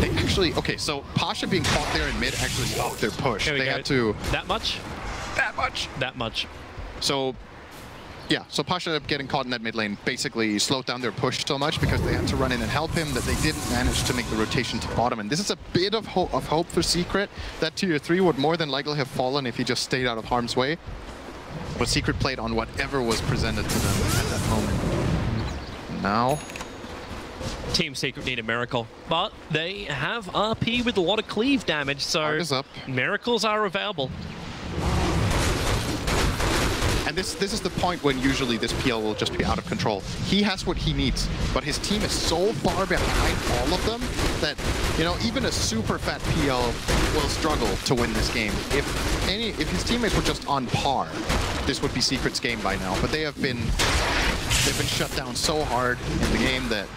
They actually, okay, so Pasha being caught there in mid actually stopped their push. They had to... That much? That much. That much. So Yeah, so Pasha ended up getting caught in that mid lane, basically slowed down their push so much because they had to run in and help him that they didn't manage to make the rotation to bottom. And this is a bit of hope for Secret. That tier 3 would more than likely have fallen if he just stayed out of harm's way. But Secret played on whatever was presented to them at that moment. Now... Team Secret need a miracle, but they have RP with a lot of cleave damage, so miracles are available. And this is the point when usually this PL will just be out of control. He has what he needs, but his team is so far behind all of them that, you know, even a super fat PL will struggle to win this game. If his teammates were just on par, this would be Secret's game by now. But they've been shut down so hard in the game that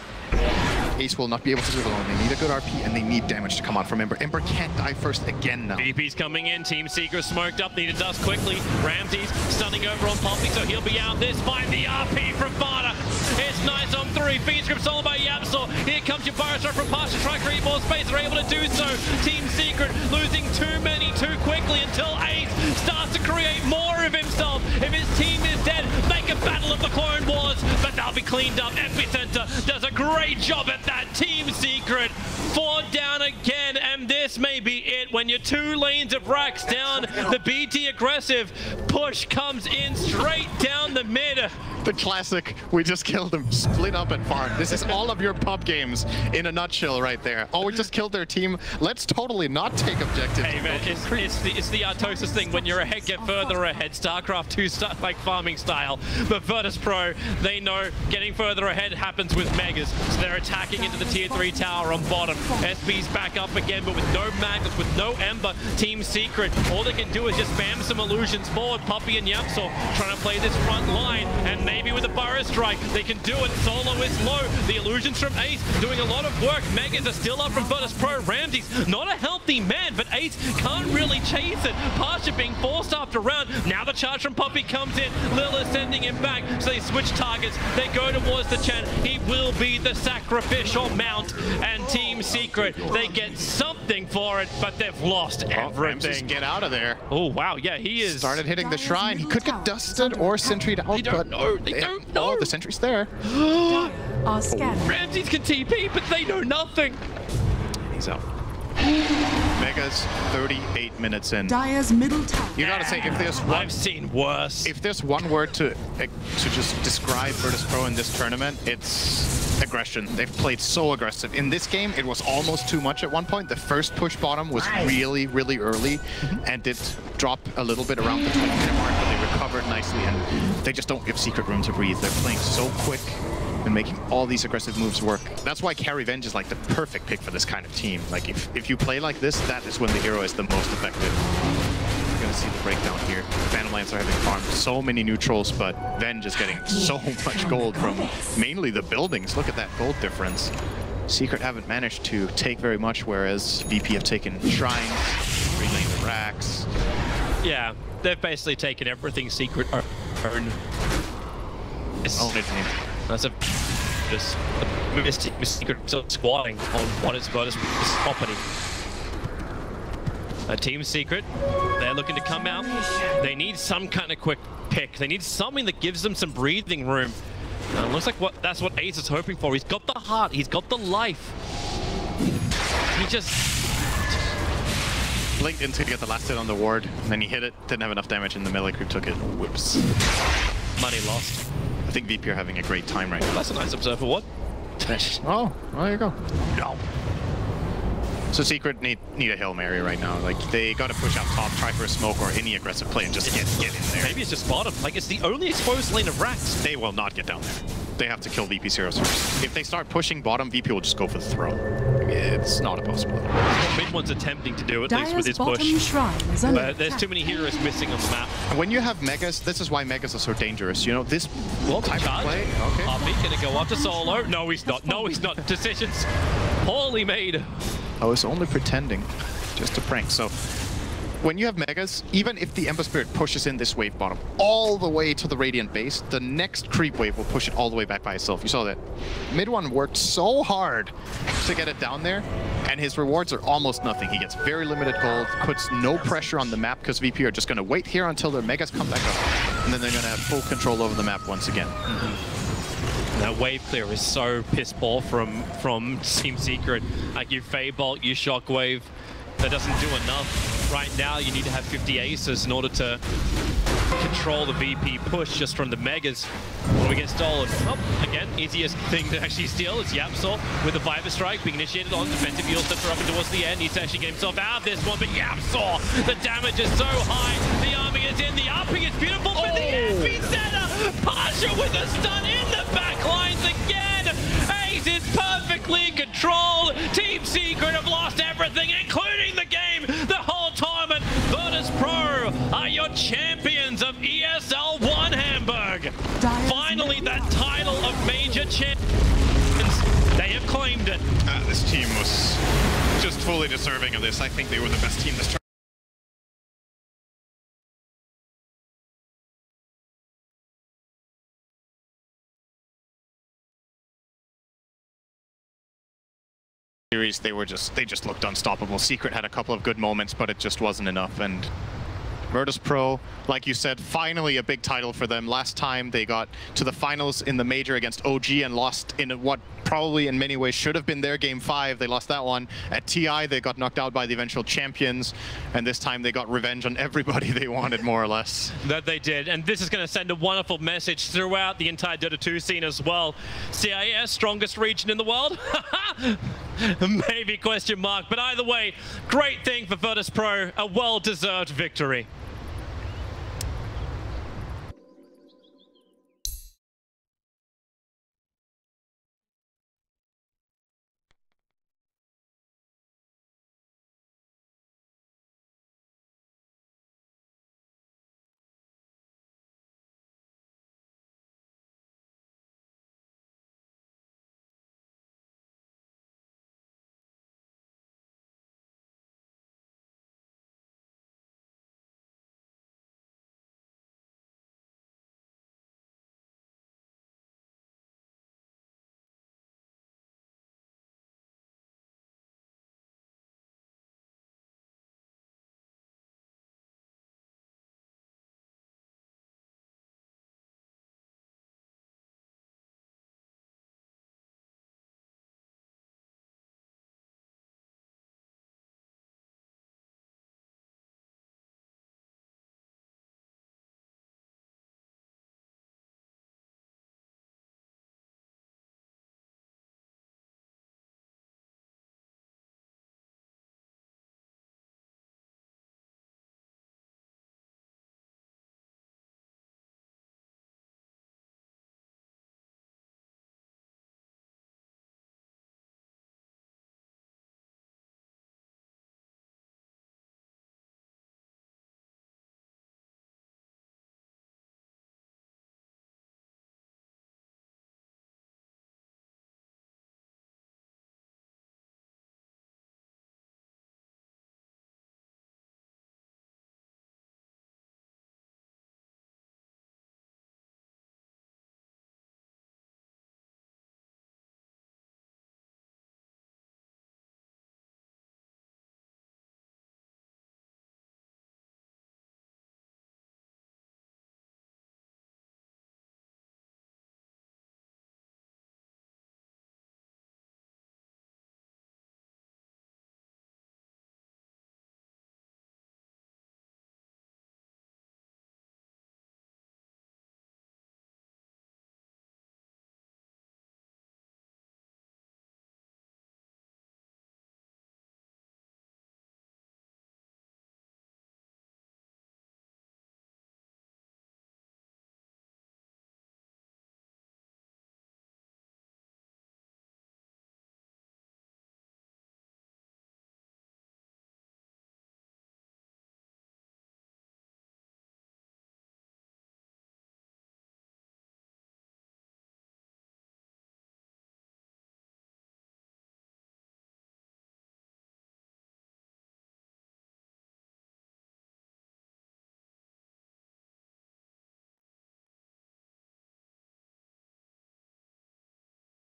Ace will not be able to do it alone. They need a good RP and they need damage to come on from Ember. Ember can't die first again now. VP's coming in. Team Secret smoked up. Need to dust quickly. Ramsey's stunning over on Poppy, so he'll be out this fight. The RP from Vada. It's nice on 3. Feed script sold by Yapsor. Here comes your Burst from Pasha. Try to create more space. They're able to do so. Team Secret losing too many too quickly until Ace starts to create more of himself. If his team is dead, make a battle of the Clone Wars, but they'll be cleaned up. Epicenter does a great job at that. Team Secret 4 down again, and this may be it. When you're 2 lanes of racks down, the BT aggressive push comes in straight down the mid. The classic, we just killed them, split up and farm. This is all of your pub games in a nutshell right there. Oh, we just killed their team. Let's totally not take objectives. Hey man, it's the Artosis thing. When you're ahead, get further ahead. StarCraft 2 like farming style. But Virtus Pro, they know getting further ahead happens with Megas. So they're attacking into the tier 3 tower on bottom. SB's back up again, but with no Magnus, with no Ember. Team Secret, all they can do is just spam some illusions forward. Poppy and Yapsor trying to play this front line, and maybe with a Burrow Strike, they can do it. Solo is low. The illusions from Ace doing a lot of work. Megas are still up from Virtus Pro. Ramsey's not a healthy man, but Ace can't really chase it. Pasha being forced after round. Now the charge from Poppy comes in. Lil is sending him back, so they switch targets. They go towards the Chen. He will be the sacrificial mount, and Team Secret, they get something for it, but they've lost everything. Get out of there. Oh wow, yeah, he is. Started hitting the shrine. He could get dusted or sentried out, They don't know. They don't know. Oh, the sentry's there. Ramses can TP, but they know nothing. He's out. Megas 38 minutes in. Dire's middle tower. You gotta say, if there's one, I've seen worse. If there's one word to just describe Virtus Pro in this tournament, it's aggression. They've played so aggressive. In this game, it was almost too much at one point. The first push bottom was really, really early, and it dropped a little bit around the 20-minute mark, but they recovered nicely, and they just don't give Secret room to breathe. They're playing so quick and making all these aggressive moves work. That's why Carry Venge is like the perfect pick for this kind of team. Like if you play like this, that is when the hero is the most effective. You're gonna see the breakdown here. Phantom Lance are having farmed so many neutrals, but Venge is getting so much gold from mainly the buildings. Look at that gold difference. Secret haven't managed to take very much, whereas VP have taken shrines, relaying the racks. Yeah, they've basically taken everything Secret own. Own it, man. That's a Secret still squatting on what is Virtus property. Team Secret, they're looking to come out. They need some kind of quick pick. They need something that gives them some breathing room. Looks like that's what Ace is hoping for. He's got the heart. He's got the life. He just blinked in to get the last hit on the ward, and then he hit it. Didn't have enough damage, and the melee creep took it. Whoops. Money lost. I think VP are having a great time right now. That's a nice observer. What? Oh, well, there you go. No. So Secret need a Hail Mary right now. Like, they gotta push out top, try for a smoke or any aggressive play and just get in there. Maybe it's just bottom. Like, it's the only exposed lane of racks. They will not get down there. They have to kill VP's heroes first. If they start pushing bottom, VP will just go for the throw. It's not a possibility. Mid one's attempting to do, at least with his push. But there's too many heroes missing on the map. When you have Megas, this is why Megas are so dangerous. You know, this type of play. Okay. RP gonna go up to solo. No, he's not. No, he's not. Decisions. poorly made. I was only pretending, just to prank. So when you have Megas, even if the Ember Spirit pushes in this wave bottom all the way to the Radiant base, the next creep wave will push it all the way back by itself. You saw that. Mid one worked so hard to get it down there, and his rewards are almost nothing. He gets very limited gold, puts no pressure on the map because VP are just going to wait here until their Megas come back up, and then they're going to have full control over the map once again. That wave clear is so piss poor from Team Secret. Like you Feybolt, you Shockwave, that doesn't do enough. Right now, you need to have 50 aces in order to control the VP push just from the Megas. When we get stolen, oh, again, easiest thing to actually steal is Yapsor with the Viper Strike being initiated on defensive. He'll set her up towards the end. Needs to actually get himself out of this one, but Yapsor, the damage is so high. The arming is in, the upping is beautiful, but the epicenter, Pasha with a stun in the back lines again. Ace is perfectly controlled. Team Secret have lost everything, including the game, the whole tournament. Virtus Pro are your champions of ESL 1 Hamburg. Finally, that title of major champions, they have claimed it. This team was just fully deserving of this. I think they were the best team this series. They just looked unstoppable. Secret had a couple of good moments, but it just wasn't enough. And Virtus Pro, like you said, finally a big title for them. Last time they got to the finals in the major against OG and lost in what probably in many ways should have been their game 5. They lost that one. At TI, they got knocked out by the eventual champions, and this time they got revenge on everybody they wanted, more or less. That they did, and this is going to send a wonderful message throughout the entire Dota 2 scene as well. CIS, strongest region in the world? Maybe question mark, but either way, great thing for Virtus Pro, a well-deserved victory.